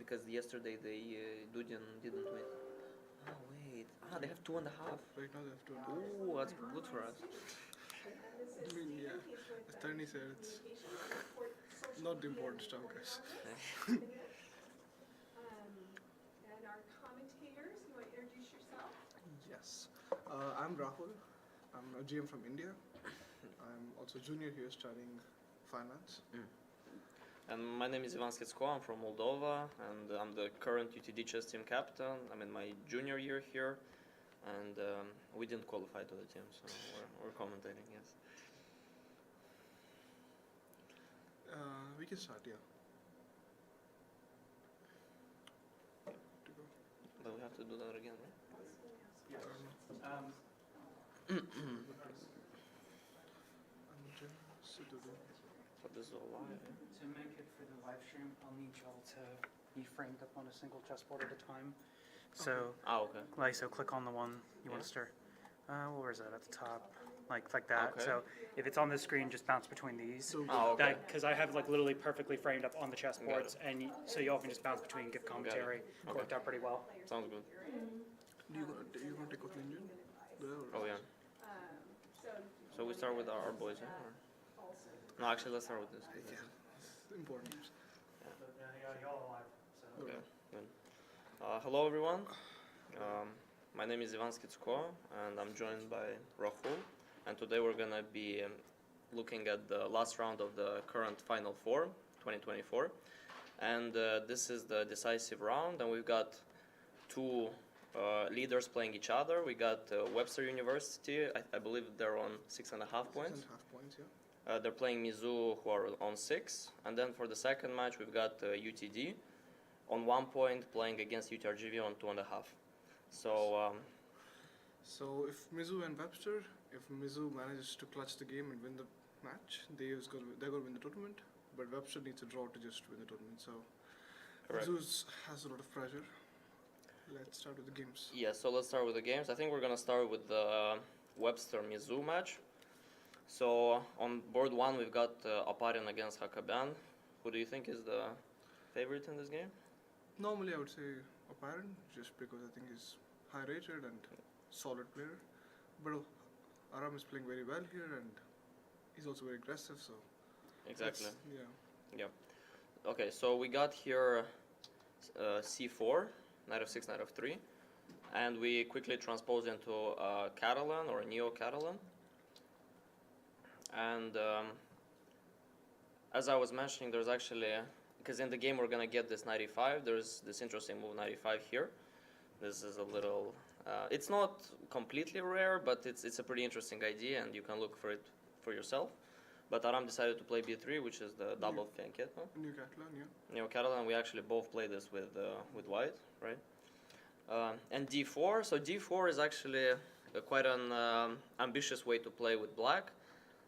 because yesterday they didn't win. Oh wait, they have 2.5. Right now they have to. Ooh, that's good for us. I mean, yeah, as Tony said, it's not the important stuff, guys. And our commentators, you want to introduce yourself? Yes. I'm Rahul. I'm a GM from India. I'm also junior here studying finance. And my name is Ivan Skitsko, I'm from Moldova, and I'm the current UTD chess team captain. I'm in my junior year here, and we didn't qualify to the team, so we're commentating, yes. We can start, yeah. To go. But we have to do that again, right? But this is all live, yeah? To make it for the live stream, I'll need y'all to be framed up on a single chessboard at a time. So, Okay. so click on the one you want to stir. Where is that at the top? Like that. Okay. So if it's on the screen, just bounce between these. So, Okay. Because I have like literally perfectly framed up on the chessboards, and so y'all can just bounce between, give commentary. Okay. Worked out pretty well. Sounds good. do you want to take out Indian? Oh yeah. So we start with our boys, yeah? Or? No, actually, let's start with this. Yeah, it's important. Y'all alive. So. Okay, good. Hello, everyone. My name is Ivan Skitsko, and I'm joined by Rahul. And today we're going to be looking at the last round of the current Final Four, 2024. And this is the decisive round, and we've got two leaders playing each other. We got Webster University, I believe they're on 6.5 points. 6.5 points, yeah. They're playing Mizzou, who are on 6. And then for the second match, we've got UTD on 1 point playing against UTRGV on 2.5. So, So if Mizzou and Webster, if Mizzou manages to clutch the game and win the match, they're going to win the tournament. But Webster needs a draw to just win the tournament. So correct. Mizzou has a lot of pressure. Let's start with the games. Yeah, so let's start with the games. I think we're going to start with the Webster-Mizzou match. So on board 1, we've got Oparin against Hakaban. Who do you think is the favorite in this game? Normally, I would say Oparin, just because I think he's high rated and solid player. But Aram is playing very well here, and he's also very aggressive. So Exactly. yeah. Okay, so we got here c4, knight f6, knight f3, and we quickly transpose into Catalan or Neo-Catalan. And as I was mentioning, there's actually, because in the game we're going to get this knight e5, there's this interesting move knight e5 here. This is a little, it's not completely rare, but it's a pretty interesting idea, and you can look for it for yourself. But Aram decided to play b3, which is the double fianchetto. New Catalan, yeah. Neo-Catalan, we actually both play this with white, right? And d4, so d4 is actually quite an ambitious way to play with black.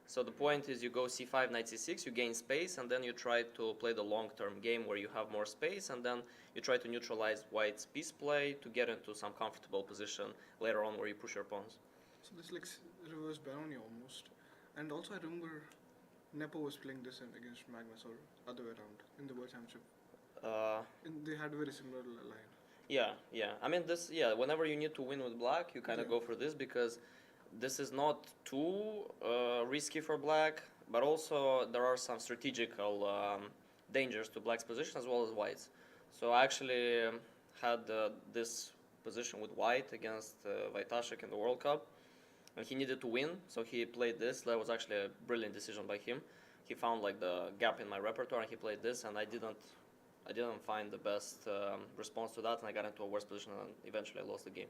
So the point is you go c5, knight c6, you gain space, and then you try to play the long-term game where you have more space, and then you try to neutralize white's piece play to get into some comfortable position later on where you push your pawns. So this is like reverse Barony almost. And also I remember Nepo was playing this against Magnus, or other way around, in the World Championship. They had a very similar line. Yeah. I mean, whenever you need to win with black, you kind of go for this, because this is not too risky for black, but also there are some strategical dangers to black's position as well as white's. So I actually had this position with white against Vaitashek in the World Cup, and he needed to win, so he played this. That was actually a brilliant decision by him. He found like the gap in my repertoire, and he played this, and I didn't find the best response to that, and I got into a worse position, and eventually I lost the game.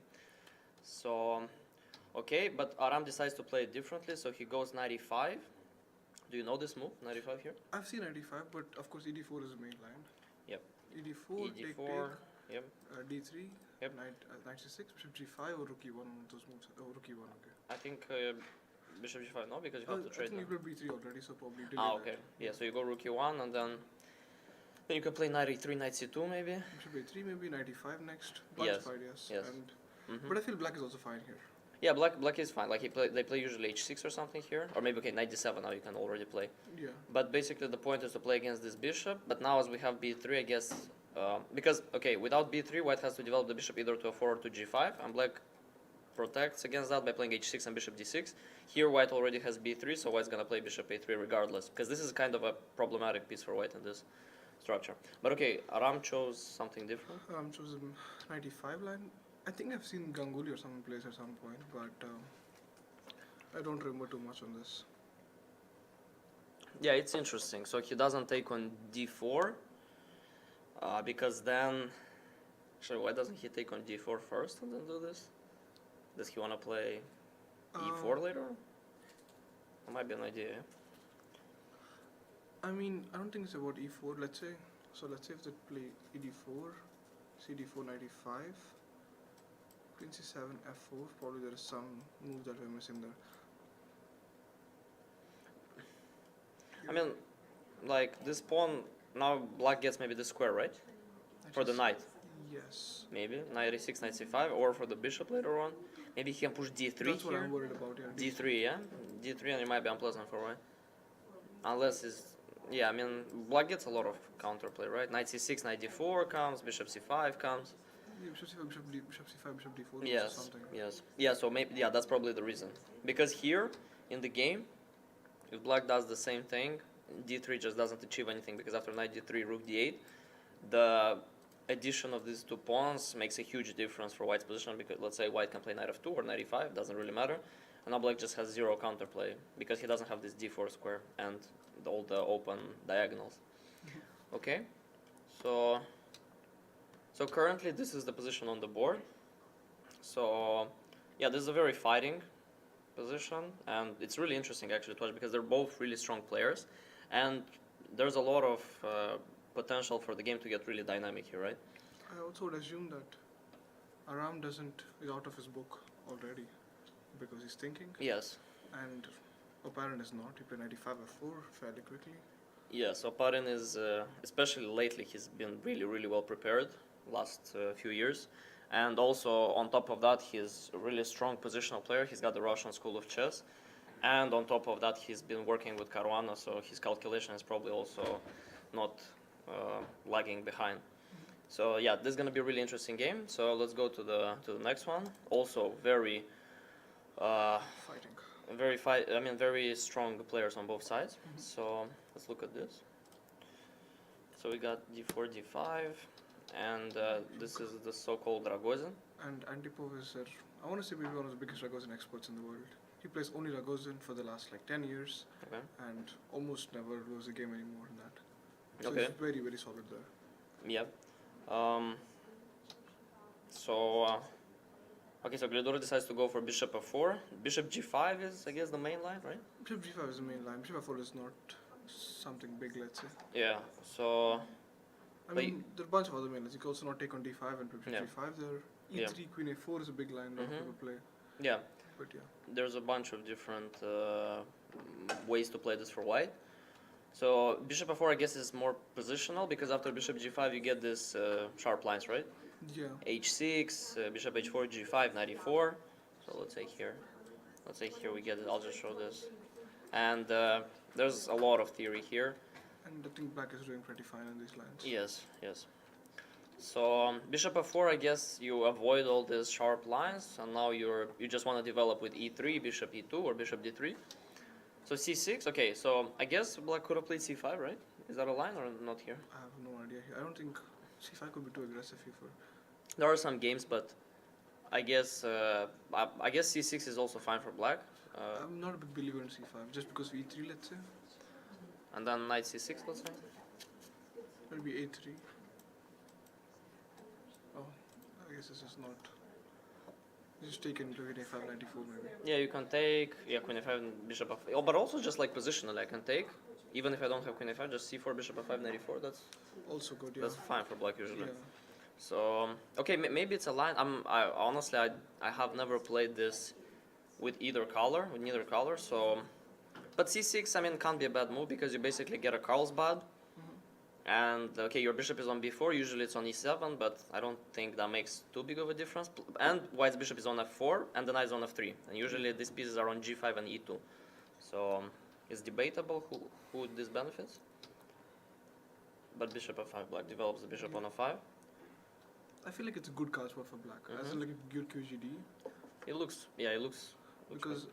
So. Okay, but Aram decides to play it differently, so he goes knight e5. Do you know this move, knight e5 here? I've seen knight e5, but of course ed4 is the main line. Yep. ed4, take, yep. d3, Yep. knight c6, bishop g5, or rook e1, one of those moves. Oh, rook e1, okay. I think bishop g5, no, because you have to trade. I think you played b3 already, so probably delay okay. that. Yeah, so you go rook e1, and then you can play knight e3, knight c2 maybe. Bishop a3, maybe knight e5 next. Yes. Of ideas. Yes. And, But I feel black is also fine here. Yeah, black is fine. Like they play usually h6 or something here, or maybe knight d7 now you can already play. Yeah. But basically the point is to play against this bishop. But now as we have b3, I guess because, okay, without b3, white has to develop the bishop either to a4 or to g5, and black protects against that by playing h6 and bishop d6. Here white already has b3, so white's gonna play bishop a3 regardless, because this is kind of a problematic piece for white in this structure. But okay, Aram chose something different. Chose a 95 line. I think I've seen Ganguly or someone plays at some point, but I don't remember too much on this. Yeah, it's interesting. So he doesn't take on d4, because then, actually, why doesn't he take on d4 first and then do this? Does he want to play e4 later? That might be an idea. Yeah? I mean, I don't think it's about e4. Let's say if they play ed4, cd4, 95, queen c7, f4. Probably there is some move that we're missing there. I mean, like this pawn, now black gets maybe the square, right? For the knight. Yes. Maybe, knight e6, knight c5, or for the bishop later on. Maybe he can push d3 That's what here. I'm worried about, yeah. d3, yeah? d3 and it might be unpleasant for white. Unless it's, yeah, I mean, black gets a lot of counterplay, right? Knight c6, knight d4 comes, bishop c5 comes. Yeah, bishop c5, bishop c5, bishop d4 or Yes, something. yes. Yeah, so maybe, yeah, that's probably the reason. Because here, in the game, if black does the same thing, d3 just doesn't achieve anything, because after knight d3, rook d8, the addition of these two pawns makes a huge difference for white's position, because let's say white can play knight f2 or knight e5, doesn't really matter, and now black just has zero counterplay because he doesn't have this d4 square and all the open diagonals. Okay, so currently this is the position on the board. So yeah, this is a very fighting position, and it's really interesting actually to watch because they're both really strong players, and there's a lot of potential for the game to get really dynamic here, right? I also would assume that Aram is out of his book already because he's thinking. Yes. And Oparin is not. He played 95 f4 fairly quickly. Yeah, so Oparin is, especially lately, he's been really, really well prepared last few years. And also, on top of that, he's a really strong positional player. He's got the Russian School of Chess. And on top of that, he's been working with Caruana, so his calculation is probably also not lagging behind. So yeah, this is gonna be a really interesting game. So let's go to the next one. Also very Fighting. very strong players on both sides. So let's look at this. So we got d4, d5, and this is the so-called Ragozin. And Antipov is, I want to say, maybe one of the biggest Ragozin experts in the world. He plays only Ragozin for the last like 10 years, Okay. and almost never loses a game anymore in that. So Okay. he's very, very solid there. Yeah. Okay, so Gridor decides to go for bishop f4. Bishop g5 is, I guess, the main line, right? Bishop g5 is the main line. Bishop f4 is not something big, let's say. Yeah. So I But mean, there are a bunch of other main lines. You can also not take on d5 and bishop Yeah. g5 there. Yeah. e3, queen a4 is a big line that people play. yeah, But yeah. there's a bunch of different ways to play this for white. So bishop f4, I guess, is more positional because after bishop g5 you get this sharp lines, right? Yeah. h6, bishop h4, g5, knight e4. So let's say here we get it. I'll just show this. And there's a lot of theory here. And I think black is doing pretty fine in these lines. Yes, yes. So bishop f4, I guess you avoid all these sharp lines, and now you just want to develop with e3, bishop e2, or bishop d3. So c6. Okay, so I guess black could have played c5, right? Is that a line or not here? I have no idea here. I don't think c5 could be too aggressive here for. There are some games, but I guess c6 is also fine for black. I'm not a big believer in c5 just because of e3, let's say. And then knight c6, let's say. Maybe a3. Oh, I guess this is not. Just take into queen a5, 94 maybe. Yeah, you can take queen f5 and bishop f5. Oh, but also just like positionally, I can take even if I don't have queen f5, just c4, bishop f5, 94. That's Also good, yeah. that's fine for black usually. Yeah. So okay, maybe it's a line. Honestly, I have never played this with neither color. So, but c6, I mean, can't be a bad move because you basically get a Carlsbad. And okay, your bishop is on b4. Usually it's on e7, but I don't think that makes too big of a difference. And white's bishop is on f4, and the knight is on f3. And usually these pieces are on g5 and e2. So it's debatable who this benefits. But bishop f5, black develops the bishop on f5. I feel like it's a good card spot for black, as in like a good QGD. It looks, yeah, it looks Because,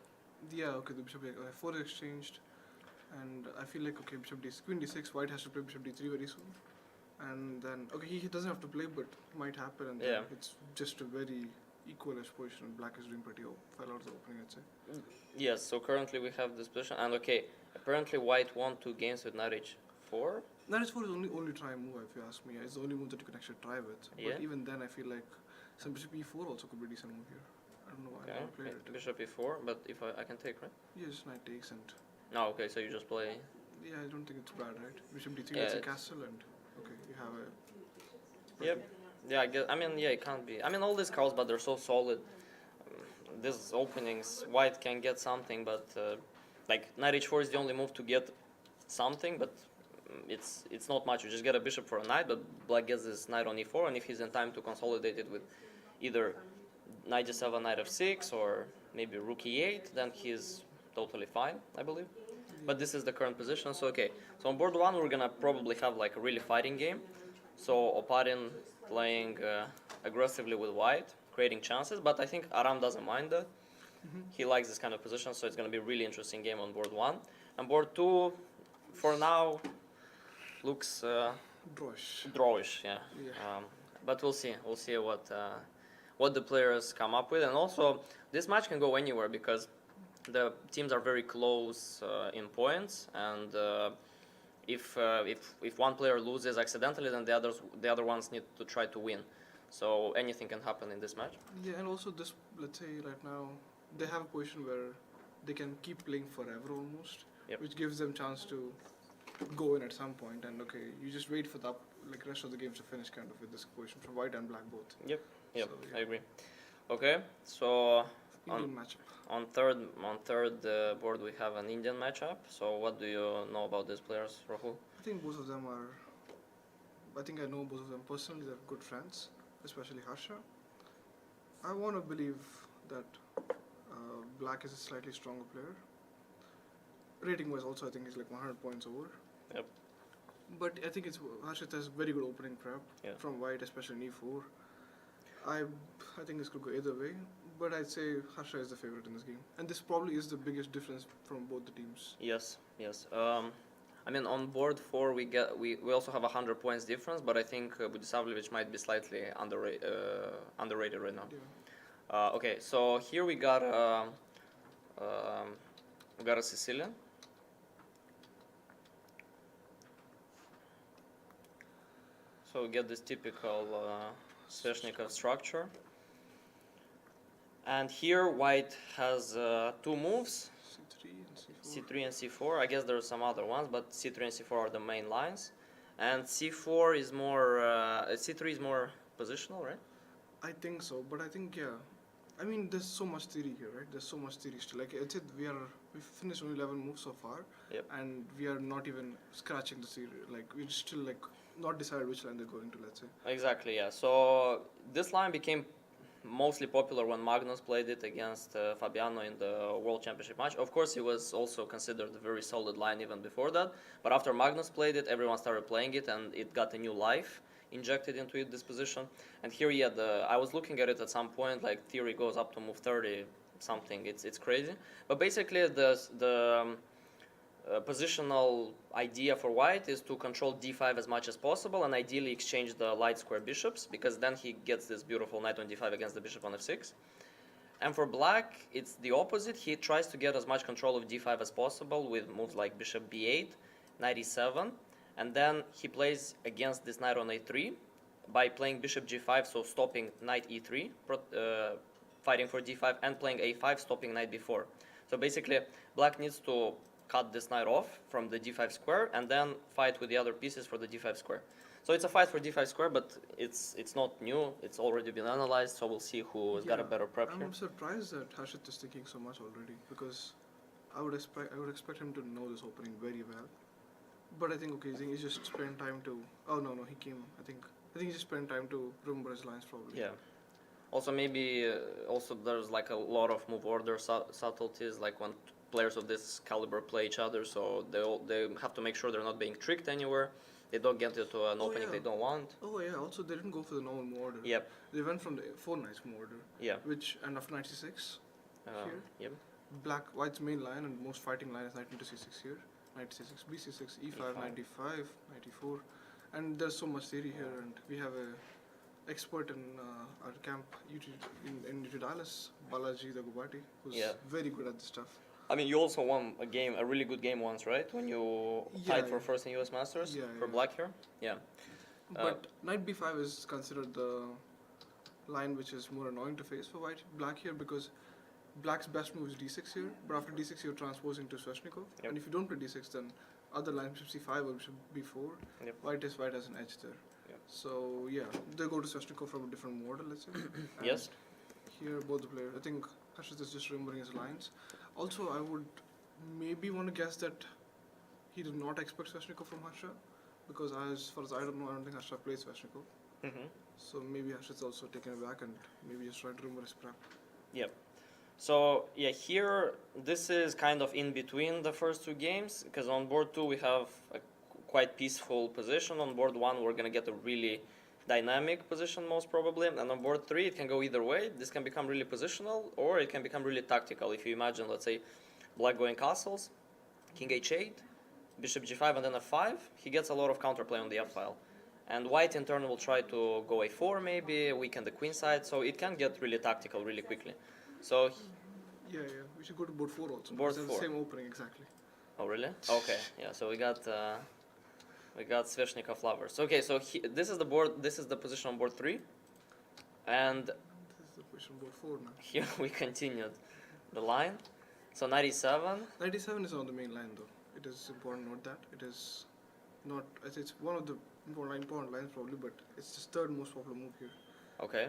good. yeah, okay, the bishop f4 is exchanged, and I feel like, okay, bishop d queen d6, white has to play bishop d3 very soon. And then, okay, he doesn't have to play, but it might happen, and then Yeah. it's just a very equalish position. Black is doing pretty well out of the opening, I'd say. Yes, so currently we have this position, and okay, apparently white won 2 games with knight h4. Knight h4 is only try move, if you ask me. It's the only move that you can actually try with. Yeah. But even then, I feel like some bishop e4 also could be a decent move here. I don't know why I Okay, never played it. bishop e4, but if I can take, right? Yeah, just knight takes and... No, okay, so you just play. Yeah, I don't think it's bad, right? Bishop d3, Yeah, it's a it's- castle, and... Okay, you have a... Yep. Yeah, I guess, I mean, yeah, it can't be. I mean, all these cards, but they're so solid. These openings, white can get something, but like knight h4 is the only move to get something, but it's not much. You just get a bishop for a knight, but black gets this knight on e4, and if he's in time to consolidate it with either knight g7, knight f6, or maybe rook e8, then he's totally fine, I believe. But this is the current position, so okay. So on board 1, we're gonna probably have like a really fighting game. So Oparin playing aggressively with white, creating chances, but I think Aram doesn't mind that. He likes this kind of position, so it's going to be a really interesting game on board 1. And board 2, for now, looks Drawish. drawish, yeah. Yeah. But we'll see. We'll see what the players come up with. And also, this match can go anywhere because the teams are very close in points, and if one player loses accidentally, then the other ones need to try to win. So anything can happen in this match. Yeah, and also this, let's say right now, they have a position where they can keep playing forever almost, Yep. which gives them chance to go in at some point. And okay, you just wait for the rest of the games to finish kind of with this position from white and black both. Yep, So, I agree. Okay, so Indian matchup. on third board we have an Indian matchup. So what do you know about these players, Rahul? I think both of them are. I think I know both of them personally. They're good friends, especially Harsha. I want to believe that Black is a slightly stronger player. Rating-wise, also I think he's like 100 points over. Yep. But I think Harsha has very good opening prep from White, especially in e4. I think this could go either way, but I'd say Harsha is the favorite in this game, and this probably is the biggest difference from both the teams. Yes. I mean, on board 4 we also have 100 points difference, but I think Budisavljevic might be slightly underrated right now. Yeah. Okay, so here we got a Sicilian. So we get this typical Sveshnikov structure. And here white has 2 moves, C3 and C4. C3 and C4. I guess there are some other ones, but C3 and C4 are the main lines. And C4 is more, C3 is more positional, right? I think so, but I think I mean, there's so much theory here, right? There's so much theory still. Like I said, we finished only 11 moves so far, Yep. and we are not even scratching the theory. Like we're still like not decided which line they're going to. Let's say. Exactly, yeah. So this line became mostly popular when Magnus played it against Fabiano in the World Championship match. Of course, it was also considered a very solid line even before that. But after Magnus played it, everyone started playing it, and it got a new life injected into it, this position. And here, yeah, I was looking at it at some point, like theory goes up to move 30 something. It's crazy. But basically, the positional idea for white is to control d5 as much as possible and ideally exchange the light square bishops, because then he gets this beautiful knight on d5 against the bishop on f6. And for black, it's the opposite. He tries to get as much control of d5 as possible with moves like bishop b8, knight e7, and then he plays against this knight on a3 by playing bishop g5, so stopping knight e3, fighting for d5, and playing a5, stopping knight b4. So basically, black needs to cut this knight off from the d5 square and then fight with the other pieces for the d5 square. So it's a fight for d5 square, but it's not new. It's already been analyzed, so we'll see who has got a better prep here. I'm surprised that Harshit is thinking so much already, because I would expect him to know this opening very well. But I think he's just spent time to. Oh no, he came. I think he just spent time to remember his lines probably. Yeah. Also, maybe also there's like a lot of move order subtleties, like when players of this caliber play each other, so they have to make sure they're not being tricked anywhere. they don't get into an Oh, opening yeah. they don't want. Oh yeah. Also, they didn't go for the normal order. Yep. They went from the 4 knights order, Yeah. which and after 96, here. Uh, Yep. White's main line and most fighting line is knight into c6 here. Knight c6, b6, e5, E5. knight d5, knight e4, and there's so much theory here. And we have a expert in our camp in UT Dallas, Balaji Dagubati, who's Yeah. very good at this stuff. I mean, you also won a really good game once, right? When you tied for Yeah. first in US Masters Yeah, for yeah. black here. Yeah. But knight b5 is considered the line which is more annoying to face for black here, because black's best move is d6 here, but after d6 you're transposing to Sveshnikov, Yep. and if you don't play d6 then other line bishop c5 or bishop b4, Yep. white has an edge there. Yep. So yeah, they go to Sveshnikov from a different model, let's say. And Yes. here both the players, I think Harshit is just remembering his lines. Also, I would maybe want to guess that he did not expect Sveshnikov from Harsha, because as far as I don't know, I don't think Harsha plays Sveshnikov. Mm-hmm. So maybe Harshit's also taken aback and maybe just trying to remember his prep. Yep. So yeah, here this is kind of in between the first two games, because on board 2 we have a quite peaceful position. On board 1 we're gonna get a really dynamic position most probably, and on board 3 it can go either way. This can become really positional or it can become really tactical. If you imagine, let's say, black going castles, king h8, bishop g5 and then f5, he gets a lot of counterplay on the f file. And white in turn will try to go a4 maybe, weaken the queen side, so it can get really tactical really quickly. So, Yeah, we should go to board 4 also. Board because they have 4. the same opening exactly. oh really? Okay, yeah, so we got Sveshnikov lovers. Okay, so this is the board, this is the position on board 3, and This is the position board 4 now. here we continued the line. So 97, 97 is on the main line though. It is important to note that. It is not, it's one of the important lines probably, but it's the third most popular move here. okay,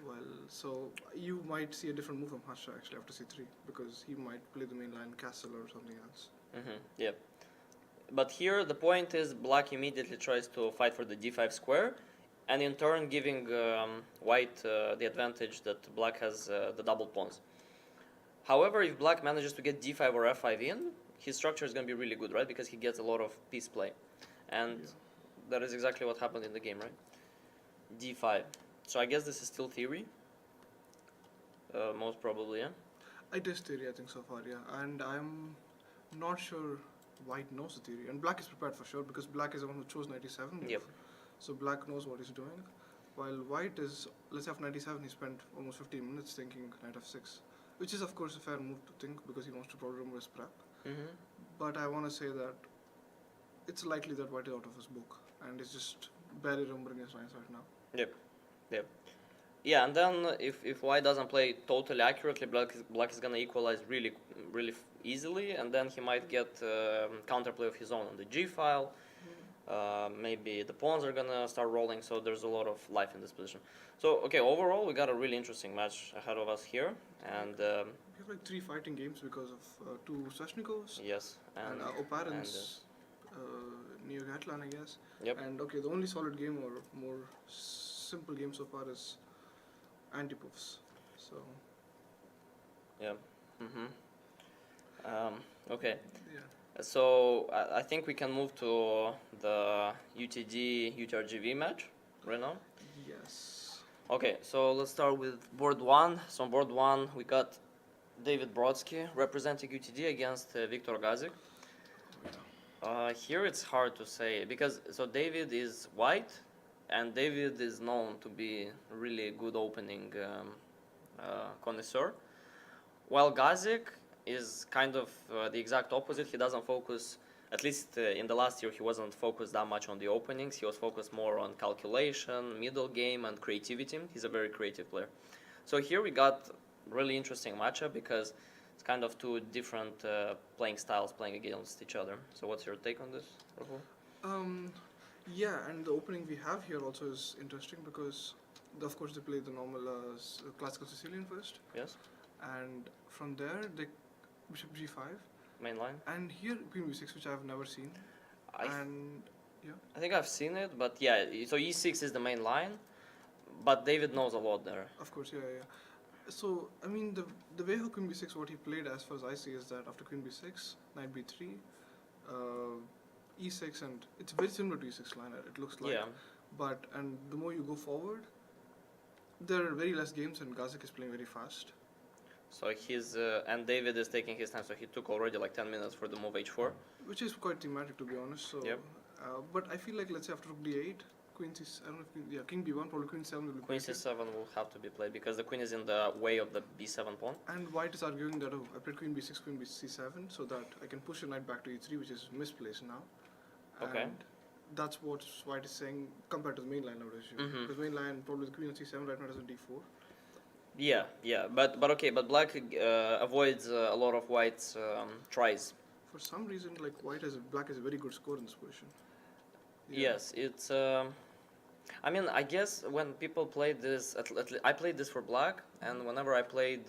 Well, so you might see a different move from Harsha actually after c3, because he might play the main line castle or something else. yeah. But here the point is black immediately tries to fight for the d5 square, and in turn giving white the advantage that black has the double pawns. However, if black manages to get d5 or f5 in, his structure is going to be really good, right? Because he gets a lot of piece play. And Yeah. that is exactly what happened in the game, right? d5. So I guess this is still theory. Most probably, yeah. It is theory, I think, so far, yeah. And I'm not sure white knows the theory. And black is prepared for sure, because black is the one who chose 97. Yep. So black knows what he's doing. While white is, let's say after 97, he spent almost 15 minutes thinking knight f6. Which is, of course, a fair move to think, because he wants to probably remember his prep. Mm-hmm. But I want to say that it's likely that white is out of his book. And is just barely remembering his lines right now. Yep. Yeah, and then if white doesn't play totally accurately, black is gonna equalize really easily, and then he might get counterplay of his own on the g file. Maybe the pawns are gonna start rolling, so there's a lot of life in this position. So okay, overall we got a really interesting match ahead of us here, and We have like 3 fighting games because of 2 Sveshnikovs yes, and Oparin's Neo-Gatlan, I guess. Yep. And okay, the only solid game or more simple game so far is Antipov's. So yeah, okay. yeah, So I think we can move to the UTRGV match right now. yes. Okay, so let's start with board 1. So on board 1 we got David Brodsky representing UTD against Viktor Gazik. Here it's hard to say, because so David is white, and David is known to be a really good opening connoisseur, while Gazik is kind of the exact opposite. He doesn't focus, at least in the last year, he wasn't focused that much on the openings. He was focused more on calculation, middle game, and creativity. He's a very creative player. So here we got really interesting matchup, because it's kind of 2 different playing styles playing against each other. So what's your take on this, Rahul? Yeah, and the opening we have here also is interesting, because of course they play the normal classical Sicilian first, Yes? and from there they bishop g5, Main line? and here queen b6, which I've never seen. And I think I've seen it, but yeah, so e6 is the main line, but David knows a lot there. of course, yeah. So I mean, the way how queen b6, what he played as far as I see, is that after queen b6, knight b3, e6, and it's very similar to e6 line, it looks like. Yeah. But, and the more you go forward, there are very less games, and Gazik is playing very fast. So he's and David is taking his time. So he took already like 10 minutes for the move h4. Which is quite thematic, to be honest. So, Yep. But I feel like, let's say after rook d8, queen c, I don't know if king b1, probably queen 7 will be Queen played. c7 will have to be played because the queen is in the way of the b7 pawn. And white is arguing that, oh, I played queen b6, queen c7, so that I can push the knight back to e3, which is misplaced now. Okay. And that's what white is saying compared to the main line, I would assume. Mhm. Because main line, probably the queen on c7, right now it has a d4. Yeah, but okay, but black avoids a lot of white's tries. For some reason, like black has a very good score in this position. Yes, it's. I mean, I guess when people played this, I played this for black, and whenever I played,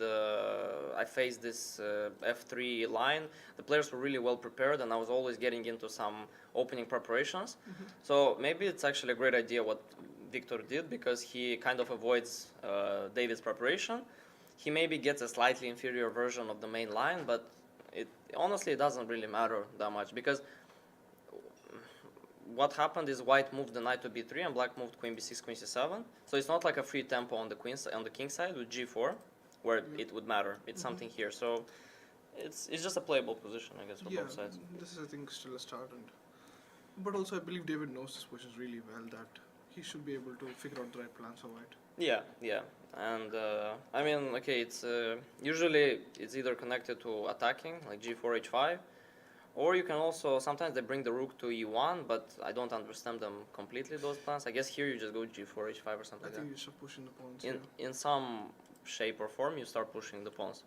I faced this f3 line. The players were really well prepared, and I was always getting into some opening preparations. So maybe it's actually a great idea what Victor did, because he kind of avoids David's preparation. He maybe gets a slightly inferior version of the main line, but honestly it doesn't really matter that much, because what happened is white moved the knight to b3 and black moved queen b6, queen c7. So it's not like a free tempo on the king side with g4, where it would matter. It's something here. So it's just a playable position, I guess, for both sides. This is, I think, still a start, but also I believe David knows this position really well, that he should be able to figure out the right plans for white. Yeah, and I mean, okay, it's usually it's either connected to attacking, like g4, h5, or you can also, sometimes they bring the rook to e1, but I don't understand them completely, those plans. I guess here you just go g4, h5 or something I like think that. you start pushing the pawns. In some shape or form, you start pushing the pawns.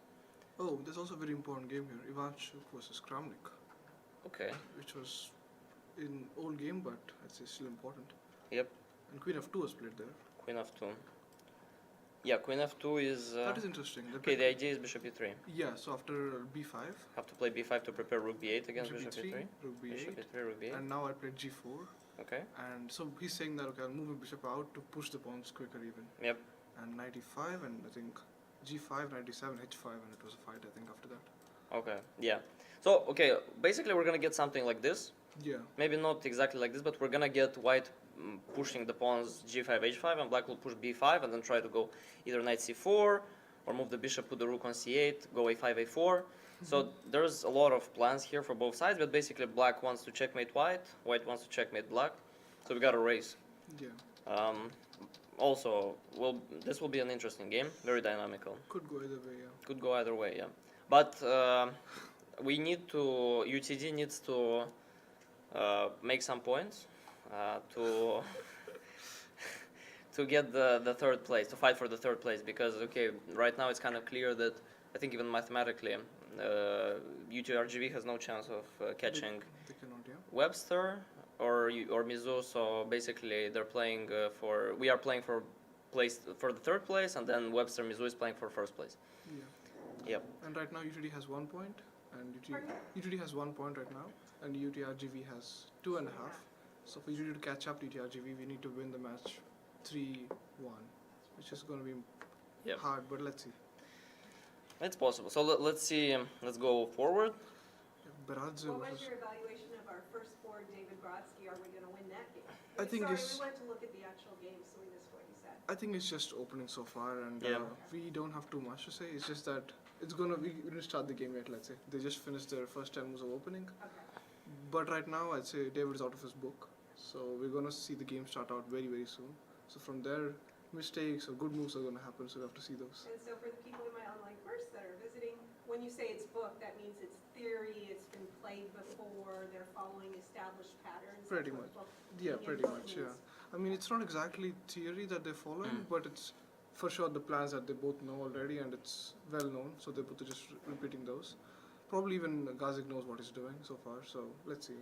Oh, there's also a very important game here, Ivanchuk versus Kramnik, Okay. which was in old game, but I'd say still important. Yep. And queen f2 was played there. Queen f2. Yeah, queen f2 is. That is interesting. Okay, the idea is bishop e3. Yeah, so after b5, Have to play b5 to prepare rook b8 against bishop e3. rook Bishop b8, e3, rook b8. and now I played g4. Okay. And so he's saying that, okay, I'll move my bishop out to push the pawns quicker even. Yep. And knight e5, and I think g5, knight e7, h5, and it was a fight, I think, after that. Okay. Yeah. So okay, basically we're gonna get something like this. Yeah. Maybe not exactly like this, but we're gonna get white pushing the pawns g5, h5, and black will push b5 and then try to go either knight c4 or move the bishop, put the rook on c8, go a5, a4. So there's a lot of plans here for both sides, but basically black wants to checkmate white, white wants to checkmate black. So we got a race. Yeah. Also, this will be an interesting game, very dynamical. Could go either way, yeah. Could go either way, yeah. But we need to, UTD needs to make some points to to get the third place, to fight for the third place, because okay, right now it's kind of clear that I think even mathematically, UTRGV has no chance of catching They cannot, yeah. Webster or Mizu. So basically, they're playing we are playing for the third place, and then Webster Mizu is playing for first place. Yeah. Yep. And right now UTD has 1 point, and Pardon? UTD has 1 point right now, and UTRGV has 2.5. So for UTD to catch up to UTRGV, we need to win the match 3-1, which is going to be Yep. hard, but let's see. It's possible. So let's see. Let's go forward. Beradze What was versus... your evaluation of our first forward, David Brodsky? Are we going to win that game? I think Sorry, it's- we went to look at the actual game, so we missed what you said. I think it's just opening so far, and Yeah. we don't have too much to say. It's just that we didn't start the game yet, let's say. They just finished their first 10 moves of opening. Okay. But right now, I'd say David's out of his book. So we're going to see the game start out very, very soon. So from there, mistakes or good moves are going to happen, so we have to see those. And so for the people in my online course that are visiting, when you say it's book, that means it's theory, it's been played before, they're following established patterns. Pretty That's much. what book Yeah, being pretty book much, means. yeah. I mean, it's not exactly theory that they're following, Mm. but it's for sure the plans that they both know already, and it's well known, so they're both just repeating those. Probably even Gazik knows what he's doing so far, so let's see.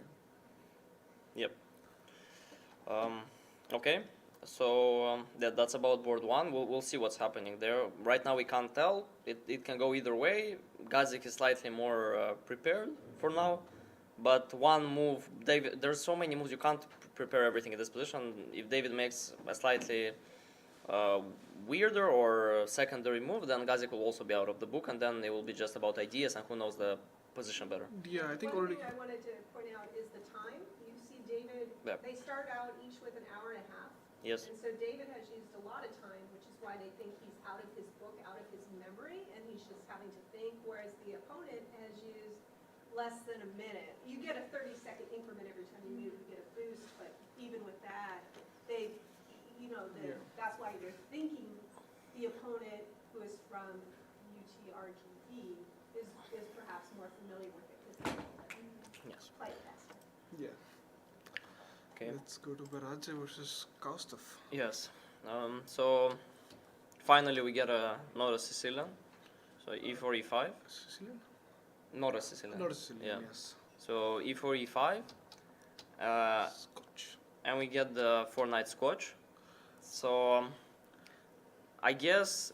Okay. So that's about board one. We'll see what's happening there. Right now we can't tell. It can go either way. Gazik is slightly more prepared for now, but one move. David, there's so many moves you can't prepare everything in this position. If David makes a slightly weirder or secondary move, then Gazik will also be out of the book, and then it will be just about ideas and who knows the position better. Yeah, I think One already. thing I wanted to point out is the time. You David, Yeah. they start out each with an hour and a half. Yes. And so David has used a lot of time, which is why they think he's out of his book, out of his memory, and he's just having to think, whereas the opponent has used less than a minute. You get a 30-second increment every time you move, you get a boost, but even with that, they, Yeah. that's why they're thinking the opponent who is from UTRGV is perhaps more familiar with it because Yes. they play faster. Yeah. Okay. Let's go to Baradze versus Kaustov. Yes. So finally we get not a Sicilian. So e4, e5. Sicilian? Not a Sicilian. Not a Sicilian, Yeah. yes. So e4, e5. Scotch. And we get the 4-knight Scotch. So I guess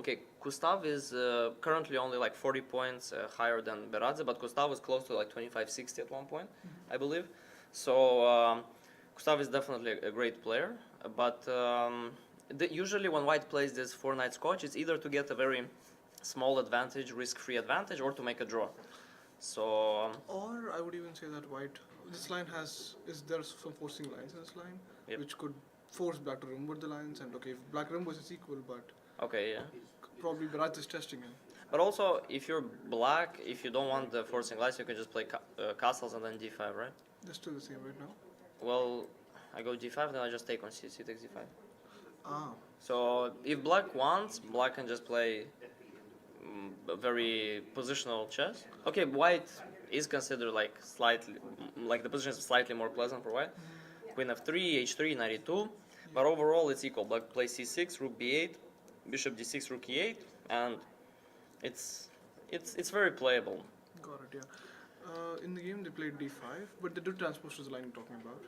okay. Gustav is currently only like 40 points higher than Beradze, but Gustav was close to like 25-60 at one point, I believe. So Gustav is definitely a great player, but usually when White plays this 4-knight Scotch, it's either to get a very small advantage, risk-free advantage, or to make a draw. So Or I would even say that White, this line there's some forcing lines in this line, Yep. which could force Black to remove the lines, and okay, if Black removes it's equal, but okay, yeah. probably Baradze is testing him. But also, if you're black, if you don't want the forcing lines, you can just play castles and then d5, right? They're still the same right now. Well, I go d5, then I just take on c takes d5. Ah, So if black wants, black can just play a very positional chess. Okay, white is considered like slightly, like the position is slightly more pleasant for white. Queen f3, h3, knight e2, but overall it's equal. Black plays c6, rook b8, bishop d6, rook e8, and it's very playable. got it, yeah. In the game they played d5, but they do transpose to the line you're talking about.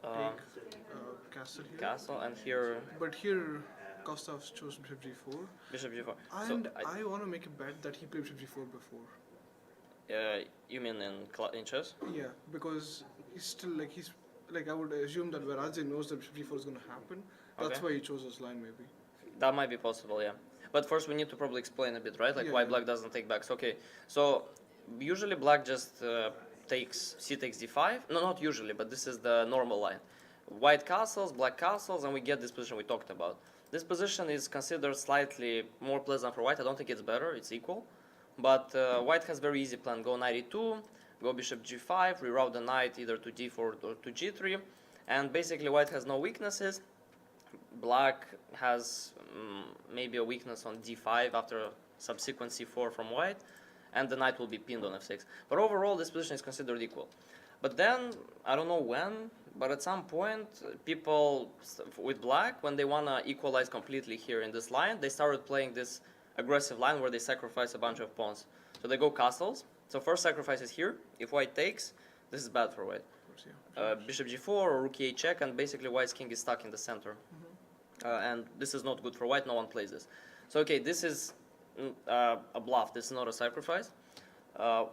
Uh, Take castle here. castle, and here But here, Kostov chose bishop g4. bishop g4. And So I want to make a bet that he played bishop g4 before. you mean in chess? Yeah, because he's still like I would assume that Baradze knows that bishop g4 is going to happen. That's Okay. why he chose this line, maybe. That might be possible, yeah. But first we need to probably explain a bit, right? Like Yeah, why yeah. black doesn't take backs. Okay, so usually black just takes d5. No, not usually, but this is the normal line. White castles, black castles, and we get this position we talked about. This position is considered slightly more pleasant for white. I don't think it's better, it's equal. But white has very easy plan. Go knight e2, go bishop g5, reroute the knight either to d4 or to g3. And basically white has no weaknesses. Black has maybe a weakness on d5 after a subsequent c4 from white, and the knight will be pinned on f6. But overall, this position is considered equal. But then, I don't know when, but at some point, people with black, when they want to equalize completely here in this line, they started playing this aggressive line where they sacrifice a bunch of pawns. So they go castles. So first sacrifice is here. If white takes, this is bad for white. Of course, yeah. Bishop g4 or rook e8 check, and basically white's king is stuck in the center. And this is not good for white, no one plays this. So okay, this is a bluff, this is not a sacrifice.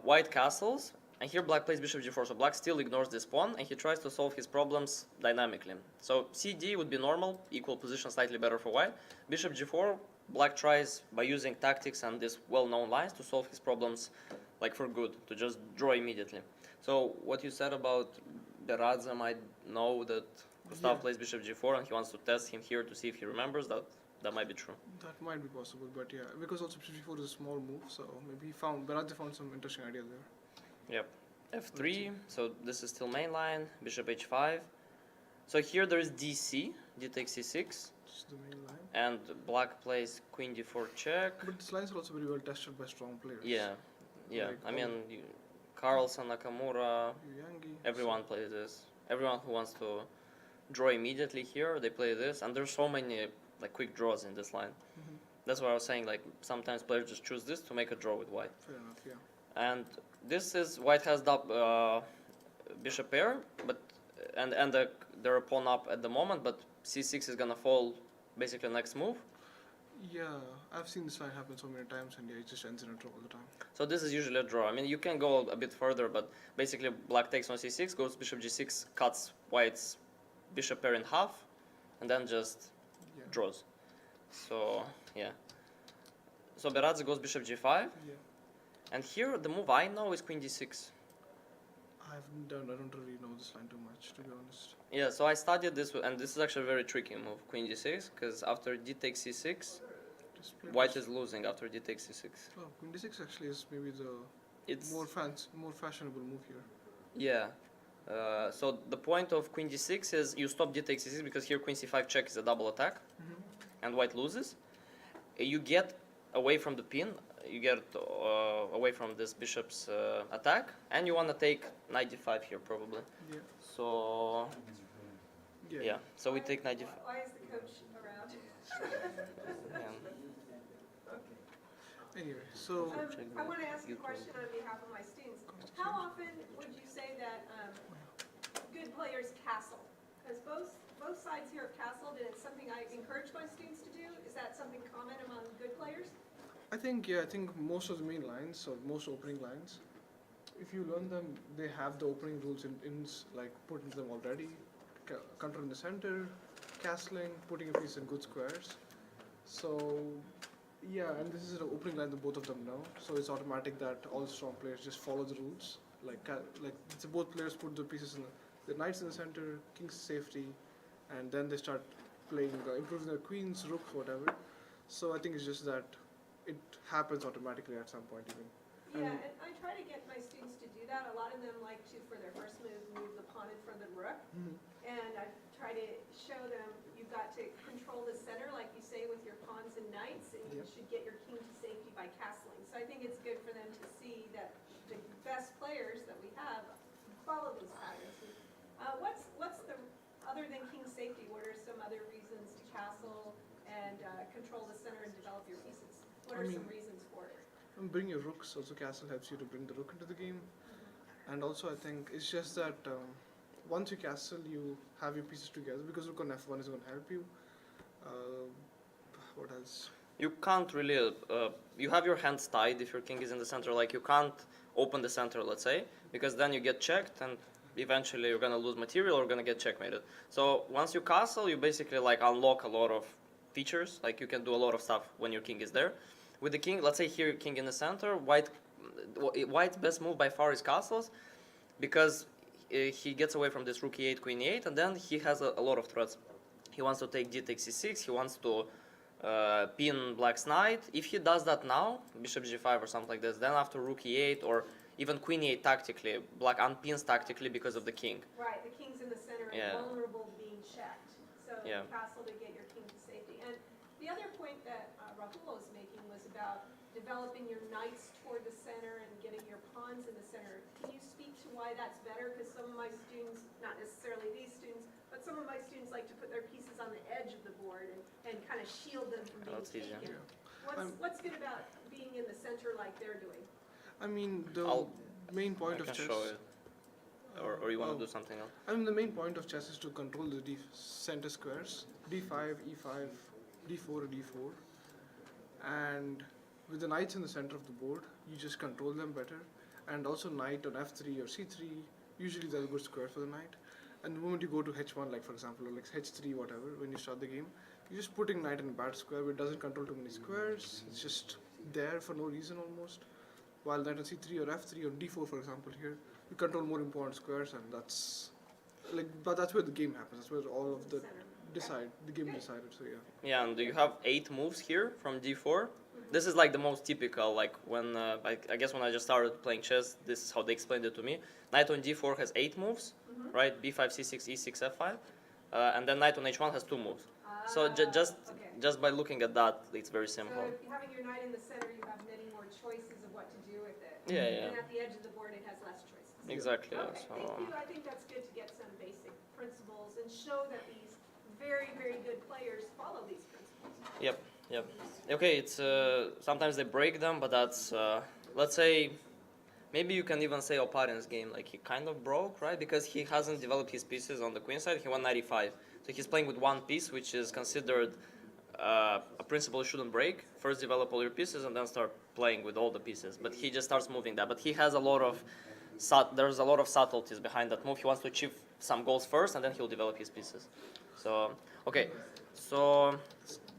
White castles, and here black plays bishop g4, so black still ignores this pawn, and he tries to solve his problems dynamically. So cd would be normal, equal position, slightly better for white. Bishop g4, black tries by using tactics and these well-known lines to solve his problems like for good, to just draw immediately. So what you said about Beradze might know that Gustav Yeah. plays bishop g4 and he wants to test him here to see if he remembers that might be true. That might be possible, but yeah, because also bishop g4 is a small move, so maybe Baradze found some interesting ideas there. Yep. f3, so this is still main line, bishop h5. So here there is dc, d takes c6, This is the main line. and black plays queen d4 check. But these lines are also very well tested by strong players. Yeah, yeah. Like I mean, Carlsen, Nakamura, Yangi. everyone plays this. Everyone who wants to draw immediately here, they play this, and there's so many like quick draws in this line. Mhm. That's why I was saying like sometimes players just choose this to make a draw with white. Fair enough, yeah. And this is white has bishop pair, but and they're pawn up at the moment, but c6 is gonna fall basically next move. Yeah, I've seen this line happen so many times, and yeah, it just ends in a draw all the time. So this is usually a draw. I mean, you can go a bit further, but basically black takes on c6, goes bishop g6, cuts white's bishop pair in half, and then just Yeah. draws. So yeah. So Beradze goes bishop g5, Yeah. and here the move I know is queen d6. I don't really know this line too much, to be honest. Yeah, so I studied this, and this is actually a very tricky move, queen d6, because after d takes c6, Just play white this. is losing after d takes c6. Oh, queen d6 actually is maybe the It's more fashionable move here. yeah. So the point of queen d6 is you stop d takes c6 because here queen c5 check is a double attack, and white loses. You get away from the pin, you get away from this bishop's attack, and you want to take knight d5 here probably. Yeah. So yeah, so we take knight d5. Why is the coach around? Anyway, so I want to ask a question on behalf of my students. How often would you say that good players castle? Because both sides here have castled, and it's something I encourage my students to do. Is that something common among good players? I think most of the main lines or most opening lines, if you learn them, they have the opening rules in like put into them already. Counter in the center, castling, putting a piece in good squares. So yeah, and this is an opening line that both of them know. So it's automatic that all strong players just follow the rules. So both players put the pieces in the knights in the center, king's safety, and then they start playing, improving their queens, rooks, whatever. So I think it's just that it happens automatically at some point even. Yeah, and I try to get my students to do that. A lot of them like to, for their first move the pawn in front of the rook. And I try to show them you've got to control the center, like you say, with your pawns and knights, and you should get your king to safety by castling. So I think it's good for them to see that the best players that we have follow these patterns. What's the, other than king safety, what are some other reasons to castle and control the center and develop your pieces? What are some reasons for it? Bring your rooks, also castle helps you to bring the rook into the game. And also I think it's just that once you castle, you have your pieces together because rook on f1 is going to help you. What else? You can't really, you have your hands tied if your king is in the center, like you can't open the center, let's say, because then you get checked and eventually you're gonna lose material or gonna get checkmated. So once you castle, you basically like unlock a lot of features, like you can do a lot of stuff when your king is there. With the king, let's say here king in the center, white's best move by far is castles, because he gets away from this rook e8, queen e8, and then he has a lot of threats. He wants to take d takes c6, he wants to pin black's knight. If he does that now, bishop g5 or something like this, then after rook e8 or even queen e8 tactically, black unpins tactically because of the king. Right, the king's in the center and vulnerable to being checked. So castle to get your king to safety. And the other point that Rahul was making was about developing your knights toward the center and getting your pawns in the center. Can you speak to why that's better? Because some of my students, not necessarily these students, but some of my students like to put their pieces on the edge of the board and kind of shield them from being taken. What's good about being in the center like they're doing? I mean, the main point of chess. Show it. Or you want to do something else? I mean, the main point of chess is to control the center squares, d5, e5, d4, and d4. And with the knights in the center of the board, you just control them better. And also knight on f3 or c3, usually they're a good square for the knight. And the moment you go to h1, like for example, or like h3, whatever, when you start the game, you're just putting knight in a bad square where it doesn't control too many squares. It's just there for no reason almost. While knight on c3 or f3 or d4, for example, here, you control more important squares, and that's but that's where the game happens. That's where all of the game decided. So yeah. Yeah, and you have 8 moves here from d4. This is like the most typical, like when I guess when I just started playing chess, this is how they explained it to me. Knight on d4 has 8 moves, right? b5, c6, e6, f5, and then knight on h1 has 2 moves. So just by looking at that, it's very simple. So having your knight in the center, you have many more choices of what to do with it. Yeah. And at the edge of the board, it has less choices. Exactly. Okay, So, thank you. I think that's good to get some basic principles and show that these very, very good players follow these principles. Yep. Okay, it's sometimes they break them, but that's let's say maybe you can even say Oparin's game, like he kind of broke, right? Because he hasn't developed his pieces on the queen side. He won 95, so he's playing with one piece, which is considered a principle you shouldn't break. First develop all your pieces and then start playing with all the pieces. But he just starts moving that. But he has a lot of there's a lot of subtleties behind that move. He wants to achieve some goals first, and then he'll develop his pieces. So okay, so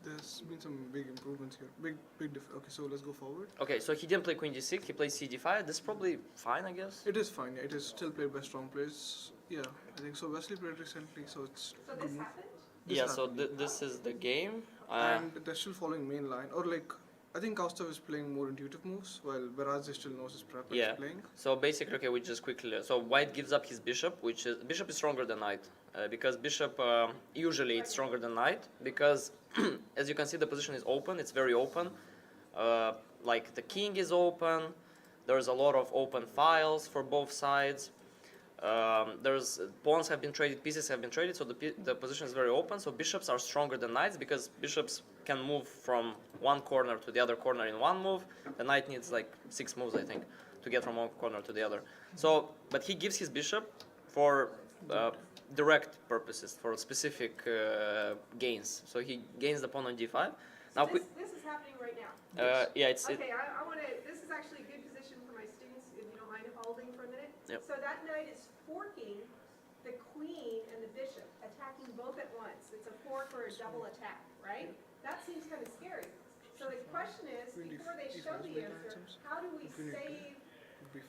There's been some big improvements difference here. Big difference. Okay, so let's go forward. Okay, so he didn't play queen d6, he plays cd5. This is probably fine, I guess. It is fine. Yeah, it is still played by strong players. Yeah, I think so. Wesley played recently, so it's So good this move. happened? This Yeah, so happened. this is the game. And they're still following main line, or like I think Kostov is playing more intuitive moves, while Berazzi still knows his prep and Yeah. is playing. So basically, okay, we just quickly. So white gives up his bishop, which is bishop is stronger than knight, because bishop usually it's stronger than knight because as you can see the position is open. It's very open. Like the king is open. There's a lot of open files for both sides. There's pawns have been traded, pieces have been traded, so the position is very open. So bishops are stronger than knights because bishops can move from one corner to the other corner in one move. The knight needs like 6 moves, I think, to get from one corner to the other. So, but he gives his bishop for direct purposes, for specific gains. So he gains the pawn on d5. So Now, this is happening right now. yeah, it's Okay, I want to, this is actually a good position for my students, if you don't mind holding for a minute. Yep. So that knight is forking the queen and the bishop, attacking both at once. It's a fork or a double attack, right? That seems kind of scary. So the question is, before they show the answer, how do we save B5.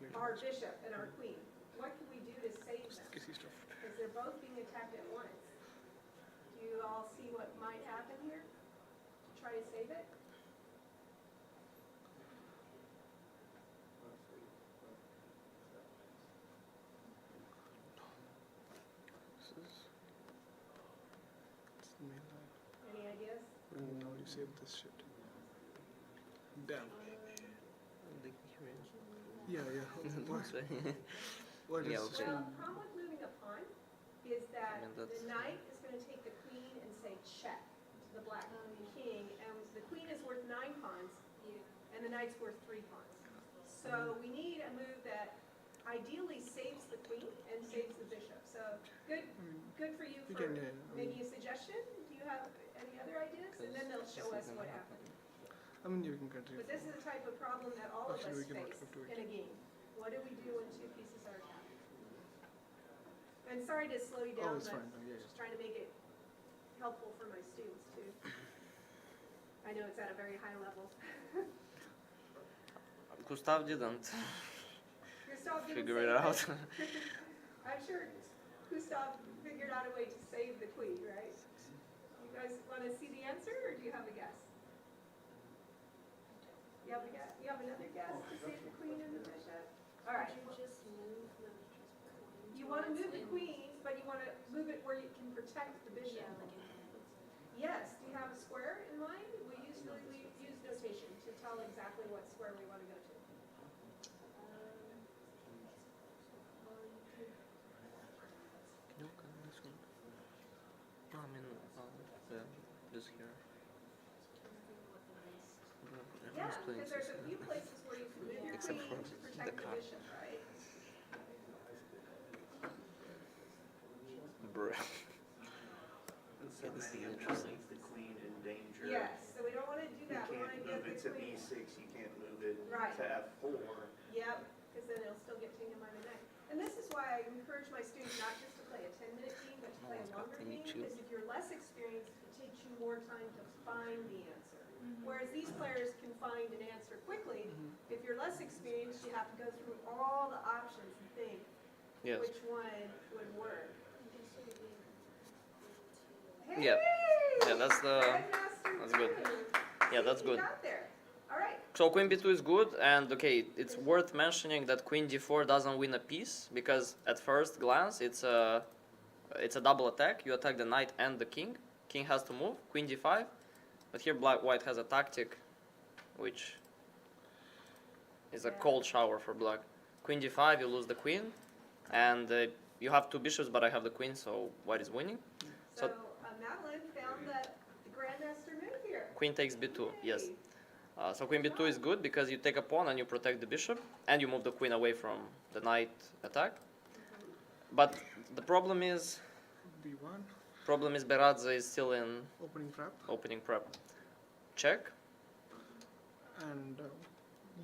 Played our bishop and our queen? What can we do to save them? Kissy stuff. Because they're both being attacked at once. Do you all see what might happen here? Try to save it? This is. It's the main line. Any ideas? How do you save this shit? Damn. Yeah, yeah. Why? Why does Yeah, this okay. Well, the problem with moving a pawn is that I mean, the that's- knight is going to take the queen and say check to the black king, and the queen is worth 9 pawns, and the knight's worth 3 pawns. So we need a move that ideally saves the queen and saves the bishop. So good for you You for can, yeah, I mean, maybe a suggestion. Do you have any other ideas? And then they'll show us what happened. I mean, you can continue. But this is the type of problem that all of us Actually, we can face have to wait. in a game. What do we do when 2 pieces are attacked? And sorry to slow you Oh, down, it's but fine. No, yeah, just trying to make it helpful for my students too. I know it's at a very high level. Gustav didn't Gustav didn't figure say it out. that. I'm sure Gustav figured out a way to save the queen, right? You guys want to see the answer, or do you have a guess? You have a guess? You have another guess to save the queen and the bishop? All right. You want to move the queen, but you want to move it where you can protect the bishop. Yes. Do you have a square in mind? We use notation to tell exactly what square we want to go to. No, I mean, this here. Yeah, because there's a few places where you can move your Except queen for to the protect the card. bishop, right? Bruh. So this is many of them interesting. leave the queen in danger. Yes, so we don't want to do You that. We want to can't get move the it to queen. B6, you can't move it Right. to F4. Yep, because then it'll still get taken by the knight. And this is why I encourage my students not just to play a 10-minute game, but to play a one's got longer any game, tube. because if you're less experienced, it takes you more time to find the answer. Whereas these players can find an answer quickly. If you're less experienced, you have to go through all the options and think Yes. which one would work. Yeah. Hey! Yeah, that's the- Grandmaster that's good. two. Yeah, See, that's you good. got there. All right. So queen b2 is good, and okay, it's worth mentioning that queen d4 doesn't win a piece because at first glance it's a double attack. You attack the knight and the king. King has to move. Queen d5, but here white has a tactic, which is a cold shower for black. Queen d5, you lose the queen, and you have 2 bishops, but I have the queen, so white is winning. So Madeline found the grandmaster move here. Queen takes b2, yes. Yay. So queen b2 is good because you take a pawn and you protect the bishop and you move the queen away from the knight attack. But the problem is B1. Beradze is still in Opening prep. opening prep. Check. And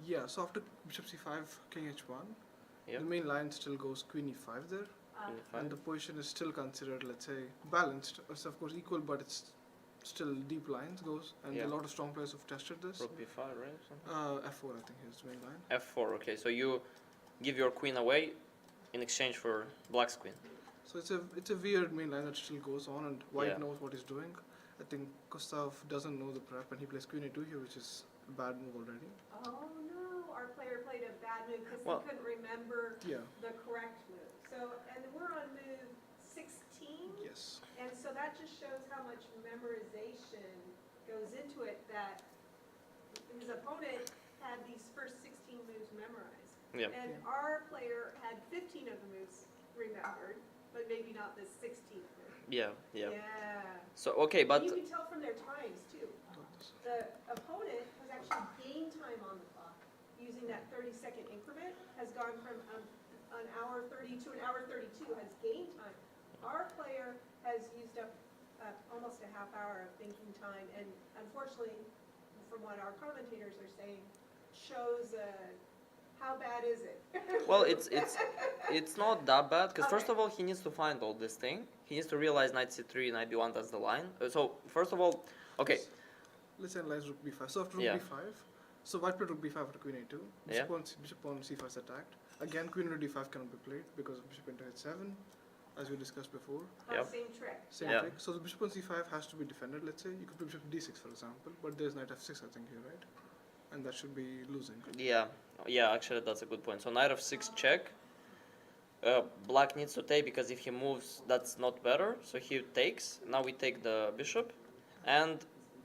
yeah, so after bishop c5, king h1, Yep. the main line still goes queen e5 there. Queen And e5. the position is still considered, let's say, balanced. It's of course equal, but it's still deep lines goes, and Yeah. a lot of strong players have tested this. Rook b5, right? Something? F4, I think, is the main line. F4. Okay, so you give your queen away in exchange for black's queen. So it's a weird main line that still goes on, and White Yeah. knows what he's doing. I think Gustav doesn't know the prep, and he plays Queen A2 here, which is a bad move already. Oh no, our player played a bad move because Well- he couldn't remember Yeah. the correct move. So, and we're on move 16, Yes. and so that just shows how much memorization goes into it, that his opponent had these first 16 moves memorized. Yeah. And our player had 15 of the moves remembered, but maybe not the 16th move. Yeah. Yeah. Yeah. So okay, but And you can tell from their times too. The opponent has actually gained time on the clock using that 30-second increment, has gone from an hour 30 to an hour 32, has gained time. Our player has used up almost a half hour of thinking time, and unfortunately, from what our commentators are saying, shows how bad is it? well, it's not that bad because first of all he needs to find all this thing. He needs to realize knight c3, knight b1, that's the line. So first of all, okay. Let's analyze Rook B5. So after Rook Yeah. B5, so White played Rook B5 after Queen A2. Yeah. Bishop on C5 is attacked. Again, Queen into D5 cannot be played because of Bishop into H7, as we discussed before. Yep. Same trick. Same Yeah. trick. So the Bishop on C5 has to be defended. Let's say you could play Bishop D6, for example, but there's Knight F6, I think here, right? And that should be losing. Yeah, actually that's a good point. So knight f6 check. Black needs to take because if he moves, that's not better. So he takes. Now we take the bishop, and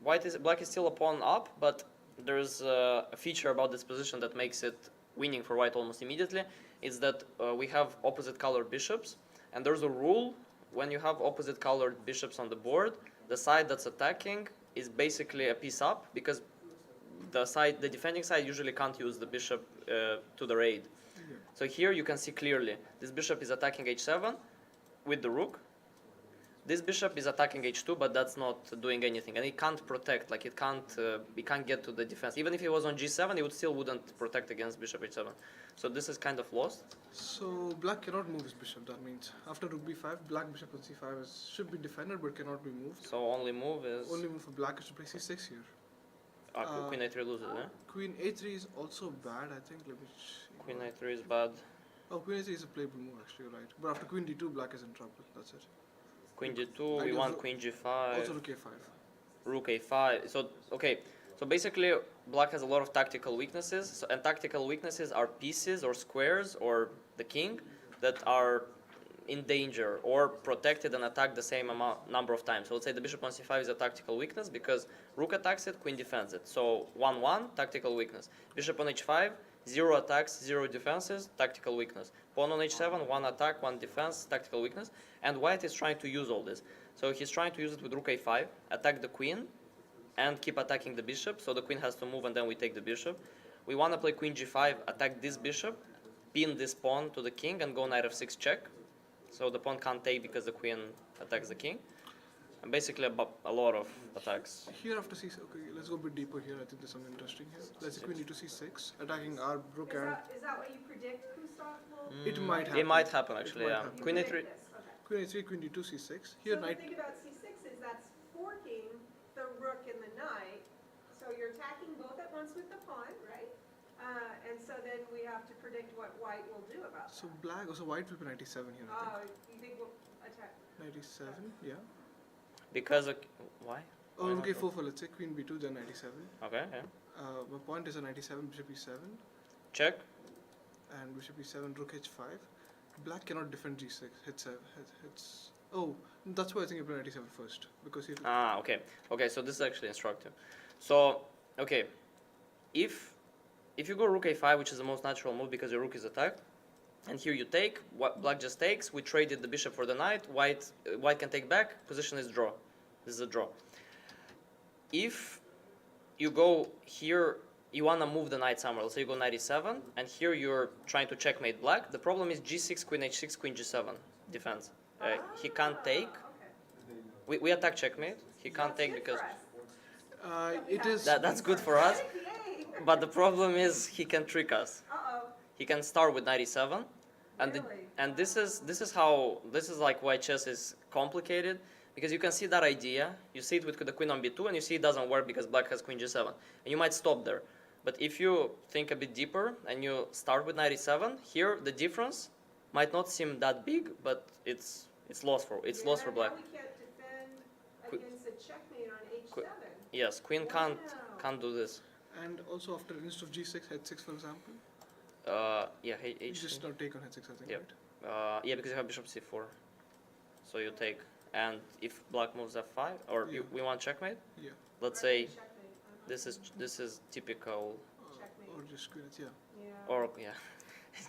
black is still a pawn up, but there's a feature about this position that makes it winning for white almost immediately. Is that we have opposite colored bishops, and there's a rule when you have opposite colored bishops on the board, the side that's attacking is basically a piece up because the defending side usually can't use the bishop to the raid. Yeah. So here you can see clearly this bishop is attacking h7 with the rook. This bishop is attacking h2, but that's not doing anything, and it can't protect. Like it can't get to the defense. Even if it was on g7, it still wouldn't protect against bishop h7. So this is kind of lost. So black cannot move his bishop. That means after Rook B5, black bishop on C5 should be defended but cannot be moved. So only move is Only move for black is to play C6 here. Queen a3 loses. Eh? Queen A3 is also bad, I think. Let me see. Queen a3 is bad. Oh, Queen A3 is a playable move, actually, you're right. But after Queen D2, black is in trouble. That's it. Queen g2. We Ideal want rook- queen g5. Also Rook A5. Rook a5. So okay, so basically black has a lot of tactical weaknesses, and tactical weaknesses are pieces or squares or the king that are in danger or protected and attacked the same number of times. So let's say the bishop on c5 is a tactical weakness because rook attacks it, queen defends it. So 1-1, tactical weakness. Bishop on h5, 0 attacks, 0 defenses, tactical weakness. Pawn on h7, 1 attack, 1 defense, tactical weakness. And white is trying to use all this. So he's trying to use it with rook a5, attack the queen, and keep attacking the bishop. So the queen has to move and then we take the bishop. We want to play queen g5, attack this bishop, pin this pawn to the king and go knight f6 check. So the pawn can't take because the queen attacks the king. And basically a lot of attacks. Here after C6, okay, let's go a bit deeper here. I think there's something interesting here. Let's say Queen D2 C6, attacking our rook Is and that what you predict, Gustav? will- it might happen. It might happen actually, might yeah. happen. You Queen predict a3. this, okay. Queen A3, Queen D2 C6. Here So knight. the thing about C6 is that's forking the rook and the knight, so you're attacking both at once with the pawn, right? And so then we have to predict what white will do about So that. black, so white will be 97 here, I Oh, you think we'll attack? think. 97, yeah. Because why? Oh, Why not okay, go? 4 let's say Queen B2, then 97. Okay, yeah. My point is a 97, Bishop E7, Check. and Bishop E7, Rook H5. Black cannot defend G6, H7, H. Oh, that's why I think you play 97 first, because if Ah, okay. Okay, so this is actually instructive. So, okay, if you go rook a5, which is the most natural move because your rook is attacked, and here you take, black just takes, we traded the bishop for the knight, white can take back, position is draw. This is a draw. If you go here, you want to move the knight somewhere, let's say you go knight e7, and here you're trying to checkmate black. The problem is g6, queen h6, queen g7 defense. He can't take. Okay. We attack checkmate. He can't That's take good because for us. it is. that's good for us. Yay! But the problem is he can trick us. Uh-oh, He can start with 97, and really? this is like why chess is complicated, because you can see that idea. You see it with the queen on b2, and you see it doesn't work because black has queen g7, and you might stop there. But if you think a bit deeper and you start with knight e7, here the difference might not seem that big, but it's lost for black. Now we can't defend Qu- against a checkmate on Qu- h7. Yes, queen Wow. can't do this. And also after instead of g6, h6 for example, Yeah, you h. just not take on h6, I think, Yep. right? Yeah, because you have bishop c4, so you take. And if black moves f5, or Yeah. we want checkmate, Yeah. let's say Checkmate, this is typical, Checkmate. Or just queen, yeah. Yeah. or yeah,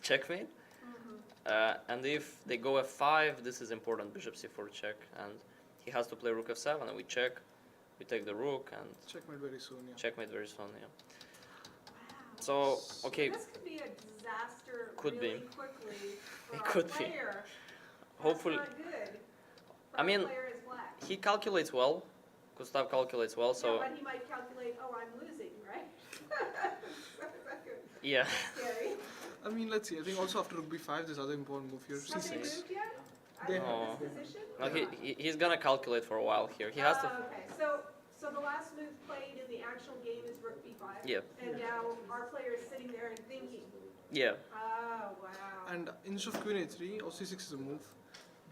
checkmate. Mhm. And if they go f5, this is important, bishop c4 check, and he has to play rook f7, and we check, we take the rook, and Checkmate very soon, yeah. checkmate very soon, yeah. Wow. So, okay, This could be a disaster Could be. really quickly for It our could be. player. Hopefully- That's not good. I mean, Our player is black. he calculates well, Gustav calculates well, Yeah, so but he might calculate, oh, I'm losing, right? Is that good? yeah. Scary. I mean, let's see. I think also after rook b5, there's other important move here, Have they c6. moved yet? They I don't know have. this position? No, he's gonna calculate for a while here. He has to. Oh, okay, so the last move played in the actual game is rook b5? Yeah. And now our player is sitting there and thinking, Yeah. oh, wow. And instead of queen a3, or c6 is a move.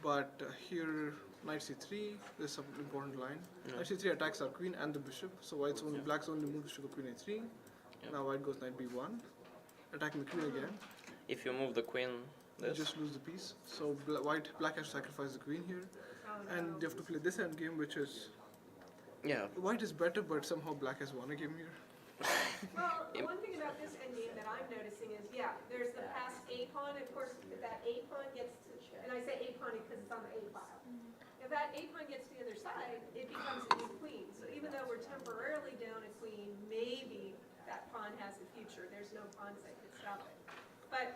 But here, knight c3, there's some important line. Yeah. Knight c3 attacks our queen and the bishop. So white's only, black's only move is to go queen a3. Yeah. Now white goes knight b1, attacking the queen again. If you move the queen, You this. just lose the piece. So black has to sacrifice the queen here. Oh, And no. they have to play this end game, which is Yeah. white is better, but somehow black has won a game here. Well, one thing about this endgame that I'm noticing is, yeah, there's the passed A pawn, of course, if that A pawn gets to, and I say A pawn because it's on the A file. If that A pawn gets to the other side, it becomes his queen. So even though we're temporarily down a queen, maybe that pawn has a future. There's no pawns that could stop it. But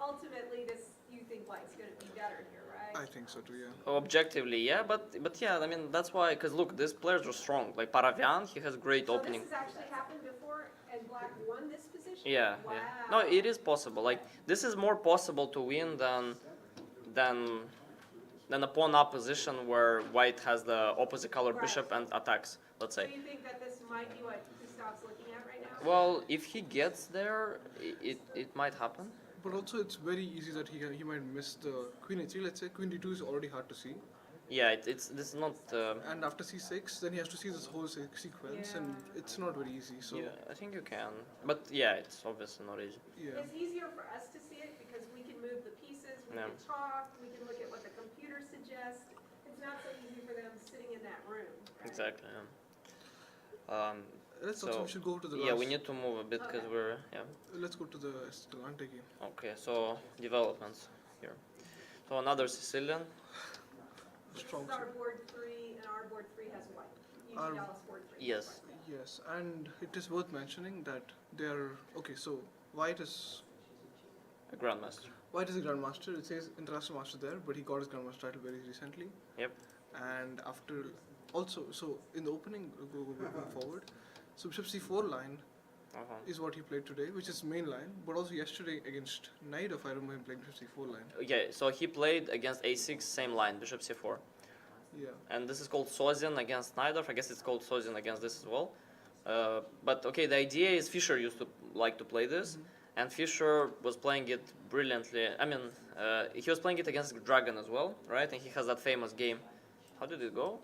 ultimately, you think white's going to be better here, right? I think so too, yeah. Objectively, yeah, but yeah, I mean that's why. Cause look, these players are strong. Like Paravian, he has great So opening. this has actually happened before, and black won this position? Yeah, Wow. yeah. No, it is possible. Like this is more possible to win than a pawn up position where white has the opposite colored Right. bishop and attacks. Let's So say. you think that this might be what Gustav's looking at right now? Well, if he gets there, it might happen. But also it's very easy that he might miss the queen a3, let's say. Queen d2 is already hard to see. Yeah, this is not. And after c6, then he has to see this whole sequence, and Yeah. it's not very easy. So Yeah, I think you can, but yeah, it's obviously not easy. yeah. It's easier for us to see it because we can move the pieces, we Yeah. can talk, we can look at what the computer suggests. It's not so easy for them sitting in that room. right? Exactly. Yeah. Let's So, also we should go to the Yeah, last. we need to move a bit because Okay. we're yeah. Let's go to the ante game. Okay, so developments here. So another Sicilian. Strong. This is our board 3, and our board 3 has white. Our- UT Dallas board 3. has Yes. white. Yes, and it is worth mentioning that they're okay. So white is A grandmaster. a grandmaster. It says international master there, but he got his grandmaster title very recently. Yep. And after also, so in the opening, going forward, so bishop c4 line Uh-huh. is what he played today, which is main line. But also yesterday against Naidov, I remember him playing bishop c4 line. Okay, so he played against a6, same line, bishop c4. Yeah. And this is called Sozin against Naidov. I guess it's called Sozin against this as well. But okay, the idea is Fischer used to like to play this, and Fischer was playing it brilliantly. I mean, he was playing it against Dragon as well, right? And he has that famous game. How did it go?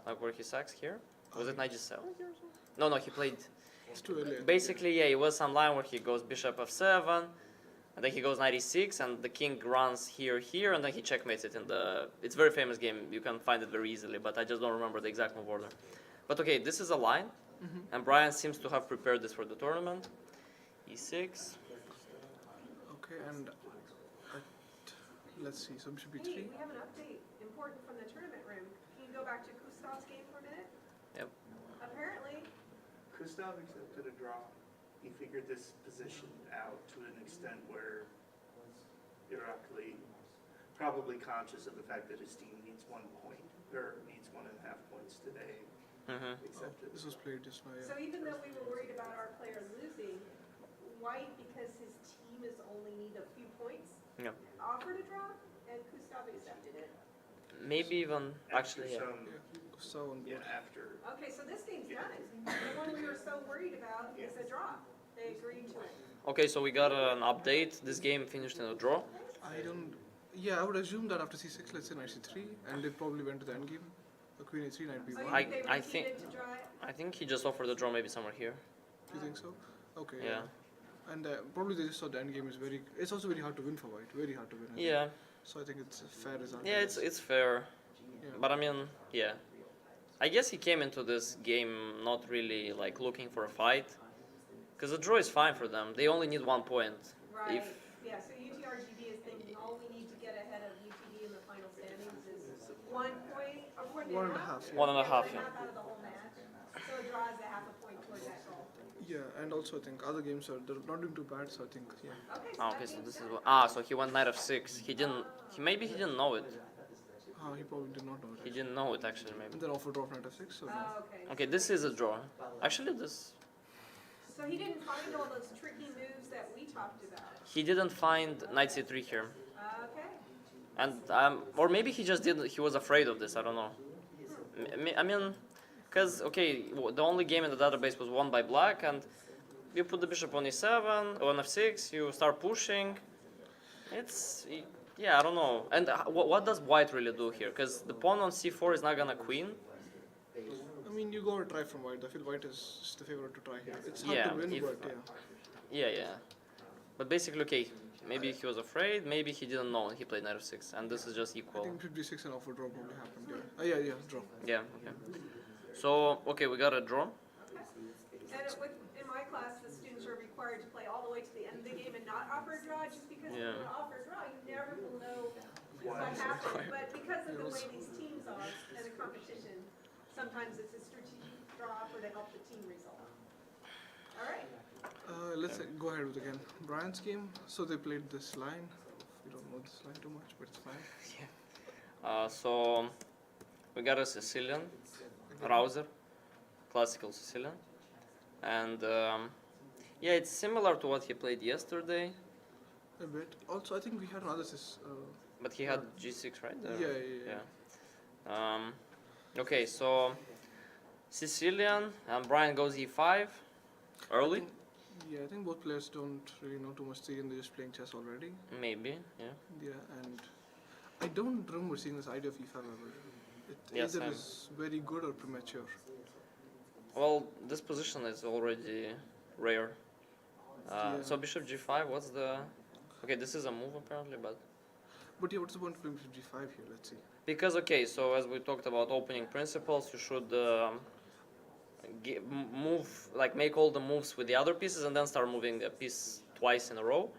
Like where he sacks here? Was it knight g7 here or something? No, he played. It's too early. Basically, yeah, it was some line where he goes bishop f7, and then he goes knight e6, and the king runs here, and then he checkmates it in the. It's a very famous game. You can find it very easily, but I just don't remember the exact move order. But okay, this is a line, and Brian seems to have prepared this for the tournament. e6. Okay, and let's see. So bishop Hey, b3. we have an update important from the tournament room. Can you go back to Gustav's game for a minute? Yep. Apparently, Gustav accepted a draw. He figured this position out to an extent where Irakli, probably conscious of the fact that his team needs 1 point, or needs 1.5 points today, Mm-hmm. accepted. This was played just now. so Yeah. even though we were worried about our player losing, White, because his team is only need a few points, Yeah. offered a draw, and Gustav accepted it. maybe even actually, yeah. Some, So on yeah, board. after, Okay, so this game's done. The one we were so worried about is a draw. They agreed to it. Okay, so we got an update. This game finished in a draw. I don't. Yeah, I would assume that after c6, let's say knight c3, and they probably went to the endgame. Queen a3, knight So b1. you I- think they I think- repeated to draw it? I think he just offered the draw maybe somewhere here. You think so? Okay. Yeah. And probably they just thought the endgame is very. It's also very hard to win for white. Very hard to win. I think. Yeah. So I think it's a fair result. Yeah, it's fair. Yeah. But I mean, yeah. I guess he came into this game not really like looking for a fight. Because the draw is fine for them. They only need 1 point. Right, If yeah, so UTRGV is thinking all we need to get ahead of UTD in the final standings is 1 point, or 1.5? 1.5. Yeah. 1.5, Yeah, yeah. out of the whole match. So a draw is a half a point toward that goal. Yeah, and also I think other games are they're not doing too bad. So I think yeah. Okay, so ah, that okay, so being this is said, so he went knight f6. He didn't. Maybe he didn't know it. He probably did not know He it. didn't know it actually. Maybe. And then offer drop knight f6. So oh, okay. Okay, this is a draw. Actually, this So he didn't find all those tricky moves that we talked about. he didn't find knight c3 here. Okay. And or maybe he just didn't. He was afraid of this. I don't know. I mean, because okay, the only game in the database was won by black, and you put the bishop on e7 or on f6. You start pushing. It's yeah, I don't know. And what does white really do here? Because the pawn on c4 is not gonna queen. I mean, you gotta try from white. I feel white is just the favorite to try here. It's hard Yeah, to win, if- but yeah. Yeah. But basically, okay, maybe he was afraid. Maybe he didn't know. He played knight f6, and this is just I equal. think 56 and offer draw probably happened. Yeah. Yeah, draw. Yeah. Okay. So okay, we got a draw. And in my class, the students are required to play all the way to the end of the game and not offer a draw, just because if Yeah. you offer a draw, you never will know what happened. But because of the way these teams are and the competition, sometimes it's a strategic draw offer to help the team result. All right. Let's go ahead with again Brian's game. So they played this line. We don't know this line too much, but it's fine. So we got a Sicilian rouser, classical Sicilian, and yeah, it's similar to what he played yesterday, A bit. Also, I think we had another but he had g6, right? yeah. Okay, so Sicilian and Brian goes e5 early, Yeah, I think both players don't really know too much theory and they're just playing chess already. maybe. Yeah. Yeah, and I don't remember seeing this idea of e5 ever. It Yeah, either same. is very good or premature. Well, this position is already rare. Yeah. So bishop g5. What's the? Okay, this is a move apparently, but. But yeah, what's the point of playing bishop g5 here? Let's see. Because okay, so as we talked about opening principles, you should move, like make all the moves with the other pieces and then start moving a piece twice in a row.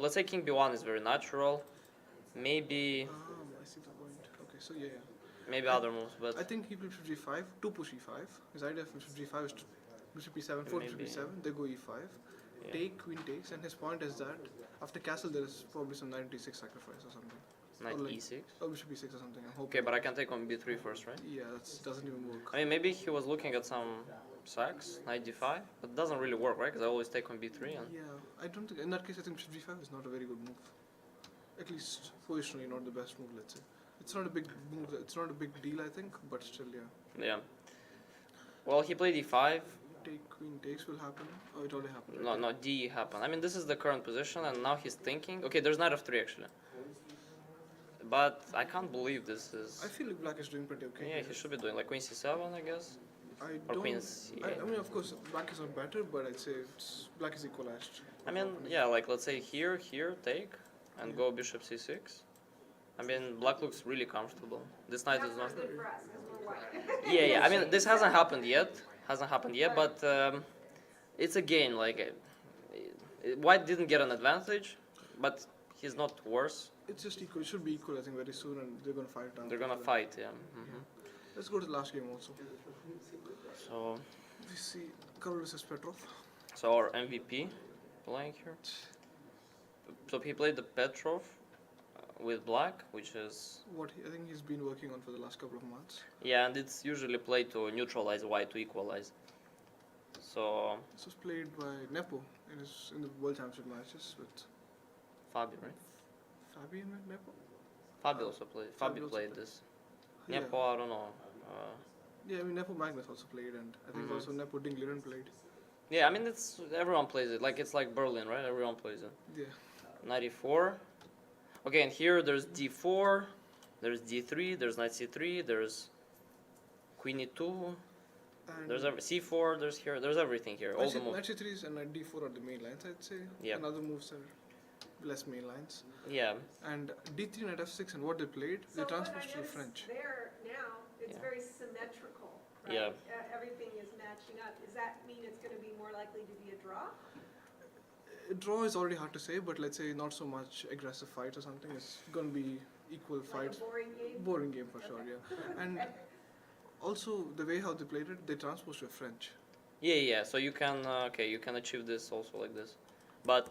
Let's say king b1 is very natural. Maybe I see the point. Okay, so yeah. maybe other moves, but I think he played bishop g5 to push e5. His idea of bishop g5 is to bishop e7, forward bishop Maybe. e7, they go e5. yeah. Take, queen takes, and his point is that after castle there is probably some knight d6 sacrifice or something. Knight or like- e6. Or bishop e6 or something, I'm hoping. Okay, but I can take on b3 first, right? Yeah, that doesn't even work. I mean, maybe he was looking at some sacks, knight d5, but it doesn't really work, right? Because I always take on b3 and Yeah, I don't think, in that case I think bishop g5 is not a very good move. At least positionally not the best move, let's say. It's not a big move, it's not a big deal I think, but still yeah. yeah. Well, he played e5. Take, queen takes will happen. Oh, it already happened. No, no, d happened. I mean, this is the current position, and now he's thinking. Okay, there's knight f3 actually. But I can't believe this is. I feel like black is doing pretty okay. Yeah, here. he should be doing like queen c7, I guess. I Or don't. queen c8. I mean, of course, black is not better, but I'd say black is equalized. I mean, yeah, like let's say here, take, and go bishop c6. I mean, black looks really comfortable. This knight That's is not. not good for us, because we're white. Yeah. I mean, this hasn't happened yet. But it's a game. Like, white didn't get an advantage, but he's not worse. It's just equal. It should be equal, I think, very soon, and they're gonna fight. They're gonna fight, yeah. Let's go to the last game also. So, We see Karol versus Petrov. so our MVP playing here. So he played the Petrov with black, which is I think he's been working on for the last couple of months. yeah, and it's usually played to neutralize white to equalize. So This was played by Nepo in the World Championship matches with Fabio, right? Fabian and Nepo. Fabi also played. Fabi also played played. this. Yeah. Nepo, I don't know. Yeah, I mean Nepo Magnus also played, and I think Mhm. also Nepo Dingliren played. Yeah, I mean it's everyone plays it. Like it's like Berlin, right? Everyone plays it. Yeah. 94. Okay, and here there's D4, there's D3, there's knight C3, there's Queen E2, And there's C4, there's everything here. All the moves. Knight C3s and Knight D4 are the main lines, I'd say. Yeah. And other moves are less main lines. Yeah. And D3 Knight F6 and what they played, they So what I transposed to the noticed French. there now, it's Yeah. very symmetrical, right? Yeah. Everything is matching up. Does that mean it's going to be more likely to be a draw? A draw is already hard to say, but let's say not so much aggressive fights or something. It's going to be equal Like fights. a boring game? Boring game for sure, yeah. And also the way how they played it, they transposed to French. Yeah. So you can you can achieve this also like this, but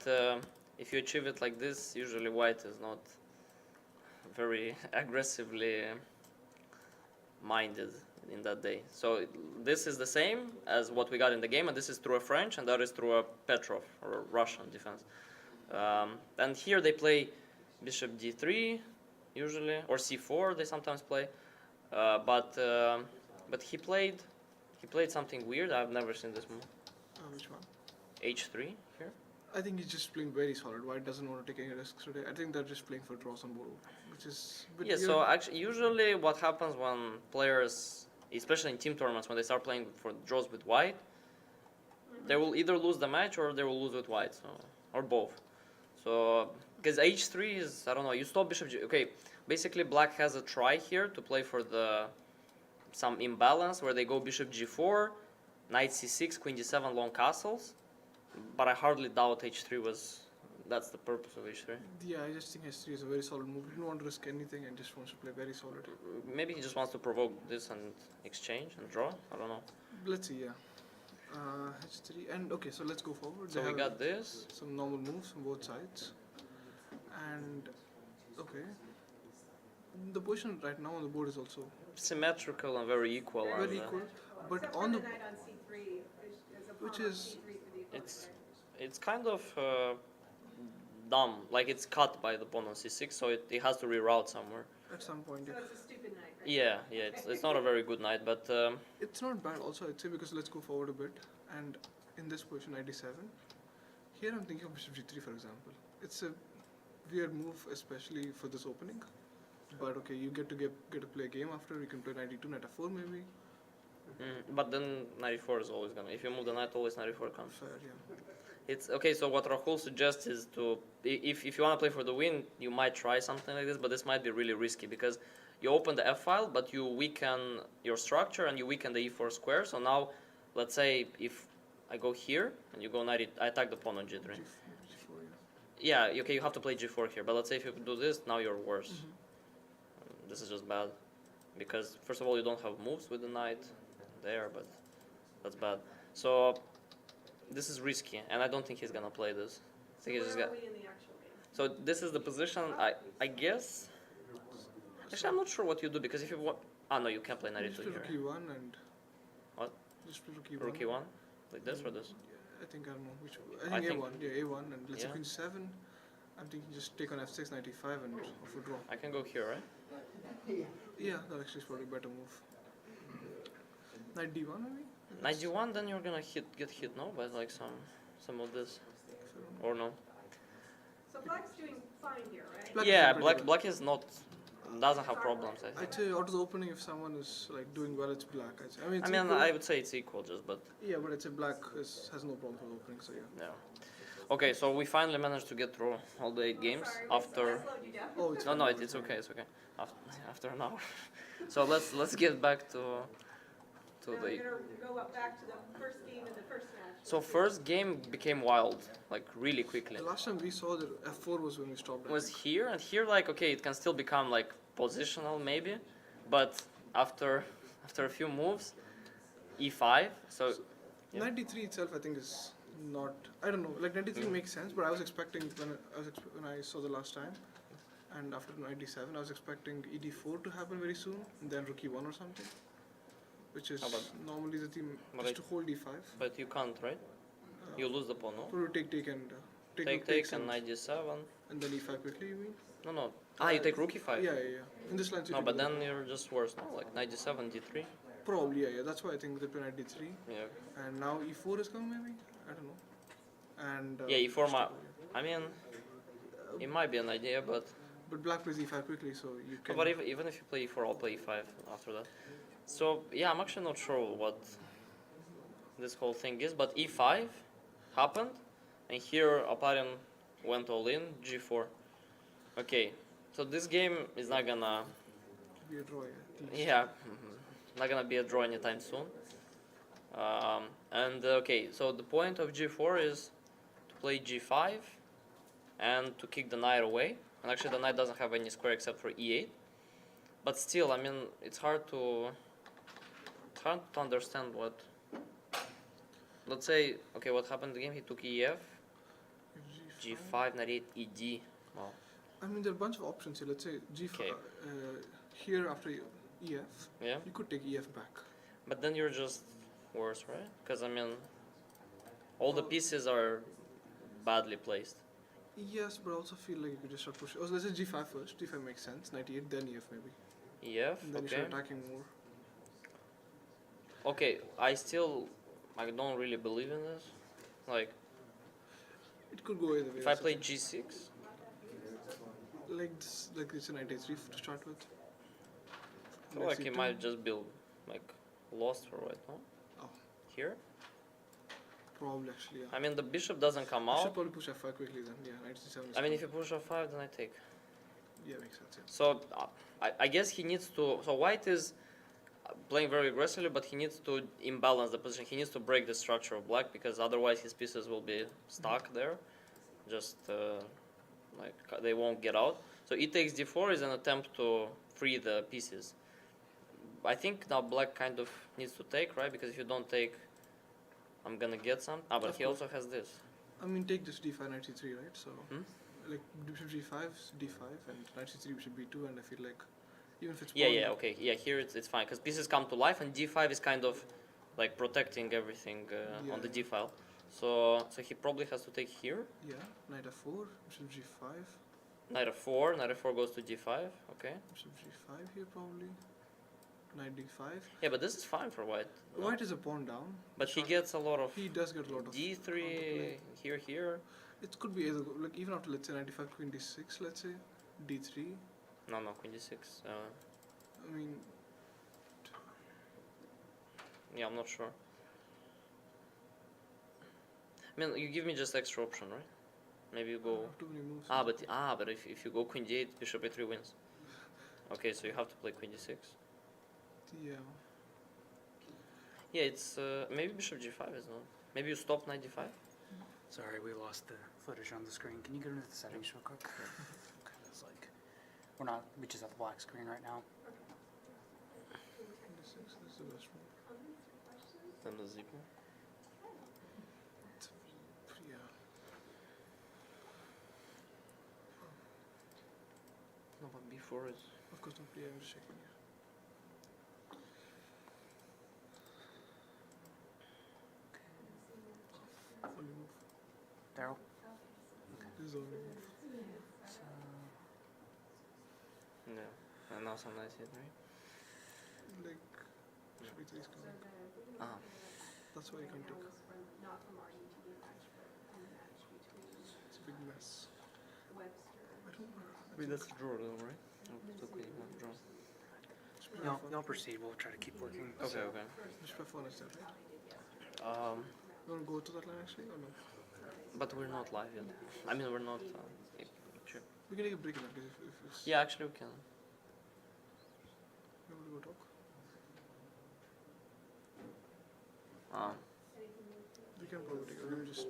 if you achieve it like this, usually white is not very aggressively minded in that day. So this is the same as what we got in the game, and this is through a French, and that is through a Petrov or Russian defense. And here they play bishop d3 usually, or c4 they sometimes play, but he played something weird. I've never seen this move. Which one? h3 here. I think he's just playing very solid. White doesn't want to take any risks today. I think they're just playing for draws on board, which is. But Yeah, so actually, usually what happens when players, especially in team tournaments, when they start playing for draws with white, they will either lose the match or they will lose with white, so, or both. So, because h3 is, I don't know, you stop bishop g. Okay, basically black has a try here to play for some imbalance where they go bishop g4, knight c6, queen d7, long castles. But I hardly doubt h3 that's the purpose of h3. Yeah, I just think H3 is a very solid move. He didn't want to risk anything and just wants to play very solid. Maybe he just wants to provoke this and exchange and draw. I don't know. Let's see, yeah. H3 and okay, so let's go forward. So They we have got this. some normal moves from both sides, and okay, the position right now on the board is also Symmetrical and very equal. very and, equal. But Except on for the the knight on c3, is a pawn which on is- c3 for the opponent, it's- right? It's kind of dumb. Like it's cut by the pawn on c6, so it has to reroute somewhere. at some point, So yeah. it's a stupid knight, right? Yeah. It's not a very good knight, but It's not bad also, I'd say, because let's go forward a bit. And in this position, knight d7. Here I'm thinking of bishop g3, for example. It's a weird move, especially for this opening. But okay, you get to play a game after. You can play knight d2, knight f4 maybe. but then 94 is always gonna. If you move the knight, always 94 comes. Fair, yeah. It's okay. So what Rahul suggests is if you want to play for the win, you might try something like this, but this might be really risky because you open the f file, but you weaken your structure and you weaken the e4 square. So now, let's say if I go here and you go knight, I attack the pawn on g3. G4, yeah. Yeah, okay, you have to play g4 here, but let's say if you do this, now you're worse. Mhm. This is just bad because first of all you don't have moves with the knight there, but that's bad. So this is risky, and I don't think he's gonna play this. I think he's just Where gonna. are we in the actual game? So this is the position. I guess. Actually, I'm not sure what you do because if you want. Ah no, you can't play knight Just e2 play here. rook e1 and. What? Just play rook e1. Rook e1, like this or this. I think I don't know which. I I think think- A1. Yeah, A1 and let's say Yeah. queen 7. I'm thinking just take on f6, knight e5 and for draw. I can go here, right? Yeah, that actually is probably a better move. Knight d1 maybe? Knight d1, then you're gonna get hit, no, by like some of this, or no? So black's doing fine here, right? Black is Yeah, doing pretty black is not doesn't have problems. I think. I'd say out of the opening, if someone is like doing well, it's black. I'd say. I mean, I it's mean, equal. I would say it's equal, just but Yeah, but I'd say black has no problem with opening, so yeah. yeah. Okay, so we finally managed to get through all the 8 games Sorry, after. I slowed you down. Oh, it's No, it's okay, it's okay. After an hour. So let's get back to Now the. we're gonna go up back to the first game in the first match. So first game became wild, like really quickly. The last time we saw that f4 was when we stopped. It was here and here, like okay, it can still become like positional maybe, but after a few moves, e5. So yeah. Knight d3 itself, I think, is not. I don't know. Like knight d3 makes sense, but I was expecting when I saw the last time, and after knight d7, I was expecting ed4 to happen very soon, and then rook e1 or something, which is How about- normally the theme But is to hold e5. but you can't, right? You lose the pawn, no? Probably take and Take takes and knight d7. and then e5 quickly. You mean? No, Ah, you take rook e5. Yeah. In this line, so you No, can but go- then you're just worse. No, like knight d7, d3. probably yeah. That's why I think they play knight d3, Yeah. and now e4 is coming maybe. I don't know. And Yeah, e4 just- I mean, it might be an idea, but But black plays e5 quickly, so you no, can. but even if you play e4, I'll play e5 after that. So yeah, I'm actually not sure what this whole thing is, but e5 happened, and here Oparian went all in, g4. Okay, so this game is not gonna, be a draw, yeah. at least. yeah, not gonna be a draw anytime soon. And okay, so the point of g4 is to play g5 and to kick the knight away. And actually, the knight doesn't have any square except for e8. But still, I mean, it's hard to understand what. Let's say, okay, what happened in the game? He took ef, If g5, knight 8, ed. Wow. I mean, there are a bunch of options here. Let's say g5 Okay. here after ef, Yeah, you could take ef back. but then you're just worse, right? Because I mean, all the pieces are badly placed. Yes, but I also feel like you could just start pushing. Oh, let's say g5 first. g5 makes sense. Knight e8, then ef maybe. ef, And then you okay. start attacking more. Okay, I don't really believe in this. Like, It could go either way. if I that's the play thing. g6, like this, like it's a knight a3 to start with. I feel like he might just be like lost for white, no? Oh. Here? Probably actually, yeah. I mean, the bishop doesn't come You should out. probably push f5 quickly then. Yeah, knight c7 is I mean, fine. if you push f5, then I take. Yeah, makes sense, yeah. So, I guess he needs to. So, white is playing very aggressively, but he needs to imbalance the position. He needs to break the structure of black because otherwise his pieces will be stuck there. Just like they won't get out. So, e takes d4 is an attempt to free the pieces. I think now black kind of needs to take, right? Because if you don't take, I'm gonna get some. Ah, but Of he course. also has this. I mean, take this d5, knight c3, right? So, Hmm? like bishop g5, d5, and knight c3 bishop b2, and I feel like even if it's Yeah, pawn- yeah, okay. Yeah, here it's fine because pieces come to life and d5 is kind of like protecting everything on the Yeah. d file. So he probably has to take here. Yeah, knight f4, bishop g5, Knight f4 goes to d5. Okay. bishop g5 here probably, knight d5. Yeah, but this is fine for white. no? White is a pawn down. But he Short- gets a lot of He does get a lot of d3 counterplay. here. It could be either like even after let's say 95 queen d6, let's say d3. No, queen d6. I mean, Yeah, I'm not sure. I mean, you give me just extra option, right? Maybe you go. too many moves. But if you go queen d8, bishop a3 wins. Okay, so you have to play queen d6. Yeah. Yeah, it's maybe bishop g5 is not. Maybe you stop knight d5. Sorry, we lost the footage on the screen. Can you go into the settings real quick? It's like, we just have the black screen right now. D6, this is the best one. Then the zip. Yeah. No, but b4 is. Of course, don't play. I'm just checking here. Only move. Daryl? This is the only move. So, Yeah, and now some nice hit, right? Like, bishop e3 is coming. Ah, That's why you can't take. Not from our UTV match, but a match between It's a big mess. Webster. I don't know. wait, that's a draw though, right? No, it's okay, one draw. Just play y'all, f1. y'all proceed. We'll try to keep working. Okay, okay. Bishop f1 is that, right? You want to go to that line actually, or no? But we're not live yet. I mean, we're not. Sure. We can take a break in that case if it's. Yeah, actually, we can. You want to go talk? We can probably take it. Let me just.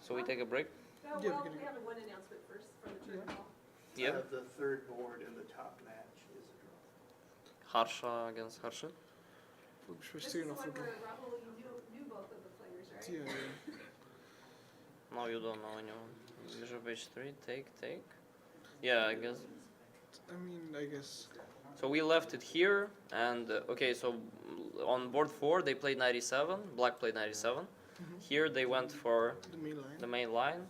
So we take a break. No, Yeah, we well, can- we have one announcement first from the tournament hall. Yeah. The third board in the top match is a draw. Harsha against Harshit. Bishop This is c3 the enough one to draw. where Rahul, you knew both of the players, right? Yeah, yeah. Now you don't know anyone. Bishop h3, take. Yeah, I guess. I mean, I guess. So we left it here, and okay, so on board 4 they played 97, black played 97. Here they went for The main line. the main line.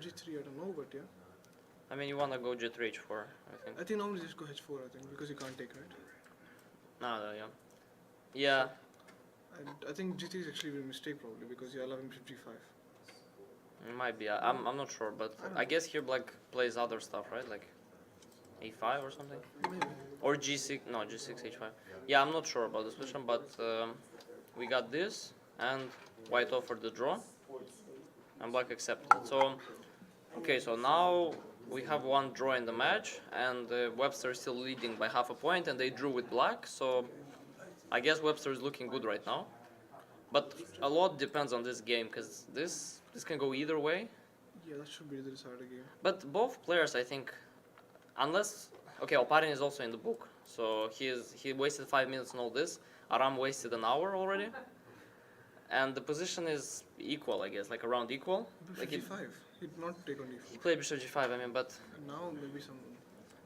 G3, I don't know, but yeah. I mean, you wanna go G3 H4, I think. I think normally just go H4, I think, because you can't take, right? No, yeah. Yeah, And I think G3 is actually a mistake probably because you're allowing bishop G5. it might be. I'm not sure, but I don't I know. guess here black plays other stuff, right? Like A5 or something? Maybe. Or G6, no, G6, H5. Yeah, I'm not sure about this position, but we got this, and white offered the draw, and black accepted. So, okay, so now we have one draw in the match, and Webster is still leading by half a point, and they drew with black, so I guess Webster is looking good right now. But a lot depends on this game, because this can go either way. Yeah, that should be the decider game. But both players, I think, unless okay, Oparin is also in the book, so he wasted 5 minutes on all this. Aram wasted an hour already, and the position is equal, I guess, like around equal. Bishop Like G5. He'd not take on he D4. played bishop G5. I mean, but And now maybe some.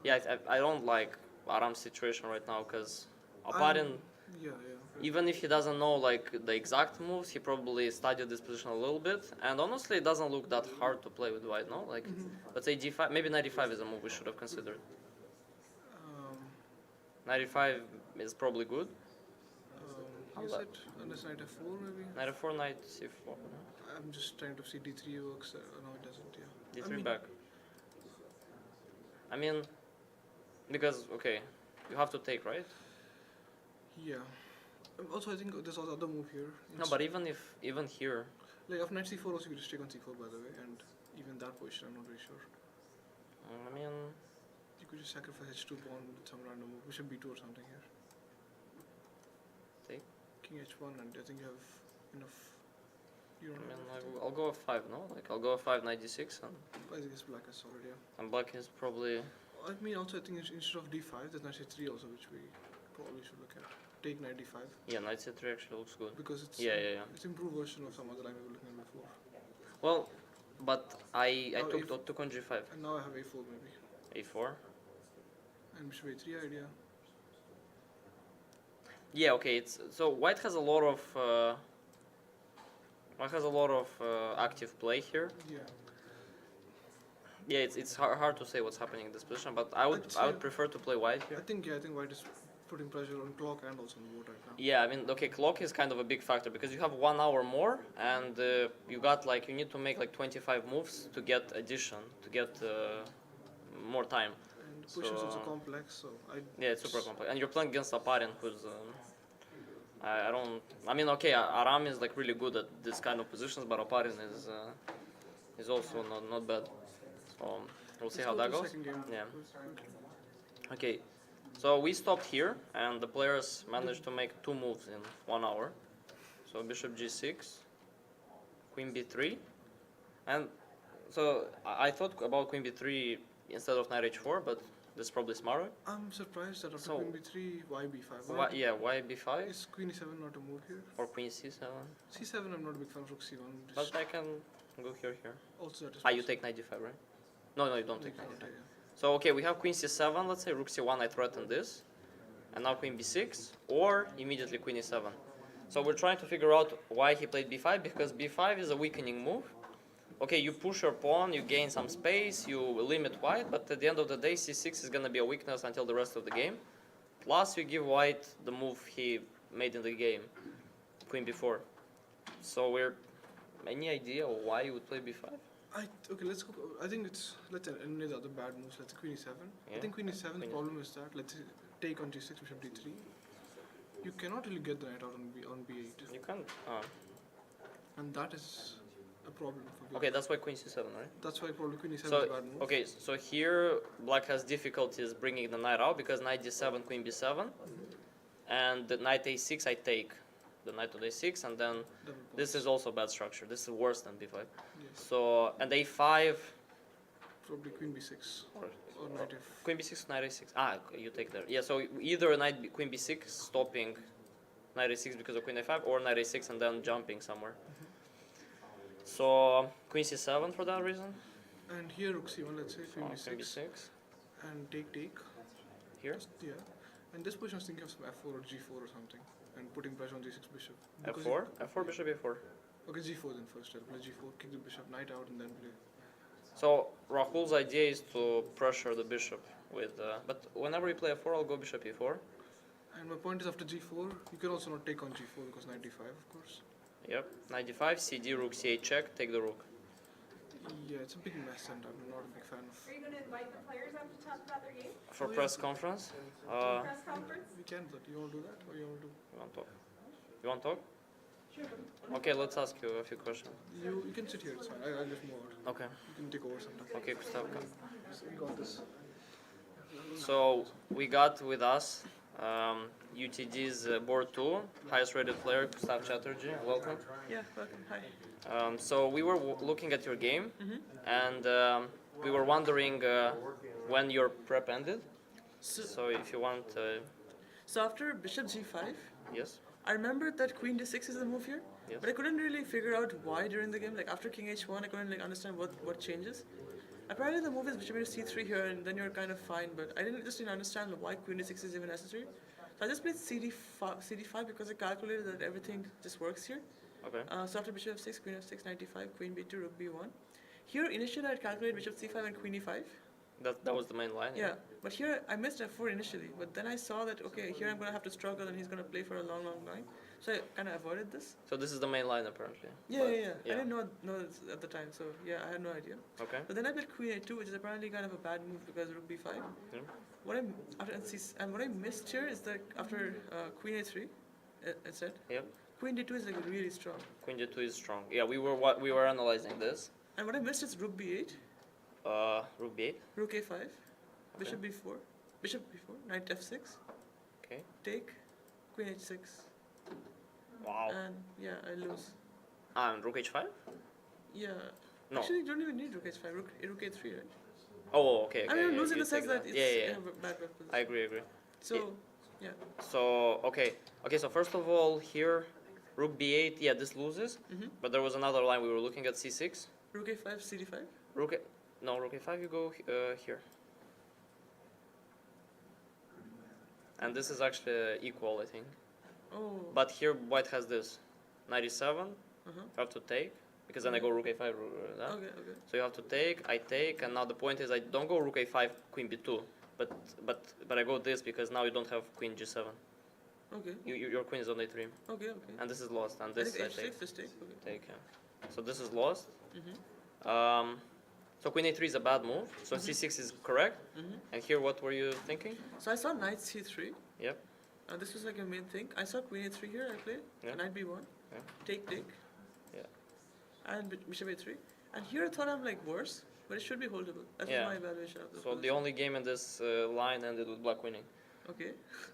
yeah, I don't like Aram's situation right now because Oparin, Yeah. even if he doesn't know like the exact moves, he probably studied this position a little bit. And honestly, it doesn't look that hard to play with white. No, like let's say D5, maybe 95 is a move we should have considered. 95 is probably good. Is it? Unless knight F4 maybe? Knight F4, knight C4. I'm just trying to see D3 works. No, it doesn't, yeah. D3 I mean, back. I mean, because, okay, you have to take, right? Yeah. Also, I think there's also other move here. No, but even here, Like, after knight C4 also you could just take on C4 by the way, and even that position I'm not very sure. I mean, You could just sacrifice H2 pawn with some random move. Bishop B2 or something here. Take? King H1, and I think you have enough. You don't have enough. I'll go F5, no? Like, I'll go F5, knight D6, and, I think it's black is solid, yeah. and black is probably... I mean, also I think instead of D5, there's knight C3 also, which we probably should look at. Take knight D5 Yeah, knight C3 actually looks good. because it's Yeah. it's improved version of some other line we were looking at before. Well, but I Now took on G5. And now I have A4 maybe, A4. and bishop A3 idea. Yeah, okay, it's... So, white has a lot of... white has a lot of active play here. Yeah. Yeah, it's hard to say what's happening in this position, but I would I'd say- prefer to play white here. I think white is putting pressure on clock and also on the board right now. Yeah, I mean, okay, clock is kind of a big factor because you have 1 hour more, and you got like you need to make like 25 moves to get addition, to get more time. And the position is also So- complex, so Yeah, it's super complex, and you're playing against Aparin, who's I don't. I mean, okay, Aram is like really good at this kind of positions, but Aparin is also not bad. So we'll see let's how go that to goes. second game. Yeah. Okay, so we stopped here, and the players managed to make 2 moves in 1 hour. So bishop G6, queen B3, and so I thought about queen B3 instead of knight H4, but this is probably smarter. I'm surprised that after So- queen B3, why B5? Why, yeah, why B5 Is queen E7 not a move here? or queen C7? C7 I'm not a big fan of rook C1. But I can go here. Also that is Ah, you take knight D5, right? No, you don't take knight Okay, D5. yeah. So okay, we have queen C7. Let's say rook C1. I threaten this, and now queen B6, or immediately queen E7. So we're trying to figure out why he played B5 because B5 is a weakening move. Okay, you push your pawn, you gain some space, you limit white, but at the end of the day, C6 is gonna be a weakness until the rest of the game. Plus, you give white the move he made in the game, queen B4. So any idea why you would play B5? Okay, let's go. I think let's eliminate the other bad moves. Let's say queen E7. Yeah. I think queen E7's Queen problem is that let's say take on G6, bishop D3. You cannot really get the knight out on B8, You can't. and that is a problem for black. Okay, that's why queen C7, right? That's why probably queen E7 is So a bad move. okay, so here black has difficulties bringing the knight out because knight D7, queen B7, and the knight A6 I take the knight to A6, and then Double this pawns. is also bad structure. This is worse than B5. Yes. So and A5 Probably queen B6 or or knight F. queen B6, knight A6. Ah, okay, you take there. Yeah, so either queen B6 stopping knight A6 because of queen A5, or knight A6 and then jumping somewhere. So queen C7 for that reason. And here rook C1, let's say queen So, queen B6, B6 and take. here. Yeah. And this position I was thinking of some F4 or G4 or something, and putting pressure on G6 bishop. Because F4, F4 bishop A4. Okay, G4 then first. I'll play G4, kick the bishop, knight out, and then play. So Rahul's idea is to pressure the bishop with, but whenever you play a 4, I'll go bishop e4. And my point is after g4, you can also not take on g4 because knight d5, of course. Yep, knight d5, cd, rook c8 check, take the rook. Yeah, it's a big mess and I'm not a big fan of. Are you gonna invite the players up to talk about their game? For Oh, yeah. press conference, Press conference? We can, but you want to do that or you want to do? you want to talk? You want to talk? Sure. Okay, let's ask you a few questions. You can sit here, it's fine. I'll just move out. Okay, You can take over sometime. okay, Gustav, come. So we got this. So we got with us UTD's board 2, highest rated player, Gustav Chatterjee. Welcome. Yeah, welcome. Hi. So we were looking at your game, Mhm. and we were wondering when your prep ended. So, So if you want, so after bishop g5, yes, I remembered that queen d6 is the move here, yes. but I couldn't really figure out why during the game. Like after king h1, I couldn't like understand what changes. Apparently the move is bishop to c3 here, and then you're kind of fine. But I didn't understand why queen d6 is even necessary. So I just played cd5 because I calculated that everything just works here. Okay. So after bishop f6, queen f6, knight d5, queen b2, rook b1. Here initially I calculated bishop c5 and queen e5. That was the main line. Yeah, but here I missed f4 initially, but then I saw that, okay, here I'm going to have to struggle and he's going to play for a long line. So I kind of avoided this. So this is the main line apparently. Yeah, But- yeah, yeah. I didn't know this at the time, so yeah, I had no idea. Okay. But then I played queen a2, which is apparently kind of a bad move because rook b5. Yeah. What I missed here is that after queen a3, instead, Yep. queen d2 is like really strong. Queen d2 is strong. Yeah, we were analyzing this. And what I missed is rook b8, Rook b8. rook a5, bishop b4, bishop b4, knight f6, Okay. take, queen h6. Wow. And yeah, I lose. And rook h5. Yeah. No. Actually, you don't even need rook h5. Rook a3, right? Oh, okay. I mean, yeah, lose in you the sense take that it's yeah. in a bad position. I agree. So, yeah. So okay. So first of all, here, rook b8. Yeah, this loses. Mm-hmm. But there was another line we were looking at c6. Rook a5, cd5. Rook a5. You go here. And this is actually equal, I think. Oh. But here white has this, knight e7. Uh-huh. You have to take because then I go rook a5. That. Okay, okay. So you have to take. I take, and now the point is I don't go rook a5, queen b2, but I go this because now you don't have queen g7. Okay. Your queen is on a3, Okay, okay. and this is lost, and I this think I take. h6 is take. Okay. Take. Yeah. So this is lost. Mm-hmm. So queen a3 is a bad move. So c6 is correct. Mm-hmm. And here, what were you thinking? So I saw knight c3. Yep. This was like a main thing. I saw queen a3 here. I played. Yeah. Knight b1. Yeah. Take, take. Yeah. And bishop a3. And here I thought I'm like worse, but it should be holdable. That Yeah. was my evaluation of the So the position. only game in this line ended with black winning. Okay.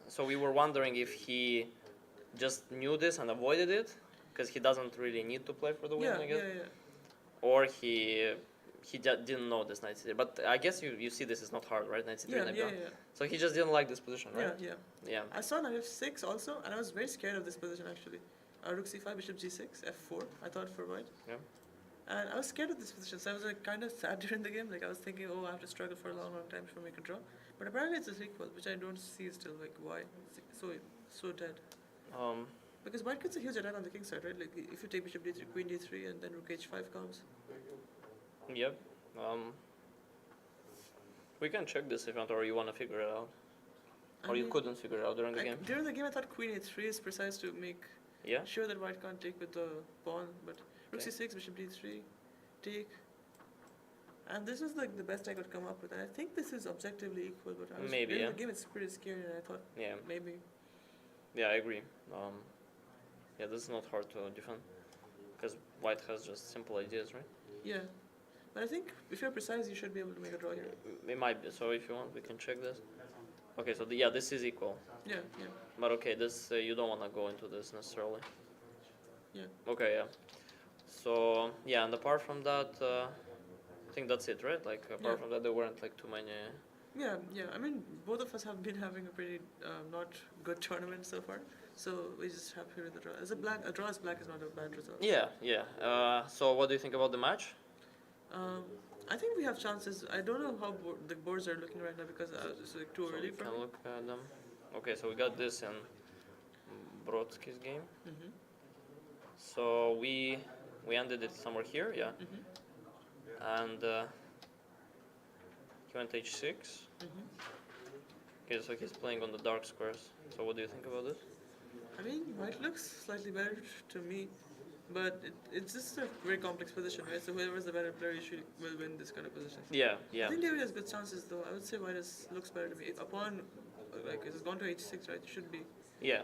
So we were wondering if he just knew this and avoided it, because he doesn't really need to play for the win, Yeah, I yeah, guess. yeah. Or he didn't know this knight c3. But I guess you see this is not hard, right? Knight c3, Yeah, knight yeah, b1. yeah. So he just didn't like this position, right? Yeah, yeah. Yeah. I saw knight f6 also, and I was very scared of this position actually. Rook c5, bishop g6, f4. I thought for white. Yeah. And I was scared of this position, so I was like kind of sad during the game. Like I was thinking, oh, I have to struggle for a long, long time before I make a draw. But apparently it's a equal, which I don't see still. Like why? It's so dead. Because white gets a huge attack on the king side, right? Like if you take bishop d3, queen d3, and then rook h5 comes. Yep. We can check this if you want, or you want to figure it out. Or you couldn't figure it out during the game. During the game, I thought queen a3 is precise to make Yeah? sure that white can't take with the pawn, but rook Okay. c6, bishop d3, take. And this is like the best I could come up with. And I think this is objectively equal, but I was, Maybe, during yeah. the game it's pretty scary, and I thought Yeah. maybe. Yeah, I agree. Yeah, this is not hard to defend. Because white has just simple ideas, right? Yeah. But I think if you're precise, you should be able to make a draw here. It might be. So if you want, we can check this. Okay, so yeah, this is equal. Yeah, yeah. But okay, this you don't want to go into this necessarily. Yeah. Okay, yeah. So yeah, and apart from that, I think that's it, right? Like apart Yeah. from that, there weren't like too many. Yeah, yeah. I mean, both of us have been having a pretty not good tournament so far. So we just have here the draw. A draw as black is not a bad result. Yeah, yeah. So what do you think about the match? I think we have chances. I don't know how the boards are looking right now because it's like too So early we for can me. look at them. Okay, so we got this in Brodsky's game. Mm-hmm. So we ended it somewhere here, yeah. Mm-hmm. And He went h6. Mhm. Okay, so he's playing on the dark squares. So what do you think about this? I mean, white looks slightly better to me, but it's just a very complex position, right? So whoever's the better player usually will win this kind of position. Yeah, I yeah. think David has good chances, though. I would say white looks better to me. Upon, like, it's gone to h6, right? It should be. Yeah.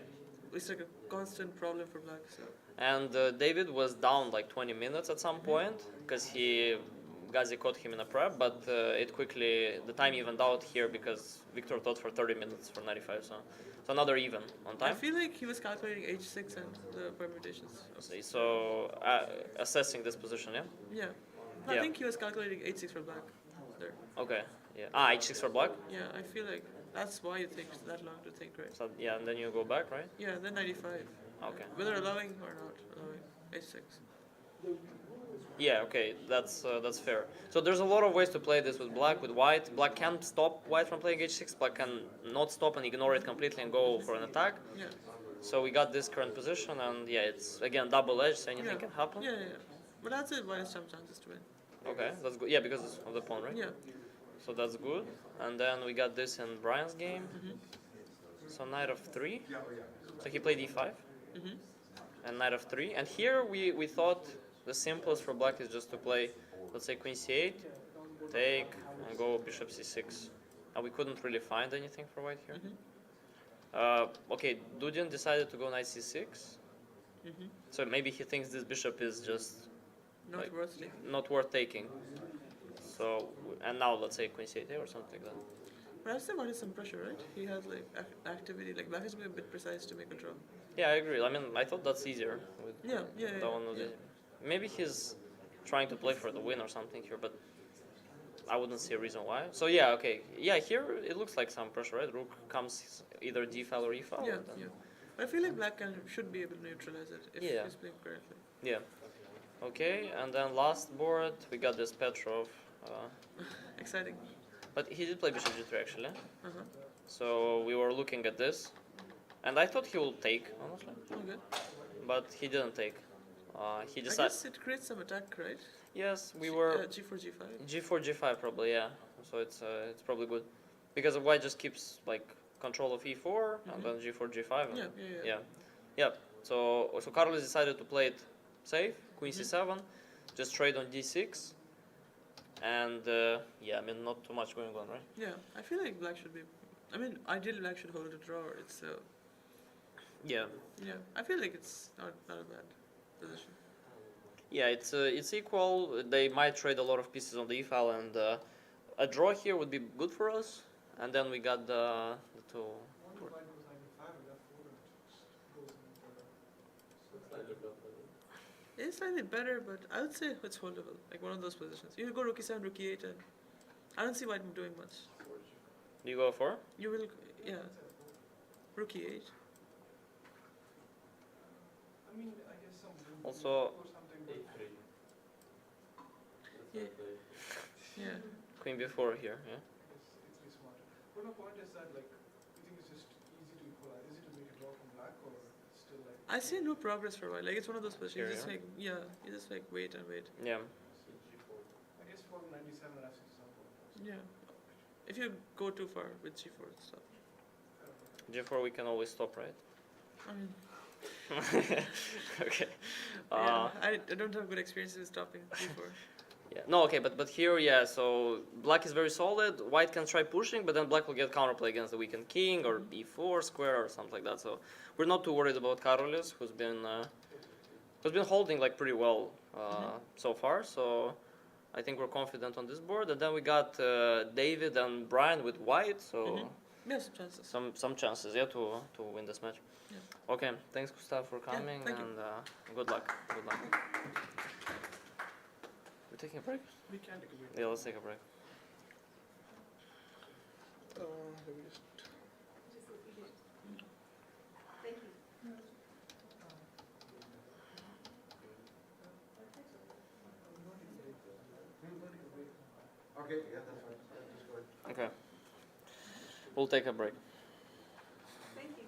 It's like a constant problem for black, so. And David was down like 20 minutes at some point because Gazi caught him in a prep, but it quickly, the time evened out here because Victor thought for 30 minutes for 95, so another even on I time. feel like he was calculating h6 and the permutations. So assessing this position, yeah? Yeah. No, Yeah. I think he was calculating h6 for black there. Okay, yeah. Ah, h6 for black? Yeah, I feel like that's why it takes that long to think, right? So, yeah, and then you go back, right? Yeah, then 95. Okay. Whether allowing or not allowing h6. Yeah, okay, that's fair. So there's a lot of ways to play this with black, with white. Black can stop white from playing h6. Black can not stop and ignore it completely and go for an attack. Yeah. So we got this current position, and yeah, it's again double-edged, so anything Yeah. can happen. Yeah, yeah, yeah. But that's it. White has some chances to win. Okay, that's good. Yeah, because of the pawn, right? Yeah. So that's good. And then we got this in Brian's game. So knight of 3. So he played e5 Mhm. and knight of 3. And here we thought the simplest for black is just to play, let's say queen c8, take, and go bishop c6. And we couldn't really find anything for white here. Okay, Dudin decided to go knight c6. Mhm. So maybe he thinks this bishop is just Not Like- worth taking. not worth taking. So, and now let's say queen c8 or something like that. But I still wanted some pressure, right? He has like activity. Like black has to be a bit precise to make a draw. Yeah, I agree. I mean, I thought that's easier. With Yeah, yeah, that yeah, one was yeah. easier. Maybe he's trying to play for the win or something here, but I wouldn't see a reason why. So yeah, okay. Yeah, here it looks like some pressure, right? Rook comes either d file or e file. Yeah, and then- yeah. But I feel like black should be able to neutralize it if Yeah. he's playing correctly. Yeah. Okay, and then last board we got this Petrov, Exciting. but he did play bishop g3 actually. Uh-huh. So we were looking at this, and I thought he will take honestly, Oh, good. but he didn't take. He I decided. guess it creates some attack, right? Yes, we were G4, G5. g4, g5 probably, yeah. So it's probably good because white just keeps like control of e4 and then g4, g5. And Yeah, yeah, yeah. yeah, yeah. So Carlos decided to play it safe, queen c7, just trade on d6, and yeah, I mean not too much going on, right? Yeah, I feel like black should be. I mean, ideally black should hold a draw. It's Yeah, yeah. I feel like it's not a bad position. yeah. It's equal. They might trade a lot of pieces on the e file, and a draw here would be good for us. And then we got the two. It's slightly better, but I would say it's holdable. Like one of those positions. You go rook e7, rook e8, and I don't see white doing much. Do you go for? You will, yeah. Rook e8. Also, Yeah. Yeah. queen b4 here. Yeah. But my point is that, like, you think it's just easy to equalize, easy to make a draw from black, or it's still like. I see no progress for white. Like it's one of those positions. Here, You just yeah. like you just like wait and wait. Yeah. I guess for 97 and F6 example. Yeah. If you go too far with g4 and stuff. g4 we can always stop, right? I mean, Okay. yeah, I don't have good experiences with stopping g4. Yeah. No, okay, but here, yeah. So black is very solid. White can try pushing, but then black will get counterplay against the weakened king or b4 square or something like that. So we're not too worried about Karolis, who's been holding like pretty well so far. So I think we're confident on this board. And then we got David and Brian with white. So Yeah, some chances. some chances, yeah, to win this match. Yeah. Okay, thanks Gustav for coming, thank you. and good luck. Good luck. We're taking a break. We can take a break. Yeah, let's take a break. Let me just. Just looking at. Thank you. Okay, yeah, that's fine. Just go ahead. Okay. We'll take a break. Thank you.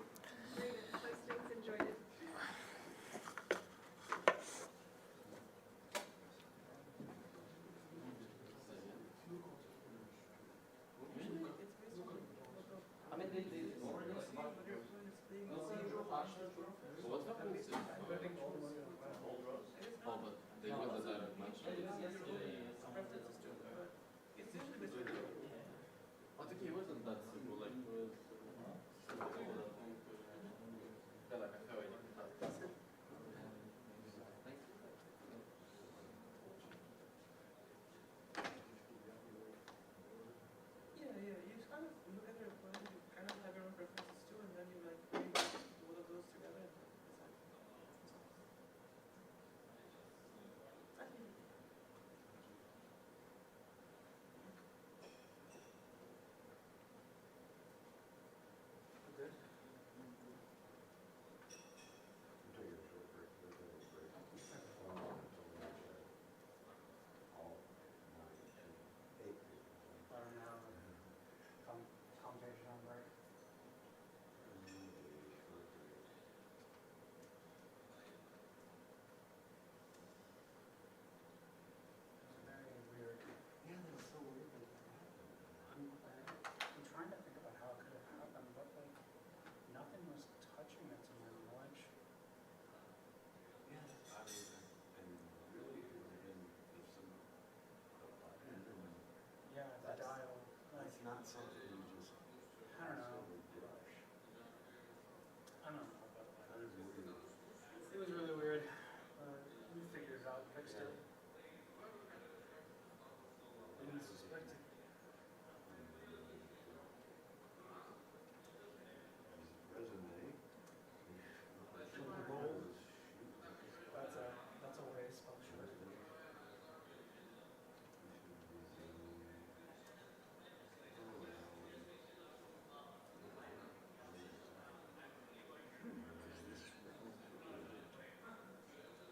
Very good. My students enjoyed it.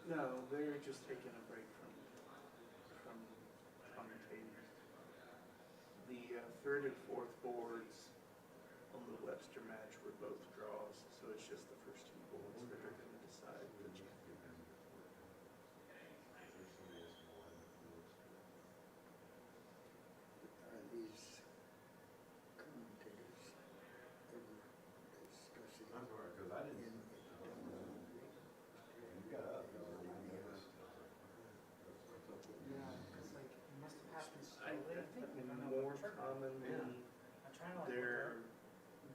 No, they're just taking a break from commentating. The third and fourth boards on the Webster match were both draws, so it's just the first two boards that are going to decide the champion. Are these commentators ever discussing? I'm sorry, because I didn't. You got up. Yeah, because like, it must have happened so I late. think more commonly I'm trying to like. they're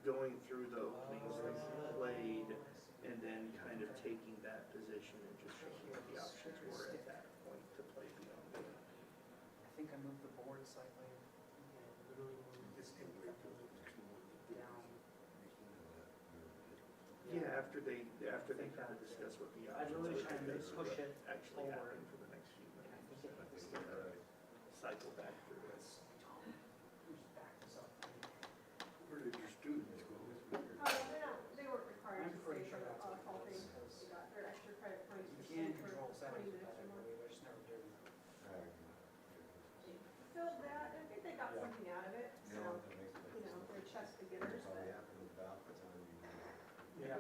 going through the openings they played and then kind of taking that position and just showing what the options were at that point to play beyond that. I think I moved the board slightly. Literally moved this thing down. Yeah, after they kind of discuss what the I options really were, try and they sort push of it actually forward. happen for the next few And I minutes. think it And I was think they're cycle back through it. Who's back this up? Where did your students go? They weren't required I'm to pretty stay sure for that's the what it whole thing. was, 'cause They got their extra credit points you for can staying for control 20 settings with minutes that, or I more. believe, I just never do. They filled that, I think they got Yeah. something out of it, so, they're chess beginners, but. Yeah,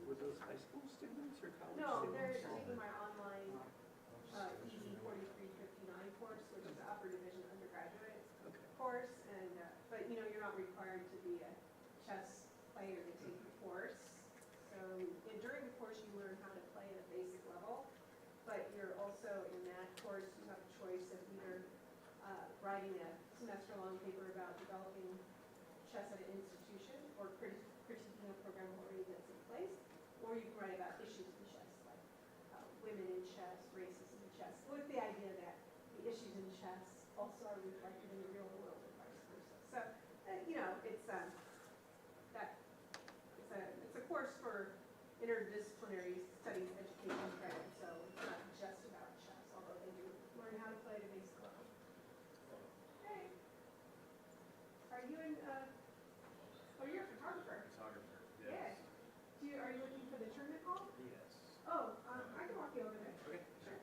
were those high school students or college No, students? they're taking my online ED 4359 course, which is the upper division undergraduate Okay. course, and, but you're not required to be a chess player to take the course. So, and during the course, you learn how to play at a basic level, but you're also, in that course, you have a choice of either writing a semester-long paper about developing chess at an institution or critiquing a program already that's in place, or you can write about issues in chess, like women in chess, racism in chess, with the idea that the issues in chess also are reflected in the real world and vice versa. So, it's a course for interdisciplinary studies education credit, so it's not just about chess, although they do learn how to play at a basic level. Okay. Are you in, you're a photographer? Photographer, Yeah. Are you looking for the tournament hall? Yes. Oh, I can walk you over there. Okay. Sure.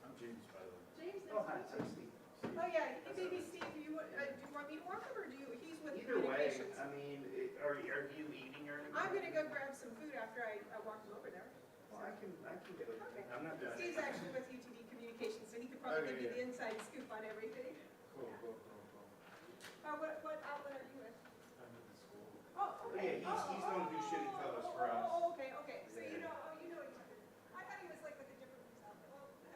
I'm James, by the way. James, Oh, nice hi, to meet Steve. you. Oh, yeah, maybe Steve, do you want me to walk over, or he's with Either way, communications? I mean, are you eating or anything? I'm gonna go grab some food after I walk him over there. Well, I can go. Okay. I'm not done. Steve's actually with UTD Communications, so he could probably give you the inside scoop on everything. Cool. What outlet are you with? I'm at the school. Oh, okay. Yeah, he's the one who's shooting photos for us. Okay. So Yeah. you know each other. I thought he was like with a different news outlet. Well, okay.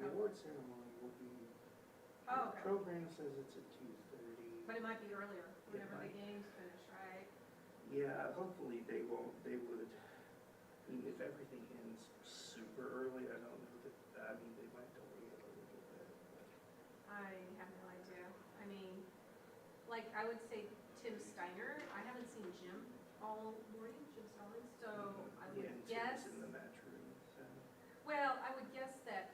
The award ceremony will be, Oh, the okay. program says it's at 2:30. But it might be earlier, whenever the might. games finish, right? Yeah, hopefully they won't, they would, I mean, if everything ends super early, I don't know that, I mean, they might delay it a little bit. I have no idea. I mean, like, I would say Tim Steiner, I haven't seen Jim all morning, Jim Stallings, so I would Yeah, and guess, Tim's in the match room, so. well, I would guess that,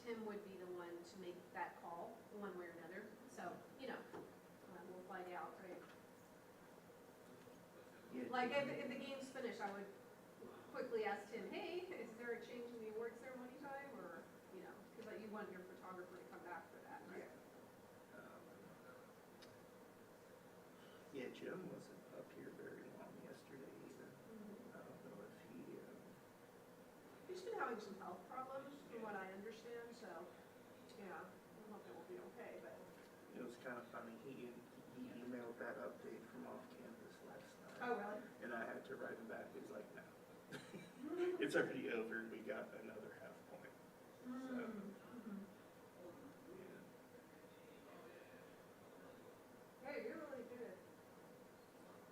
Tim would be the one to make that call, one way or another. So, you know, we'll find out, right? Yeah, Like, if the game's finished, I would quickly ask Tim, hey, is there a change in the award ceremony time, or, you know, because you want your photographer to come back for that, right? Um, Yeah, Jim wasn't up here very long yesterday either. Mhm. I don't know if he, He's been having some health problems, from what I understand, so, yeah, I hope it will be okay, but, it was kind of funny, he emailed that update from off campus last night. oh, really? And I had to write him back, he's like, no. It's already over, we got another half point. Mhm. Yeah. Hey, you're really good at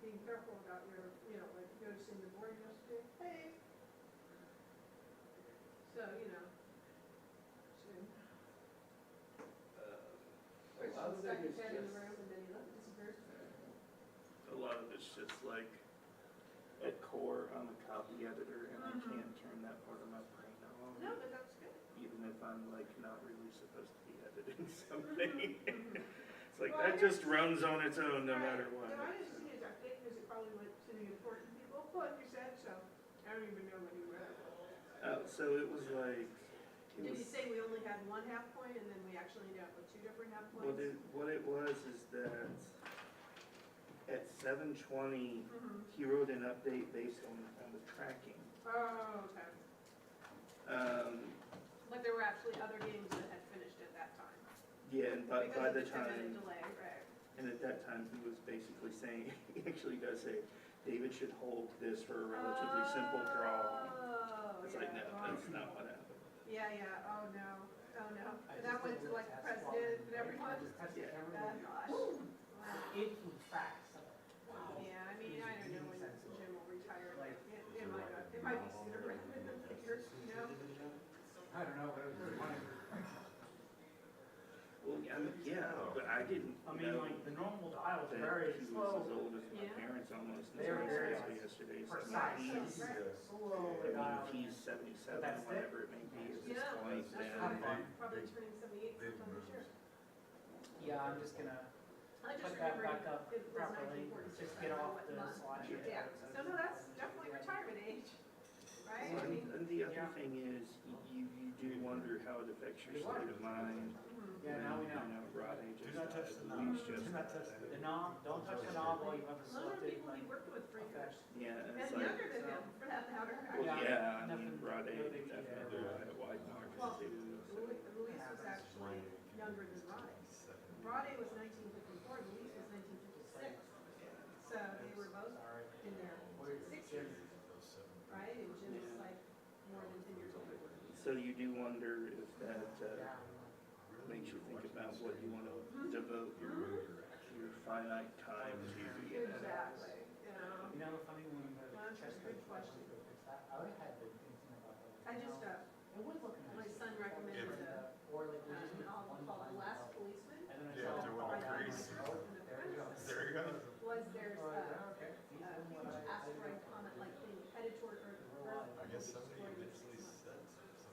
being careful about your, you know, like noticing the board yesterday. Hey. So, you know. soon. A Rich lot of stuck it his is head in the just, room and then he disappears. a lot of it's just like, at core, I'm a copy editor and I Mhm. can't turn that part of my brain on. No, but that's good. Even if I'm like not really supposed to be editing something. Mhm. It's like, Well, I that guess- just runs on its own no Right. matter what. No, I didn't see his update because it probably went to the important people, like you said, so I don't even know what he read. So it was like, it Did was, he say we only had one half point and then we actually ended up with two different half points? what it was is that at 7:20, Mhm. he wrote an update based on the tracking. Oh, okay. But there were actually other games that had finished at that time. Yeah, and by Because of the 10-minute time, delay, right. and at that time, he was basically saying, he actually does say, David should hold this for a relatively simple draw. Oh, It's like, no, yeah, wow. that's not what happened. Yeah, oh no, and that went to like the president and everyone? Yeah. Oh, gosh. Wow. It tracks. Yeah, I mean, I don't know when Jim will retire, but it might be sooner rather than later, you know? I don't know, but it was funny. Well, I mean, yeah, but I didn't I mean, know like, the normal dial is that very he was slow. as old as my Yeah. parents almost. And They are so very I said yesterday, so precise. he's, Slow I dial. mean, he's 77, That's it. whatever it may be at this Yeah, point, that's then. probably turning 78 sometime this year. Yeah, I'm just gonna I just put that remember back up it was properly, 1946. just I get don't know off what the month. slide. Yeah, so no, that's definitely retirement age, right? I Well, mean, and the other Yeah. thing is, you do wonder how it affects your state of mind. mhm. Yeah, now we know. You know, Rod just Do not touch died, the knob. Louise just Do not touch died. The knob, don't touch the knob while you have a Those are selected, people he like, worked with for years. effect. Yeah, and And it's like, younger than him, for that matter. well, Yeah, yeah, I mean, nothing- Rod no big deal. definitely had a wide margin Well, too. So. Louise was actually younger than Roddy. Roddy was 1954, Louise was 1956. So they were both Sorry. in their 60s, right? And Jim was like more than 10 years older. So you do wonder if that Yeah. makes you think about what you want to devote your finite time to. You know? Exactly, you know. You know, the funny one, the Well, that's a chest good coach question. wanted to fix that. I had been thinking about that. I just, It would look nice. my son recommended Or like, we just I'll one call it button Last up. Policeman. And then I Yeah, saw they're it all right down, crazy. like, oh, there we go. There you go. Was there's Oh, a yeah, okay. These are what huge I- asteroid comet like thing headed toward Earth. I guess somebody eventually said.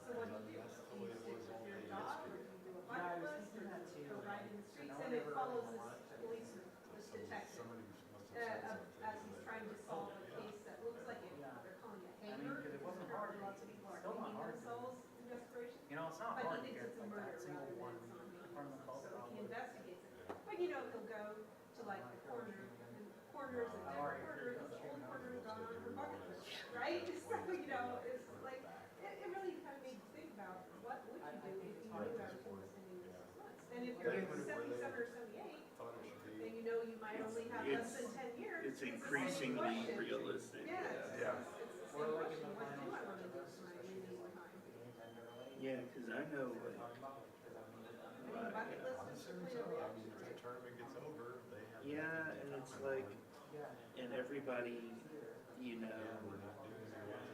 So what do you do? Do you stick with your dog, or do you do a Yeah, I bike was list, or thinking do that you too. go ride in the So streets? no And one it ever follows wanted this to- policeman, this detective, Somebody must have said something. as he's trying to solve a case that looks like it, Yeah. they're calling it I mean, hanger. 'cause it wasn't because hard. Lots of people are Still not hanging hard to- themselves in desperation. You know, it's not But hard he to thinks get it's a like murder that single rather one than something. part of the cult So problem. he investigates it. But you know, he'll go to like the corner, and corners, and different corners, this old corner has gone on her bucket list, right? So, you know, it's like, it really kind of made you think about what would you do if you knew everything was ending in 6 months? And if you're 77 or 78, Thought it should be. then you know you might only have less than 10 years. It's the same increasingly question. realistic. Yeah, Yeah. it's the Or same like in question, the what do finals, I want to do for my remaining time? the games end early, Yeah, because I know, like, I mean, bucket list is certainly a reaction, If the right? tournament gets over, they have. yeah, and it's like, and everybody, you know,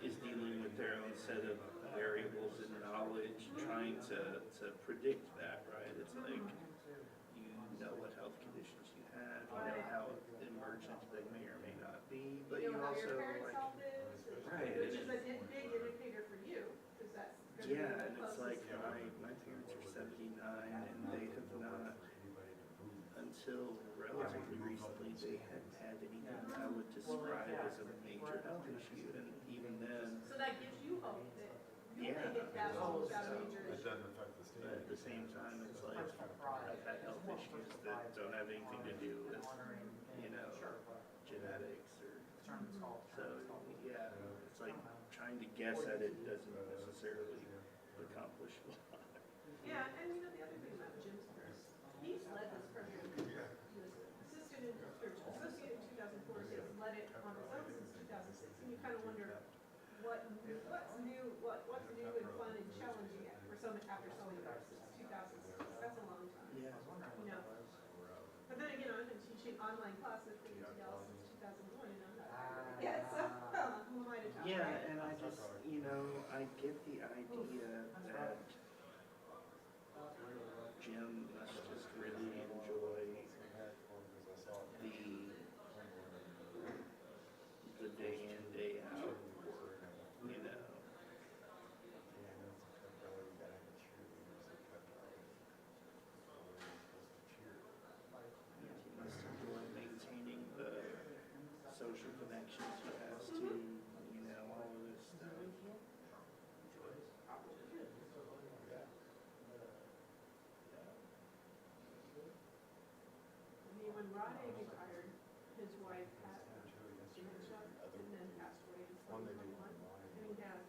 is dealing with their own set of variables and knowledge, trying to predict that, right? It's like, you know what health conditions you have, you know how emergent they may or may not be, but you You know how also, your parents' like, health is, right, which is and a big indicator for you, because that's gonna be yeah, the and it's closest. like, my parents are 79, and they have not, until relatively recently, they hadn't had anything that I would describe as a major health issue, and even then, So that gives you hope that you yeah, may get that without a major It issue. doesn't affect the but at stadium. the same time, it's like, I've had health issues that don't have anything to do with, you know, genetics or, so, yeah, it's like, trying to guess at it doesn't necessarily accomplish a lot. Yeah, and you know, the other thing about Jim's first, he's led this program, he was assistant in, or associate in 2004, so he's led it on his own since 2006, and you kind of wonder, what's new and fun and challenging for so much after so many years, since 2006, that's a long time, Yeah. you know. But then again, I've been teaching online classes for UTL since 2001, and I'm not there yet, so who am I to tell? Yeah, right? and I just, you know, I get the idea that Jim must just really enjoy the day in, day out work, you know. He must enjoy maintaining the social connections he has to, you know, all of this stuff. I mean, when Rade retired, his wife had dementia and then passed away in 2021. And he had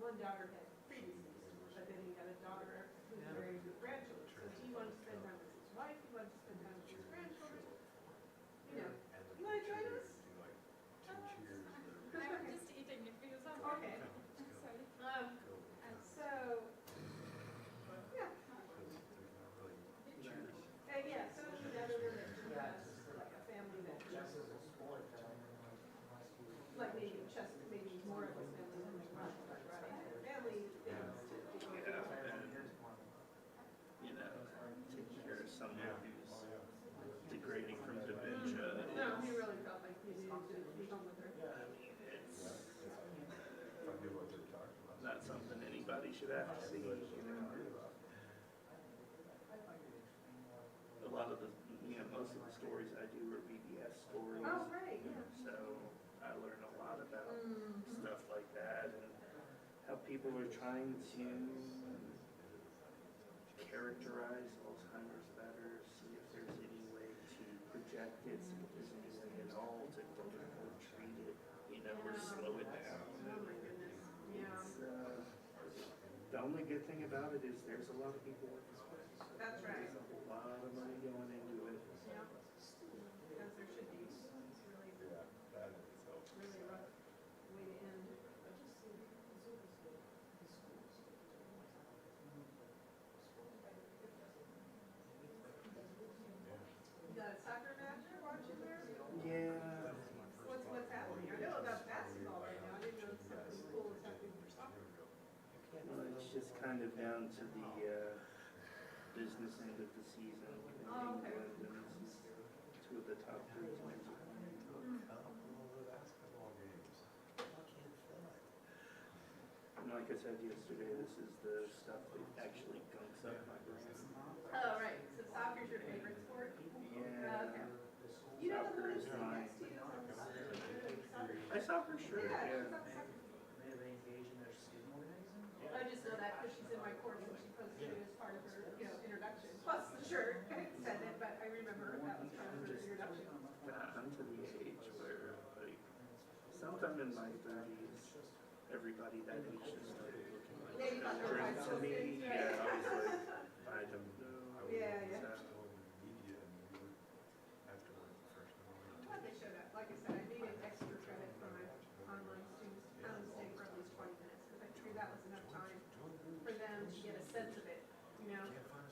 one daughter had previously, but then he had a daughter who's married with grandchildren. So he wanted to spend time with his wife, he wanted to spend time with his grandchildren. You know, you want to join us? I'm just eating if you want. Okay. Sorry. So, yeah. Yeah, so he's an editor that has like a family that like maybe just maybe more of his family than like Rade. Like Rade had family things to do. Yeah, and, you know, taking care of someone who's degrading from dementia. No, he really felt like he needed to be home with her. I mean, it's not something anybody should have to see, you know. A lot of the, you know, most of the stories I do are BBS stories. Oh, right, yeah. So I learn a lot about stuff like that and how people are trying to characterize Alzheimer's better, see if there's any way to project it, see if there's any way at all to treat it, you know, or slow it down. Oh my goodness, yeah. It's, the only good thing about it is there's a lot of people working on it. That's right. There's a lot of money going into it. Yeah. As there should be. It's really, really rough way to end. You got a soccer match you're watching there? Yeah. What's happening? I know about basketball right now. I didn't know something cool was happening for soccer. Well, it's just kind of down to the business end of the season in Oh, okay. England, and this is two of the top three teams are playing. And like I said yesterday, this is the stuff that actually gunks up my brain. Oh, right. So soccer's your favorite sport? Yeah. Okay. You know the Soccer one is sitting mine. next to you on soccer? I soccer, sure, Yeah, she's yeah. on soccer. I just know that because she's in my course and she posted it as part of her, you know, introduction. Plus the shirt said it, but I remember that was part of her introduction. I'm to the age where, like, sometime in my 30s, everybody that age just started looking like Yeah, you thought they were children high to school me. kids, right? Yeah, I was like, I don't know. Yeah, yeah. So, I'm glad they showed up. Like I said, I needed extra credit for my online students to come and stay for at least 20 minutes because I figured that was enough time for them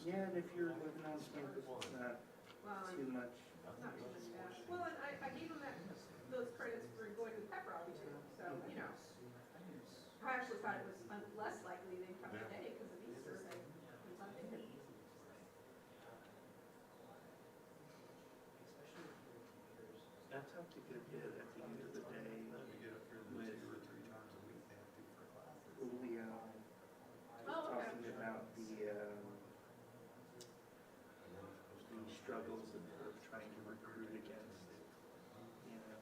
Yeah, and if you're living on campus, it's not Well, too much. not too much gas. Well, and I gave him those credits for going to the pep rally too, so, you know. I actually thought it was less likely they'd come today because of Easter, but it's not thinking. That's how to good hit at the end of the day. We get up here With- 2 or 3 times a week, they have to for classes. Julio Oh, okay. talking about the struggles of trying to recruit against, you know,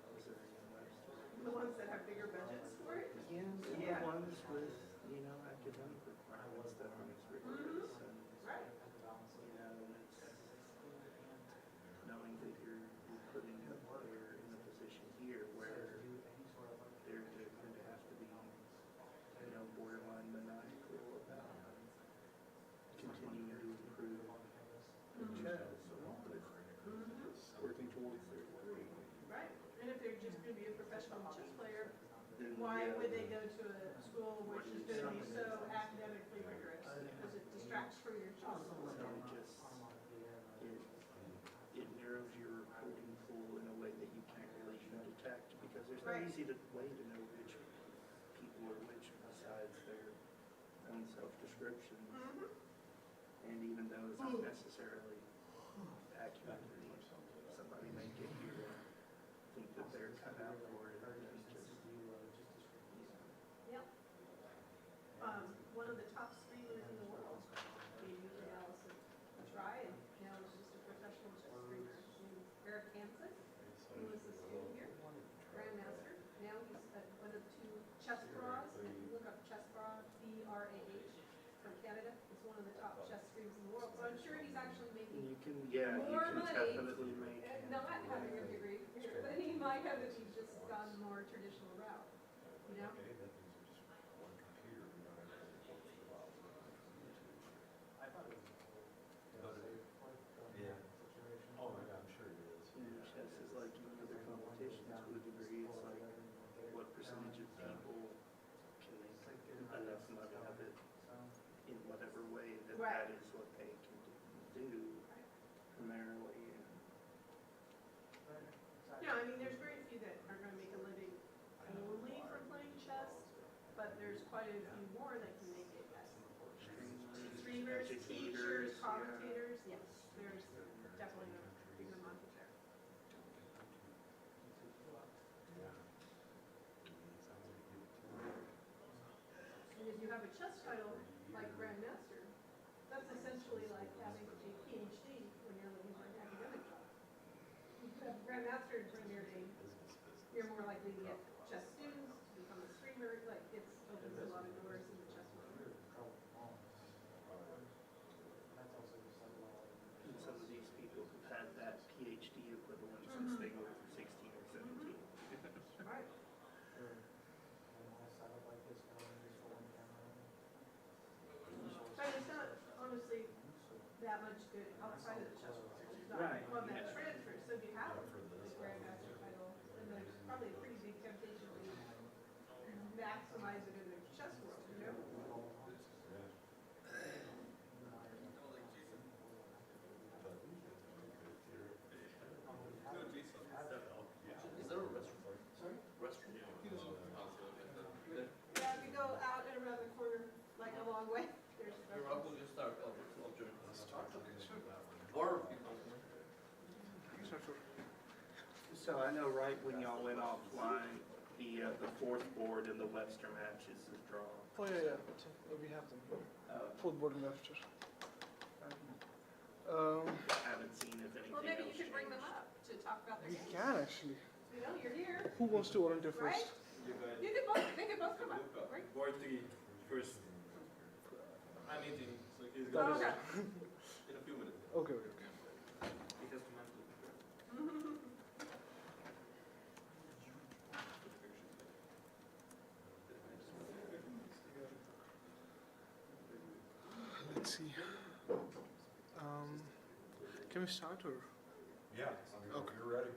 Missouri and Western. The ones that have bigger budgets for it? Yeah, and Yeah. the ones with, you know, academic requirements that aren't as rigorous and, Right. you know, it's knowing that you're putting a player in a position here where they're going to have to be, you know, borderline maniacal about continuing to improve their chess, working towards their degree. Right. And if they're just gonna be a professional chess player, Then, why yeah, would they go to a school which is gonna be so academically rigorous? Because it distracts from your chess. So it just, it narrows your recruiting pool in a way that you can't really detect, because there's no Right. easy way to know which people are which besides their own self-descriptions. Mhm. And even though it's not necessarily accurate, somebody may get you to think that they're cut out for it, and just, Yep. One of the top streamers in the world gave Allison a try, and now he's just a professional chess streamer. His name is Eric Hansen. He was a student here, grandmaster. Now he's one of 2 chess bras. If you look up chess bra, BRAH, from Canada. It's one of the top chess streamers in the world. So I'm sure he's actually making you can, yeah, you more can money, definitely make. not having a degree, than he might have if he just gone the more traditional route. You know? Okay, that means there's just one computer, we don't have to look for the files. Yeah. Oh, yeah, I'm sure it is. Chess is like any other competition to a degree. It's like what percentage of people can make enough money of it in whatever way that Right. that is what they can do primarily. Yeah, I mean, there's very few that are gonna make a living only from playing chess, but there's quite a few more that can make it as streamers, teachers, educators, yeah. commentators. Yes, there's definitely a bigger market there. And if you have a chess title like grandmaster, that's essentially like having a PhD when you're looking for an academic job. If you have grandmaster during your name, you're more likely to get chess students, to become a streamer. Like, it opens a lot of doors in the chess world. And some of these people have had that PhD equivalent since they were 16 or 17. Right. But it's not honestly that much good outside of the chess world. It's not Right, well, that yeah. transfer. So if you have a grandmaster title, then there's probably a pretty big temptation to maximize it in the chess world, you know? Is there a restroom? Sorry? Restroom. Yeah, if you go out and around the corner, like a long way, there's a You're restroom. welcome to start. I'll join. Or people. Sure, sure. So I know right when y'all went offline, the 4th board in the Webster matches is draw. Oh, yeah, yeah. So, we have them. Fourth board and Webster. Haven't seen if anything Well, maybe else you should bring them changed. up to talk about their We games. can actually. You know, you're here, Who wants to volunteer right? first? You could both, they could both come up, right? Board 3 first. I'm eating, so he's That gonna is- in a few minutes. Okay, okay. He has to mentally prepare. Let's see. Can we start or? Yeah, Okay. you're ready.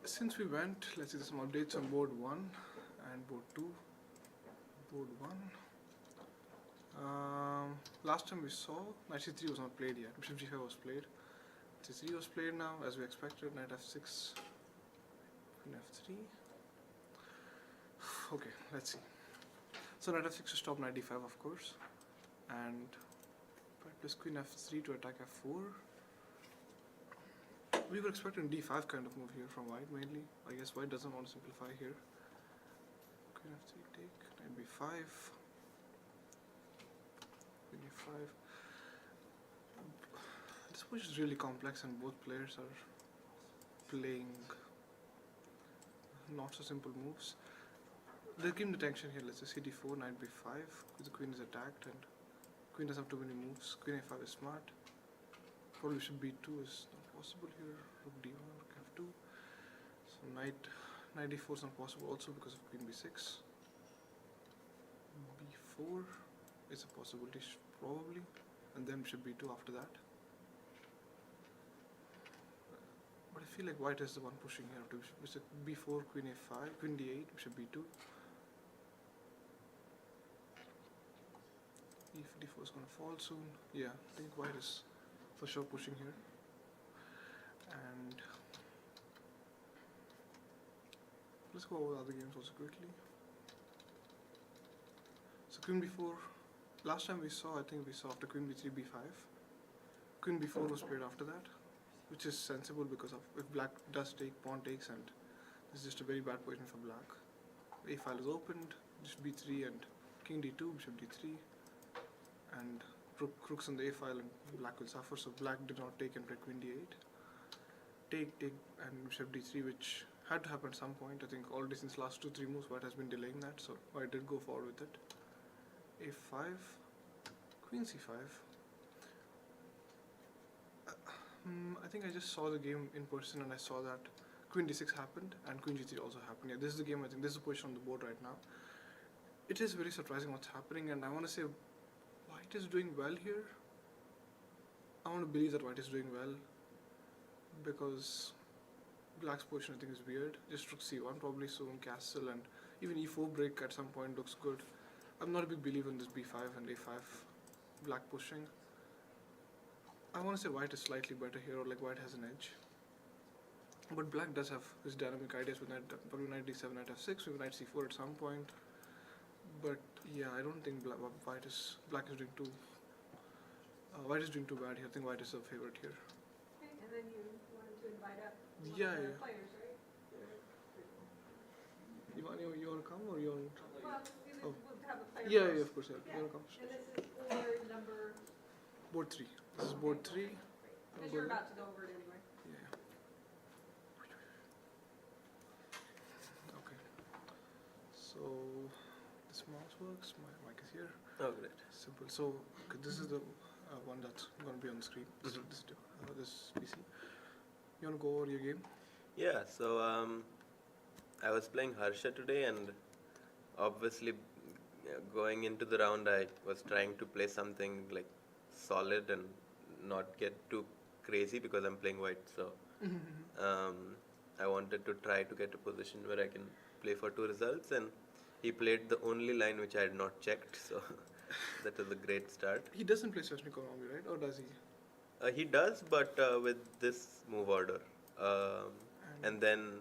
Since we went, let's see some updates on board 1 and board 2. Board 1. Last time we saw knight c3 was not played yet. Bishop g5 was played. c3 was played now, as we expected. Knight f6, queen f3. Okay, let's see. So knight f6 to stop knight d5, of course, and plus queen f3 to attack f4. We were expecting d5 kind of move here from white mainly. I guess white doesn't want to simplify here. Queen f3 take, knight b5, queen e5. This position is really complex and both players are playing not so simple moves. They're giving the tension here. Let's say cd4, knight b5, the queen is attacked and queen doesn't have too many moves. Queen a5 is smart. Probably bishop b2 is not possible here. Rook d1, rook f2. So knight d4 is not possible also because of queen b6. b4 is a possibility probably, and then bishop b2 after that. But I feel like white is the one pushing here after bishop b4, queen a5, queen d8, bishop b2. If d4 is going to fall soon. Yeah, I think white is for sure pushing here. And let's go over the other games also quickly. So queen b4, last time we saw, I think we saw after queen b3, b5. Queen b4 was played after that, which is sensible because of if black does take, pawn takes, and this is just a very bad position for black. A file is opened, bishop b3 and king d2, bishop d3, and rook's on the a file and black will suffer, so black did not take and play queen d8. Take, and bishop d3, which had to happen at some point. I think already since last 2-3 moves white has been delaying that, so white did go forward with it. a5, queen c5. I think I just saw the game in person and I saw that queen d6 happened and queen g3 also happened. Yeah, this is the game. I think this is the position on the board right now. It is very surprising what's happening, and I want to say white is doing well here. I want to believe that white is doing well because black's position I think is weird. Just rook c1 probably soon, castle, and even e4 break at some point looks good. I'm not a big believer in this b5 and a5 black pushing. I want to say white is slightly better here, or like white has an edge. But black does have his dynamic ideas with probably knight d7, knight f6, maybe knight c4 at some point. But yeah, I don't think black is doing too. White is doing too bad here. I think white is a favorite here. Okay, and then you wanted to invite up one Yeah, of the yeah. players, right? You want to come or you want? Well, Oh. we'll have a player Yeah, first. yeah, of course. Yeah. Yeah. You want to come? And this is for number, Board 3. This is board 3. because you're about to go over it anyway. Yeah. Okay. So this mouse works. My mic is here. Oh, great. Simple. So okay, this is the one that's going to be on the screen. This PC. You want to go over your game? Yeah, so I was playing Harsha today, and obviously going into the round I was trying to play something like solid and not get too crazy because I'm playing white, so I wanted to try to get a position where I can play for 2 results, and he played the only line which I had not checked, so that was a great start. He doesn't play Sveshnikov normally, right? Or does he? He does, but with this move order. And then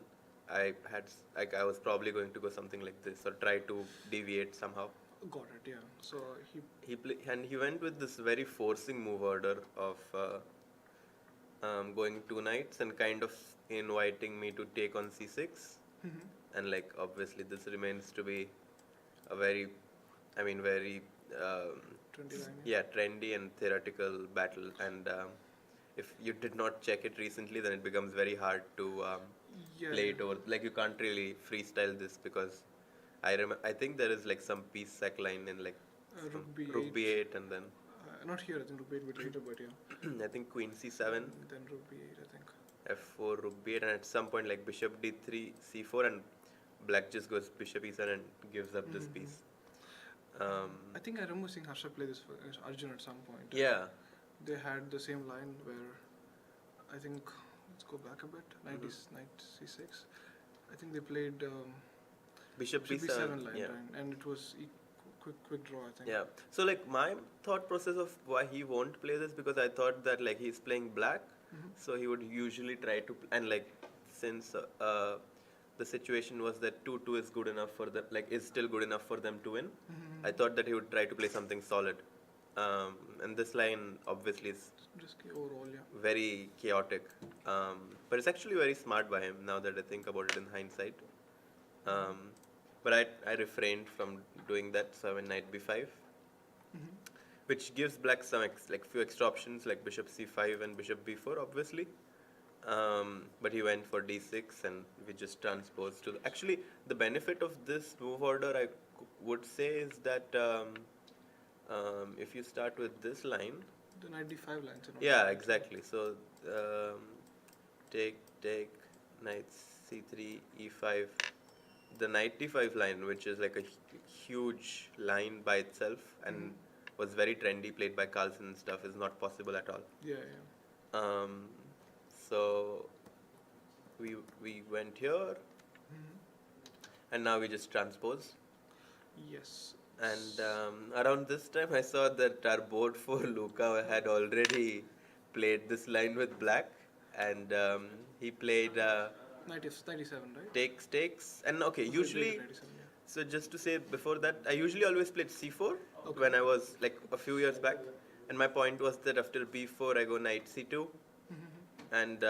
I was probably going to go something like this or try to deviate somehow. Got it, yeah. So he went with this very forcing move order of going 2 knights and kind of inviting me to take on c6. And like obviously this remains to be a very trendy line. Yeah, trendy and theoretical battle, and if you did not check it recently, then it becomes very hard to play it over. Like you can't really freestyle this because I think there is like some piece sack line in like rook b8 and then not here. I think rook b8 bit later, but yeah. I think queen c7. Then rook b8, I think. f4, rook b8, and at some point like bishop d3, c4, and black just goes bishop e7 and gives up this piece. I think I remember seeing Harsha play this for Arjun at some point. Yeah. They had the same line where I think, let's go back a bit, knight c6. I think they played bishop b7 line, yeah. and it was quick draw, I think. Yeah. So like my thought process of why he won't play this, because I thought that like he's playing black, so he would usually try to and like since the situation was that 2-2 is good enough for them, like is still good enough for them to win. I thought that he would try to play something solid, and this line obviously is Risky overall, yeah. very chaotic, but it's actually very smart by him now that I think about it in hindsight. But I refrained from doing that, so I went knight b5, which gives black some like few extra options like bishop c5 and bishop b4, obviously. But he went for d6, and we just transposed to. Actually, the benefit of this move order, I would say, is that if you start with this line. The knight d5 lines. Yeah, exactly. So take knight c3 e5. The knight d5 line, which is like a huge line by itself and was very trendy, played by Carlsen and stuff, is not possible at all. Yeah. So we went here, and now we just transpose. Yes. And around this time, I saw that our board for Luca had already played this line with black, and he played 97, right? takes, and okay, So usually. 97, yeah. So just to say before that, I usually always played c4 when I was like a few years back, and my point was that after b4 I go knight c2, and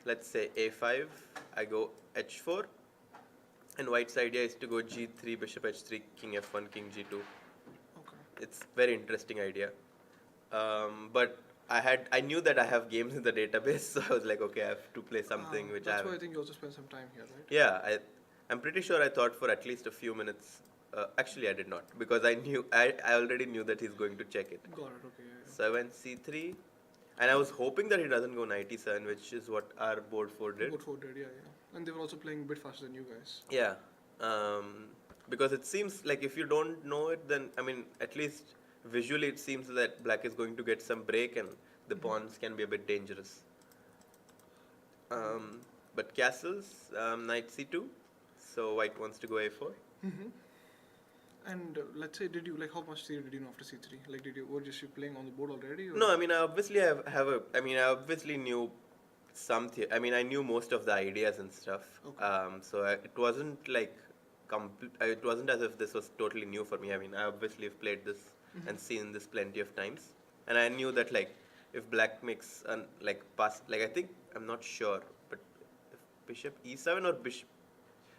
let's say a5 I go h4, and white's idea is to go g3, bishop h3, king f1, king g2. Okay. It's very interesting idea, but I knew that I have games in the database, so I was like, okay, I have to play something which That's I have. why I think you also spent some time here, right? Yeah, I'm pretty sure I thought for at least a few minutes. Actually, I did not, because I already knew that he's going to check it. Got it, okay. Yeah. So I went c3, and I was hoping that he doesn't go knight e7, which is what our board 4 did. Board 4 did, yeah. And they were also playing a bit faster than you guys. Yeah, because it seems like if you don't know it, then I mean, at least visually it seems that black is going to get some break, and the pawns can be a bit dangerous. But castles, knight c2, so white wants to go a4. And let's say, did you how much theory did you know after c3? Like, were you playing on the board already? Or? No, I mean, I obviously I obviously knew some I mean, I knew most of the ideas and stuff. Okay. So it wasn't like it wasn't as if this was totally new for me. I mean, I obviously have played this and seen this plenty of times, and I knew that like if black makes I think, I'm not sure, but if bishop e7 or bishop,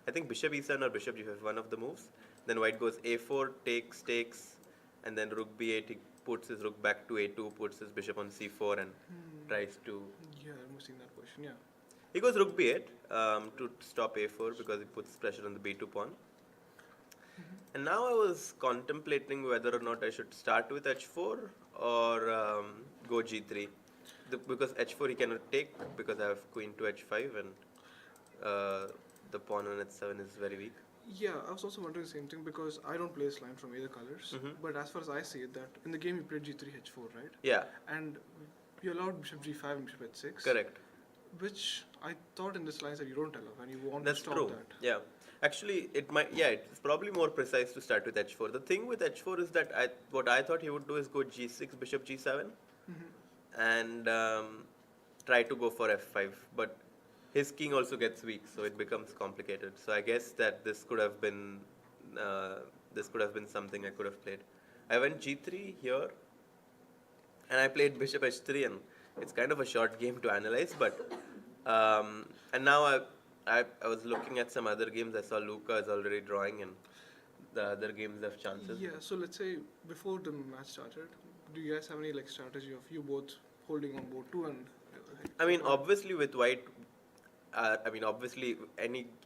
I think bishop e7 or bishop g5, one of the moves, then white goes a4, takes, and then rook b8, he puts his rook back to a2, puts his bishop on c4, and tries to. Yeah, I'm seeing that question, yeah. He goes rook b8 to stop a4 because he puts pressure on the b2 pawn. And now I was contemplating whether or not I should start with h4 or go g3. Because h4 he cannot take because I have queen to h5, and the pawn on h7 is very weak. Yeah, I was also wondering the same thing because I don't play this line from either colors. But as far as I see it, that in the game you played g3, h4, right? Yeah. And you allowed bishop g5 and bishop h6. Correct. Which I thought in this line that you don't allow, and you want That's to stop true. that. Yeah. Actually, it's probably more precise to start with h4. The thing with h4 is that what I thought he would do is go g6, bishop g7, and try to go for f5. But his king also gets weak, so it becomes complicated. So I guess that this could have been something I could have played. I went g3 here, and I played bishop h3, and it's kind of a short game to analyze. But and now I was looking at some other games. I saw Luca is already drawing, and the other games have chances. Yeah, so let's say before the match started, do you guys have any strategy of you both holding on board too? And I mean, obviously with white, obviously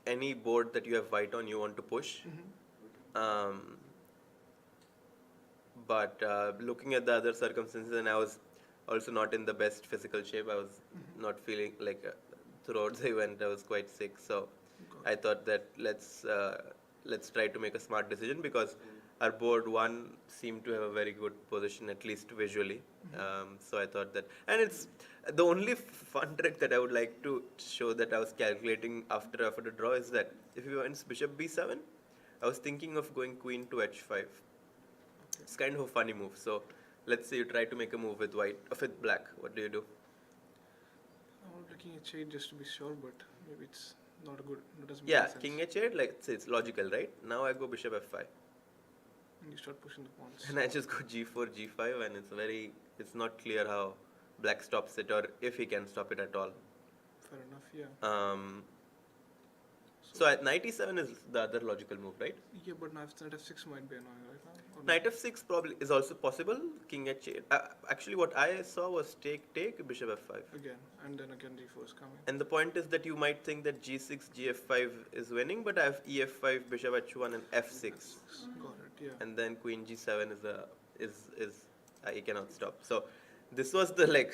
any board that you have white on, you want to push. But looking at the other circumstances, and I was also not in the best physical shape. I was not feeling like throughout the event I was quite sick. So I thought that let's try to make a smart decision because our board 1 seemed to have a very good position, at least visually. So I thought that, and it's the only fun trick that I would like to show that I was calculating after the draw is that if you went bishop b7, I was thinking of going queen to h5 it's kind of a funny move. So let's say you try to make a move with black. What do you do? I'm looking at shade just to be sure, but maybe it's not a good. It doesn't Yeah, make sense. king h8, like say it's logical, right? Now I go bishop f5. And you start pushing the pawns. And I just go g4, g5, and it's not clear how black stops it or if he can stop it at all. Fair enough, yeah. So at knight e7 is the other logical move, right? Yeah, but knight f6 might be annoying right now. Or Knight f6 probably is also possible. King h8. Actually, what I saw was take, bishop f5. again, and then again d4 is coming. And the point is that you might think that g6, gf5 is winning, but I have ef5, bishop h1, and f6, Got it, yeah. and then queen g7 is I cannot stop. So this was the like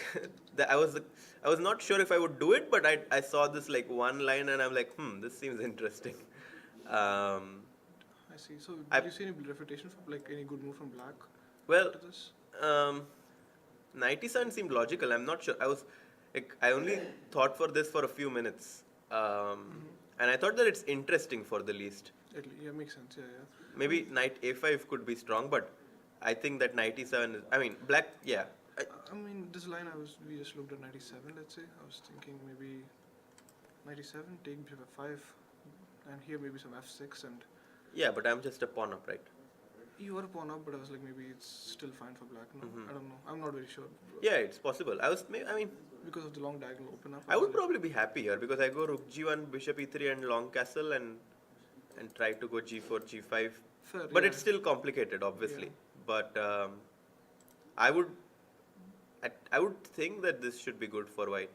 I was not sure if I would do it, but I saw this like one line and I'm like, this seems interesting. I see. So, I- do you see any refutation from like any good move from black Well, to this? knight e7 seemed logical. I'm not sure. I only thought for this for a few minutes, and I thought that it's interesting for the least. Yeah, makes sense. Yeah, yeah. Maybe knight a5 could be strong, but I think that knight e7 is. I mean, black. Yeah. I mean, this line we just looked at 97. Let's say I was thinking maybe 97, take bishop f5, and here maybe some f6, and Yeah, but I'm just a pawn up, right? you are a pawn up. But I was like, maybe it's still fine for black. No, I don't know. I'm not very sure. Yeah, it's possible. I mean, Because of the long diagonal open up. I was would like, probably be happy here because I go rook g1, bishop e3, and long castle, and try to go g4, g5. fair, But yeah. it's still complicated, obviously. Yeah. But I would think that this should be good for white,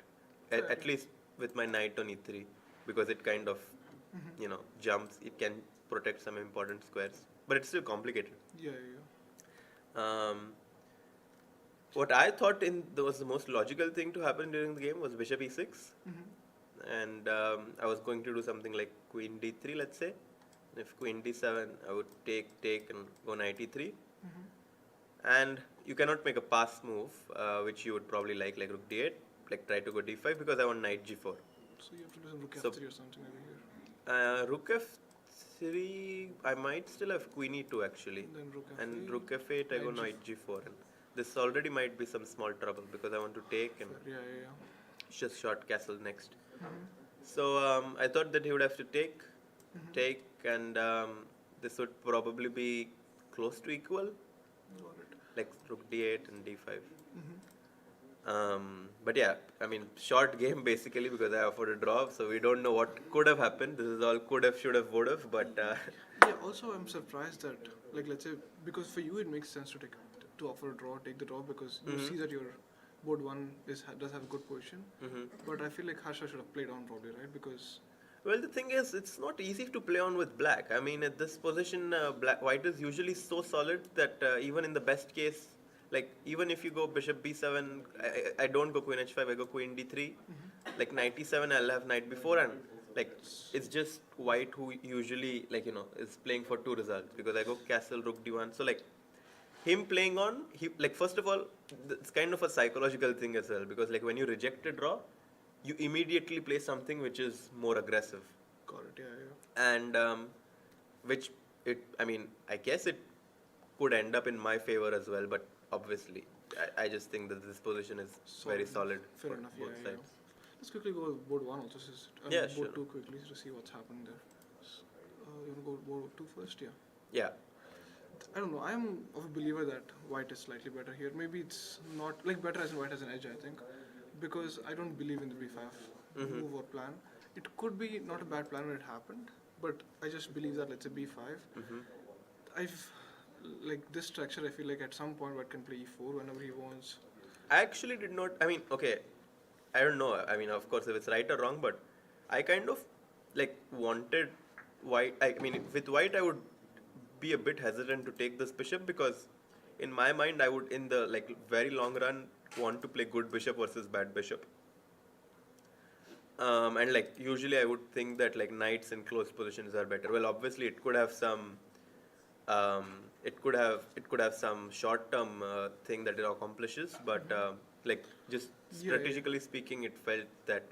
Fair, at least with my knight on e3, because it kind of, jumps. It can protect some important squares, but it's still complicated. Yeah, yeah. What I thought was the most logical thing to happen during the game was bishop e6, and I was going to do something like queen d3, let's say. If queen d7, I would take and go knight e3. And you cannot make a pass move, which you would probably like rook d8, like try to go d5 because I want knight g4. So you have to do some rook So- f3 or something over here. Rook f3, I might still have queen e2 actually. And then rook f8. And rook f8, I go knight knight g4. And this already might be some small trouble because I want to take and Yeah, yeah, yeah. just short castle next. So I thought that he would have to take, and this would probably be close to equal, Got it. like rook d8 and d5. But yeah, I mean, short game basically because I offered a draw, so we don't know what could have happened. This is all could have, should have, would have, but Yeah, also I'm surprised that, like, let's say, because for you it makes sense to offer a draw, take the draw, because you see that your board one does have a good position. But I feel like Harsha should have played on probably, right? Because well, the thing is, it's not easy to play on with black. I mean, at this position, white is usually so solid that even in the best case, like even if you go bishop b7, I don't go queen h5, I go queen d3. Like knight e7, I'll have knight b4, and like it's just white who usually is playing for two results because I go castle rook d1. So like him playing on, first of all, it's kind of a psychological thing as well because like when you reject a draw, you immediately play something which is more aggressive. got it, yeah. And I guess it could end up in my favor as well, but obviously I just think that this position is very solid Fair for enough, both yeah. sides. Let's quickly go board one also. Yeah, board sure. two quickly to see what's happening there. You want to go board two first? Yeah. Yeah. I don't know. I'm of a believer that white is slightly better here. Maybe it's not like better as in white has an edge, I think, because I don't believe in the b5 move or plan. It could be not a bad plan when it happened, but I just believe that let's say b5. I've like this structure. I feel like at some point white can play e4 whenever he wants. I actually did not. I mean, okay, I don't know. I mean, of course, if it's right or wrong, but I kind of like wanted white. I mean, with white, I would be a bit hesitant to take this bishop because, in my mind, I would, in the like very long run, want to play good bishop versus bad bishop. And like usually, I would think that like knights in close positions are better. Well, obviously, it could have some. It could have some short-term thing that it accomplishes, but like just strategically speaking, it felt that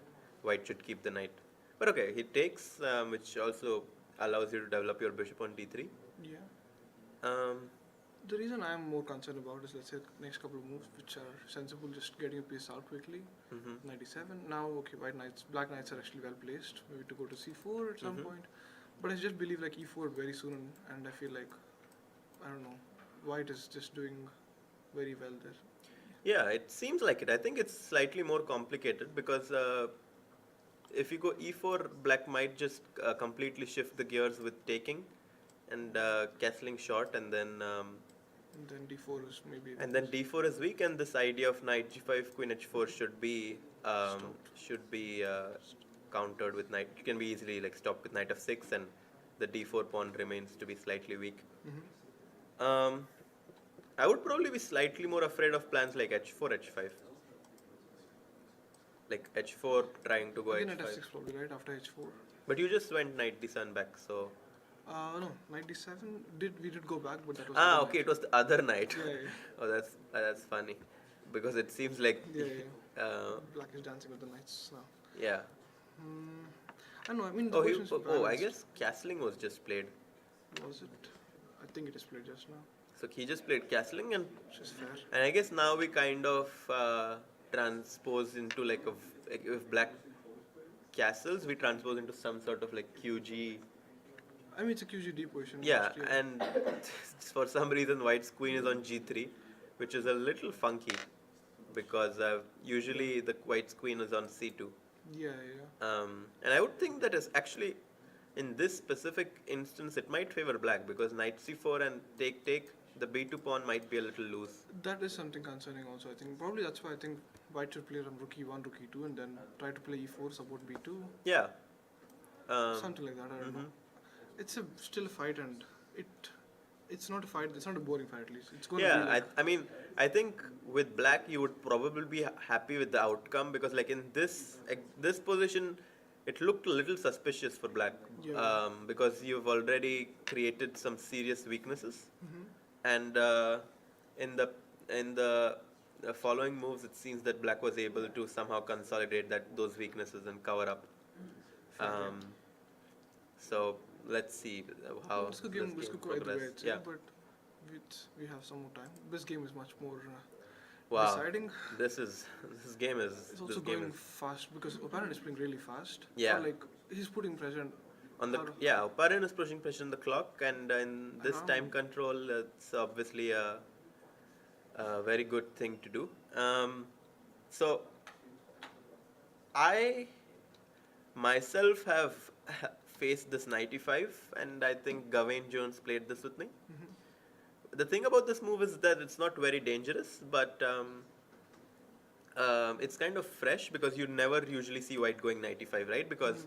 white should keep the knight. But okay, he takes, which also allows you to develop your bishop on d3. Yeah. The reason I'm more concerned about is, let's say, next couple of moves which are sensible, just getting a piece out quickly. Mm-hmm. 97. Now, okay, black knights are actually well placed, maybe to go to c4 at some point. But I just believe like e4 very soon, and I feel like, I don't know, white is just doing very well there. Yeah, it seems like it. I think it's slightly more complicated because if you go e4, black might just completely shift the gears with taking and castling short, and then And then d4 is maybe. d4 is weak, and this idea of knight g5, queen h4 should be countered with knight. It can be easily like stopped with knight f6, and the d4 pawn remains to be slightly weak. I would probably be slightly more afraid of plans like h4, h5. Like h4 trying to go Again h5. at f6 probably, right, after h4. But you just went knight d7 back, so... No, knight d7, we did go back, but that was... okay, it was the other knight. Yeah, Oh, that's funny. Because it seems like... Black is dancing with the knights now. Yeah. I don't know, I mean, the question's I balanced. guess castling was just played. Was it? I think it is played just now. So he just played castling, and Which is fair. I guess now we kind of transpose into like if black castles, we transpose into some sort of like QG. I mean, it's a QGD position. Yeah, first, and for some reason white's queen is on g3, which is a little funky because usually the white's queen is on c2. Yeah. And I would think that is actually, in this specific instance, it might favor black because knight c4 and take, the b2 pawn might be a little loose. That is something concerning also, I think. Probably that's why I think white should play on rook e1, rook e2, and then try to play e4, support b2. Yeah. Something like that, I don't know. It's still a fight, and it's not a fight, it's not a boring fight at least. It's going to be like... I mean, I think with black you would probably be happy with the outcome because like in this position, it looked a little suspicious for black because you've already created some serious weaknesses, and in the following moves, it seems that black was able to somehow consolidate those weaknesses and cover up. So let's see how Let's go quite the way, progresses. I'd say, but we have some more time. This game is much more Wow. deciding. This game is. It's also going fast because Oparin is playing really fast. Yeah. So like he's putting pressure on the Oparin is pushing pressure on the clock, and in this time control, it's obviously a very good thing to do. So I myself have faced this knight e5, and I think Gawain Jones played this with me. The thing about this move is that it's not very dangerous, but it's kind of fresh because you never usually see white going knight e5, right? Because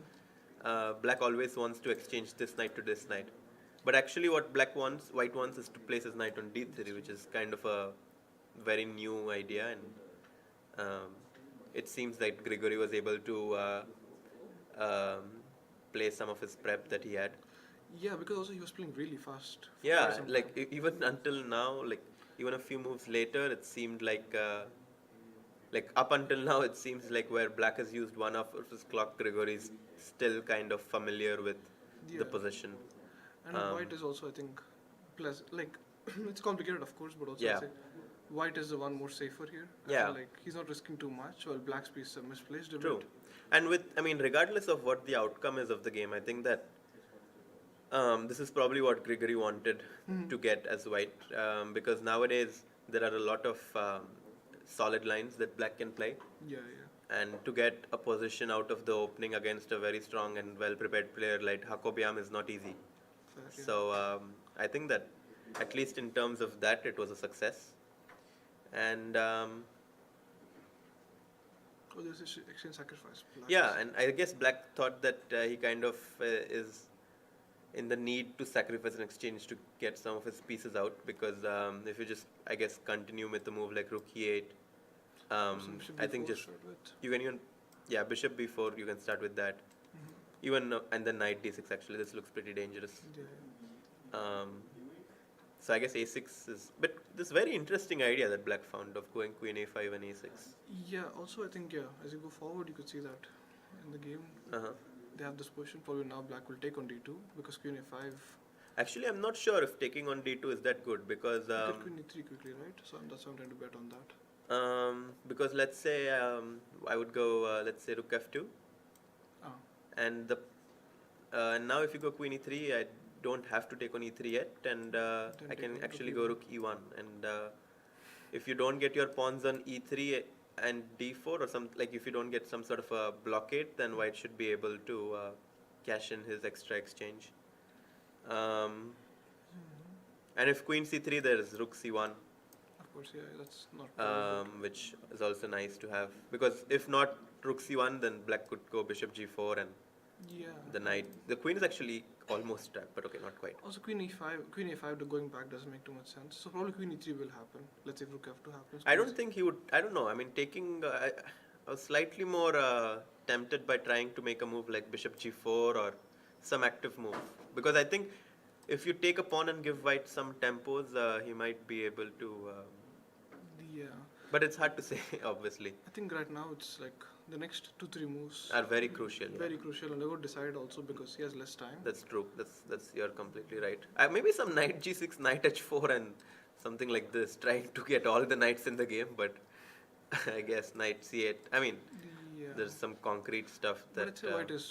black always wants to exchange this knight to this knight. But actually what white wants is to place his knight on d3, which is kind of a very new idea, and it seems that Grigory was able to play some of his prep that he had. Yeah, because also he was playing really fast. Yeah, like even until now, like even a few moves later, it seemed like up until now, it seems like where black has used one of his clock, Grigory is still kind of familiar with the position. And white is also, I think, like it's complicated, of course, but also Yeah. I'd say white is the one more safer here. Yeah. Like he's not risking too much, while black's piece are misplaced a True. bit. And regardless of what the outcome is of the game, I think that this is probably what Grigory wanted to get as white, because nowadays there are a lot of solid lines that black can play, Yeah. and to get a position out of the opening against a very strong and well-prepared player like Hakobiam is not easy. Fair, yeah. So I think that at least in terms of that, it was a success. And there's exchange sacrifice. yeah, and I guess black thought that he kind of is in the need to sacrifice an exchange to get some of his pieces out, because if you just, I guess, continue with the move like rook e8, I think just you can even, bishop b4, you can start with that. Even and then knight d6, actually this looks pretty dangerous. Yeah. So I guess a6 is, but this very interesting idea that black found of going queen a5 and a6. Yeah, also I think, as you go forward, you could see that in the game. They have this position. Probably now black will take on d2 because queen a5. Actually, I'm not sure if taking on d2 is that good because Get queen e3 quickly, right? So that's why I'm trying to bet on that. because let's say I would go let's say rook f2, Ah, and the now if you go queen e3, I don't have to take on e3 yet, and Then I take can on rook actually e1. go rook e1, and if you don't get your pawns on e3 and d4 or some, like if you don't get some sort of a blockade, then white should be able to cash in his extra exchange. And if queen c3, there is rook c1, of course, yeah, that's not probable. which is also nice to have, because if not rook c1, then black could go bishop g4 and Yeah. the knight. The queen is actually almost trapped, but okay, not quite. Also, queen a5 to going back doesn't make too much sense. So probably queen e3 will happen. Let's say if rook f2 happens. I don't think he would. I don't know. I mean, taking. I was slightly more tempted by trying to make a move like bishop g4 or some active move, because I think if you take a pawn and give white some tempos, he might be able to. Yeah. But it's hard to say, obviously. I think right now it's like the next 2-3 moves Are very crucial. Yeah. very crucial, and they would decide also because he has less time. That's true. That's you're completely right. Maybe some knight g6, knight h4, and something like this, trying to get all the knights in the game. But I guess knight c8. I mean, Yeah. there's some concrete stuff But that. I'd say white is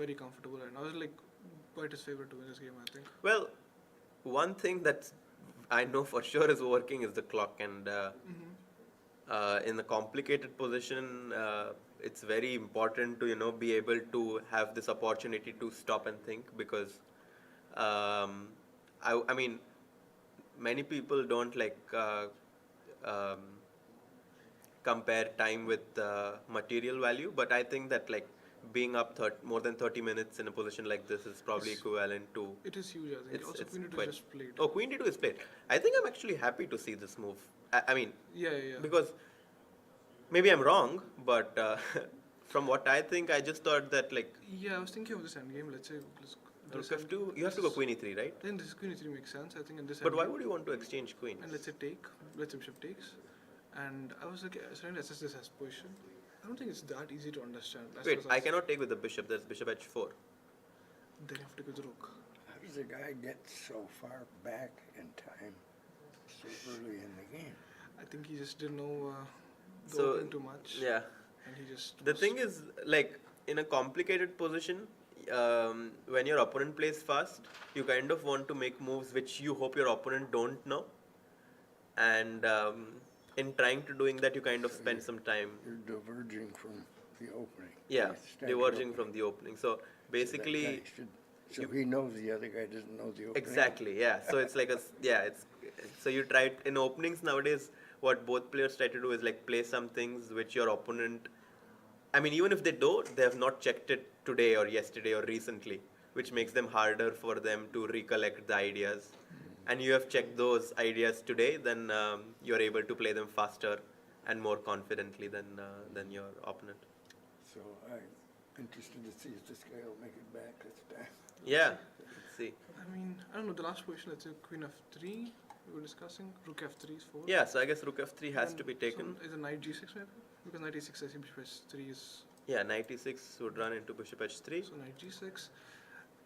very comfortable right now. It's like white is favored to win this game, I think. Well, one thing that I know for sure is working is the clock, and in a complicated position, it's very important to be able to have this opportunity to stop and think, because I mean, many people don't like compare time with material value, but I think that like being up more than 30 minutes in a position like this is probably It's- equivalent to. It is huge, I think. Also, queen e2 quite- is just played. Oh, queen d2 is played. I think I'm actually happy to see this move. I mean, Yeah. because maybe I'm wrong, but from what I think, I just thought that like Yeah, I was thinking of this endgame. Let's say rook f2, you have to go queen e3, right? Then this queen e3 makes sense, I think, in this But why endgame. would you want to exchange queens? And let's say take, let's say bishop takes. And I was like, trying to assess this as position. I don't think it's that easy to understand. as Wait, far as I cannot take with the bishop. There's bishop h4. Then you have to go with the rook. How does a guy get so far back in time so early in the game? I think he just didn't know the So, opening too much. Yeah. And he just. The was- thing is, like, in a complicated position, when your opponent plays fast, you kind of want to make moves which you hope your opponent don't know. And in trying to doing that, you kind of spend some time. You're diverging from the opening. Yeah, You're static diverging opening. from the opening. So So that basically, guy should- So you- he knows the other guy doesn't know the opening. exactly, yeah. So it's like it's so you try in openings nowadays. What both players try to do is like play some things which your opponent. I mean, even if they don't, they have not checked it today or yesterday or recently, which makes them harder for them to recollect the ideas. And you have checked those ideas today, then you're able to play them faster and more confidently than your opponent. So I'm interested to see if this guy will make it back this time. Yeah, let's see. I mean, I don't know, the last position, let's say queen f3, we were discussing. Rook f3 is 4. Yeah, so I guess rook f3 has to be taken. So is a knight g6 maybe? Because knight e6, I see bishop h3 is. Yeah, knight e6 would run into bishop h3. So knight g6.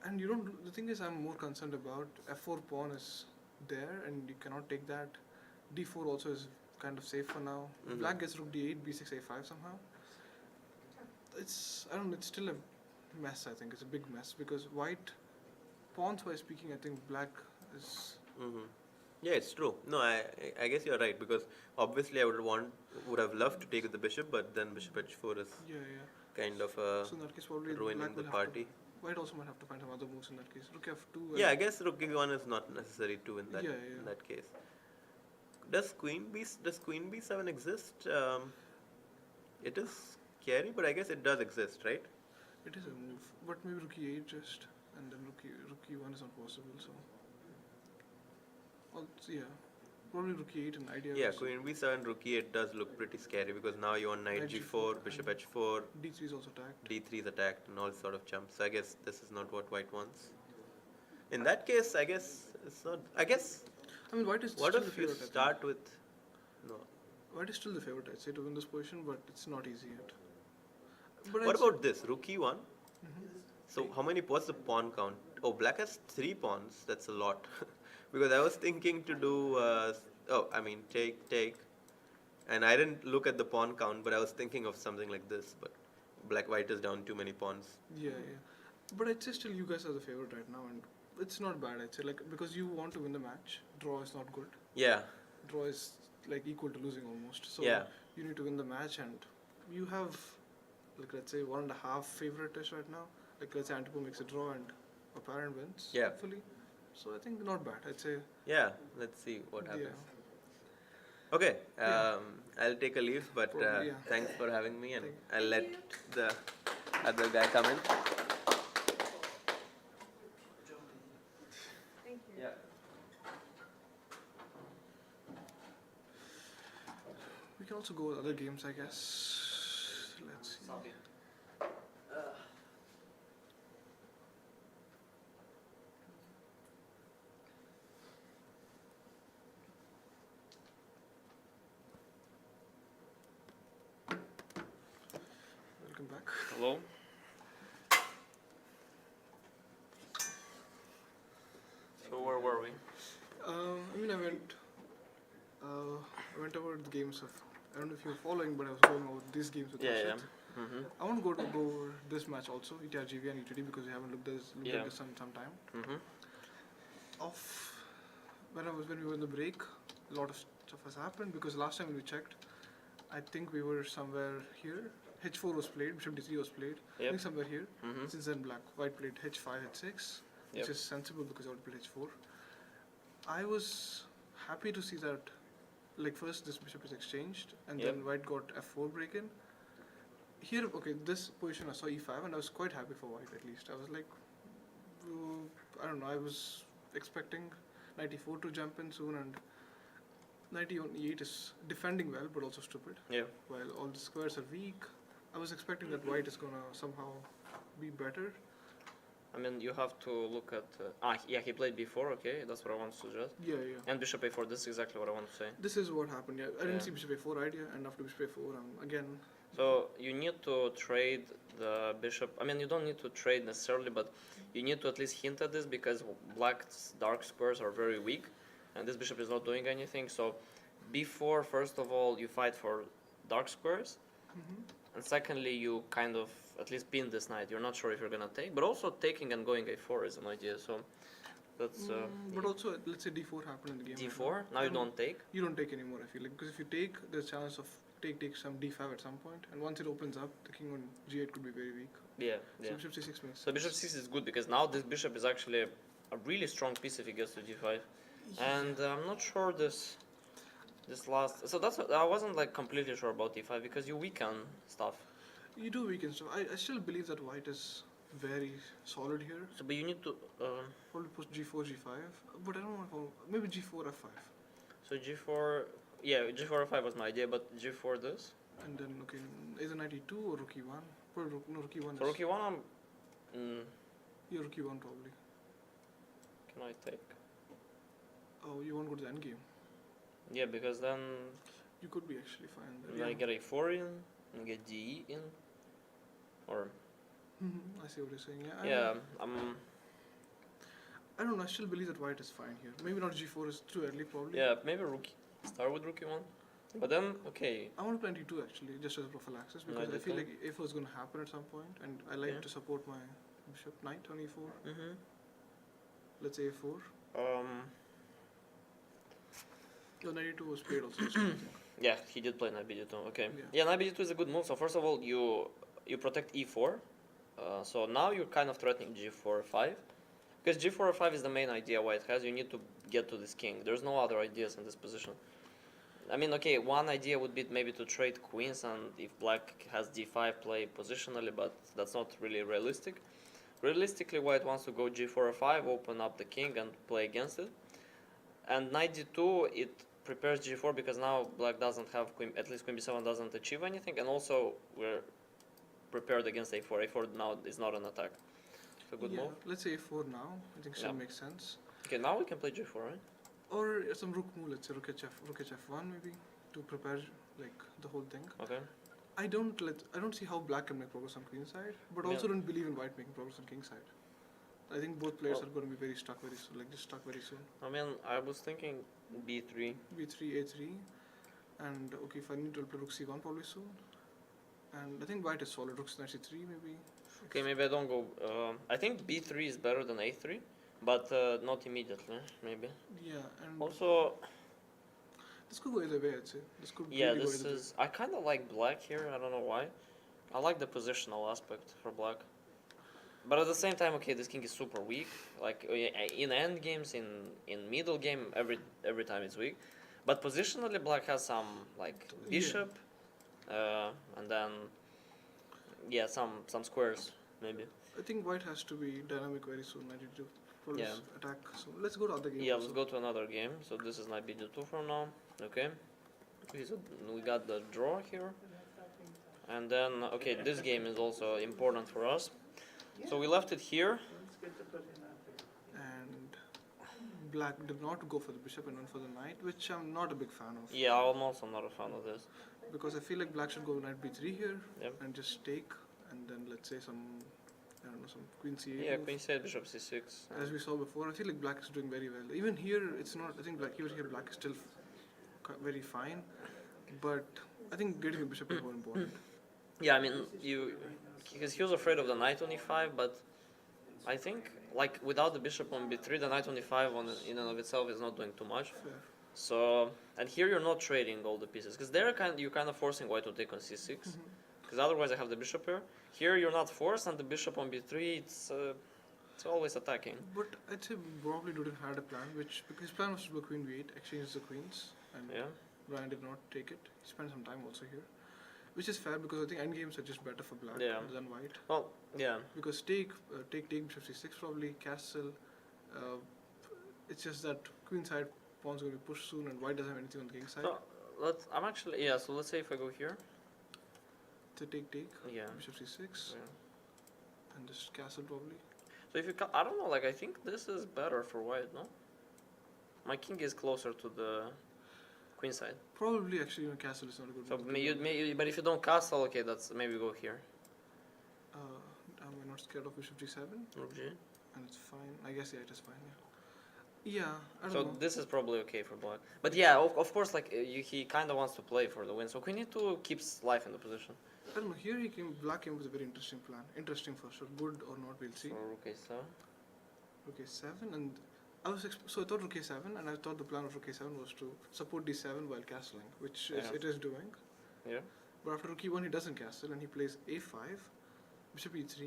And you don't. The thing is, I'm more concerned about f4 pawn is there and you cannot take that. d4 also is kind of safe for now. Mhm. Black gets rook d8, b6, a5 somehow. It's, I don't know, it's still a mess, I think. It's a big mess because white, pawns wise speaking, I think black is. Mm-hmm. Yeah, it's true. No, I guess you're right, because obviously I would have loved to take with the bishop, but then bishop h4 is Yeah. kind of So in that case, probably ruining black the will party. White also might have to find some other moves in that case. Rook f2. Yeah, I guess rook e1 is not necessary too in that Yeah. in that case. Does queen b7 exist? It is scary, but I guess it does exist, right? It is a move, but maybe rook e8 just, and then rook e1 is not possible. So, also, yeah, probably rook e8 an idea. Yeah, is queen b7, rook e8 does look pretty scary, because now you want knight Knight g4, g4, bishop and h4, d3 is also attacked. d3 is attacked, and all sort of jumps. So I guess this is not what white wants. In that case, I guess it's not. I guess. I mean, white is What still the if you favorite. I think. start with? No. White is still the favorite, I'd say, to win this position, but it's not easy yet. But What I'd say- about this rook e1? Mhm. So how many? What's the pawn count? oh, black has 3 pawns. That's a lot. Because I was thinking to do, take. And I didn't look at the pawn count, but I was thinking of something like this. But white is down too many pawns. Yeah. But I'd say still you guys are the favorite right now, and it's not bad. I'd say, like, because you want to win the match. Draw is not good. Yeah. Draw is like equal to losing almost. So Yeah. you need to win the match, and you have, like, let's say 1.5 favorite-ish right now. Like, let's say Antipo makes a draw and Apparent wins. Yeah. Hopefully. So I think not bad. I'd say. Yeah. Let's see what happens. Yeah. Okay. Yeah. I'll take a leave, but Probably, yeah. thanks for having me, and Thank- I'll let the other guy come in. Thank you. Yeah. We can also go with other games, I guess. Let's see. Welcome back. Hello. So where were we? I went over the games of. I don't know if you were following, but I was going over these games with Yeah. Rashid. Mhm. I want to go over this match also, UTRGV and UTD, because we haven't looked Yeah. at this some time. Mhm. When we were in the break, a lot of stuff has happened because last time when we checked, I think we were somewhere here. H4 was played, Bishop D3 was played. I Yep. think somewhere here. Mhm. Since then, white played H5, H6, which Yep. is sensible because I would play H4. I was happy to see that, like, first this bishop is exchanged, and Yep. then white got F4 break in. Here, okay, this position I saw E5, and I was quite happy for white at least. I was like, I don't know, I was expecting knight E4 to jump in soon, and knight E8 is defending well, but also stupid. Yeah. While all the squares are weak, I was expecting that white is gonna somehow be better. I mean, you have to look at. Yeah, he played before. Okay, that's what I want to suggest. Yeah. And bishop a4. This is exactly what I want to say. This is what happened, yeah. I didn't Yeah. see bishop a4 idea, and after bishop a4, again, So you need to trade the bishop. I mean, you don't need to trade necessarily, but you need to at least hint at this because black's dark squares are very weak, and this bishop is not doing anything. So before, first of all, you fight for dark squares, and secondly, you kind of at least pin this knight. You're not sure if you're gonna take, but also taking and going a4 is an idea. So that's but also, let's say d4 happened in the game. d4. Now you don't take. You don't take anymore, I feel like, because if you take, there's a chance of take some d5 at some point, and once it opens up, the king on g8 could be very weak. Yeah, So yeah. bishop c6 makes So bishop c6 is good because now this bishop is actually a really strong piece if he gets to d5, and I'm not sure this last. So that's I wasn't like completely sure about d5 because you weaken stuff. You do weaken stuff. I still believe that white is very solid here. So but you need to. Probably push g4, g5, but I don't know if maybe g4, f5. So g4. Yeah, g4 f5 was my idea, but g4 this. And then, okay, either knight e2 or rook e1. Probably no, rook e1 So is... rook e1, Yeah, rook e1 probably. can I take? Oh, you won't go to the endgame. Yeah, because then You could be actually fine there. then I get a4 in, and get de in, or I see what you're saying. Yeah. yeah, I don't know. I still believe that white is fine here. Maybe not g4 is too early, probably. yeah, maybe rook. Start with rook e1, but then okay. I want to play e2 actually, just as a prophylaxis, because I feel like a4 is going to happen at some point, and I like Yeah. to support my bishop knight on e4. Mhm. Let's say a4. Oh, knight e2 was played also. so I think. Yeah, he did play knight bd2. Okay. Yeah. Yeah, knight bd2 is a good move. So first of all, you protect e4. So now you're kind of threatening g4 5, because g4 5 is the main idea white has. You need to get to this king. There's no other ideas in this position. I mean, okay, one idea would be maybe to trade queens, and if black has d5, play positionally, but that's not really realistic. Realistically, white wants to go g4 5, open up the king, and play against it. And knight d2, it prepares g4 because now black doesn't have queen, at least queen b7 doesn't achieve anything, and also we're prepared against a4. a4 now is not an attack. So good Yeah, move. let's say a4 now. I think still Yeah. makes sense. Okay, now we can play g4, right? Or some rook move, let's say rook hf1 maybe, to prepare like the whole thing. Okay. I don't see how black can make progress on queen side, but Yeah. also don't believe in white making progress on king side. I think both players Well- are going to be very stuck very soon, like just stuck very soon. I mean, I was thinking b3. B3, A3, and okay, if I need to play Rook C1 probably soon. And I think white is solid. Rook Knight C3 maybe. Okay, maybe I don't go. I think b3 is better than a3, but not immediately. Maybe. Yeah, and Also, this could go either way. I'd say this could yeah, really this go either is. I kind of like black here. I don't know why. I like the positional aspect for black. But at the same time, okay, this king is super weak. Like in end games, in middle game, every time it's weak. But positionally, black has some like bishop, and then yeah, some squares maybe. I think white has to be dynamic very soon. I need to probably Yeah. attack. So let's go to other game. Yeah, also. let's go to another game. So this is knight bd2 for now. Okay. Okay, so we got the draw here. And then, okay, this game is also important for us. So we left it here. It's good to put in out there. And black did not go for the bishop and went for the knight, which I'm not a big fan of. Yeah, I'm also not a fan of this. Because I feel like black should go knight b3 here Yep. and just take, and then let's say some, I don't know, some queen c8. Yeah, move. queen c8, bishop c6. As we saw before, I feel like black is doing very well. Even here, it's not. I think black here black is still very fine, but I think getting a bishop is more important. Yeah, I mean, because he was afraid of the knight on e5, but I think, like, without the bishop on b3, the knight on e5 in and of itself is not doing too much. Fair. So, and here you're not trading all the pieces, because there you're kind of forcing white to take on c6, because otherwise I have the bishop here. Here you're not forced, and the bishop on b3, it's always attacking. But I'd say probably Duden had a plan, which because his plan was to go queen b8, exchange the queens, and Yeah. Brian did not take it. He spent some time also here, which is fair because I think endgames are just better for black Yeah. than white. Well, yeah. Because take bishop c6 probably castle. It's just that queen side pawn's going to be pushed soon, and white doesn't have anything on the king side. So so let's say if I go here. So take Yeah. bishop c6 Yeah. and just castle probably. So if you, I don't know, like I think this is better for white, no? My king is closer to the queen side. Probably actually castle is not a good. So move. but if you don't castle, okay, that's maybe go here. Am I not scared of bishop g7? Rook G. And it's fine. I guess it is fine. Yeah, I don't So know. this is probably okay for black. But yeah, of course, like he kind of wants to play for the win. So queen e2 keeps life in the position. I don't know. Here black came with a very interesting plan. Interesting for sure. Good or not, we'll see. So rook a7. Rook a7, and I was so I thought rook a7, and I thought the plan of rook a7 was to support d7 while castling, which it is doing. Yeah. But after rook e1, he doesn't castle, and he plays a5, bishop e3.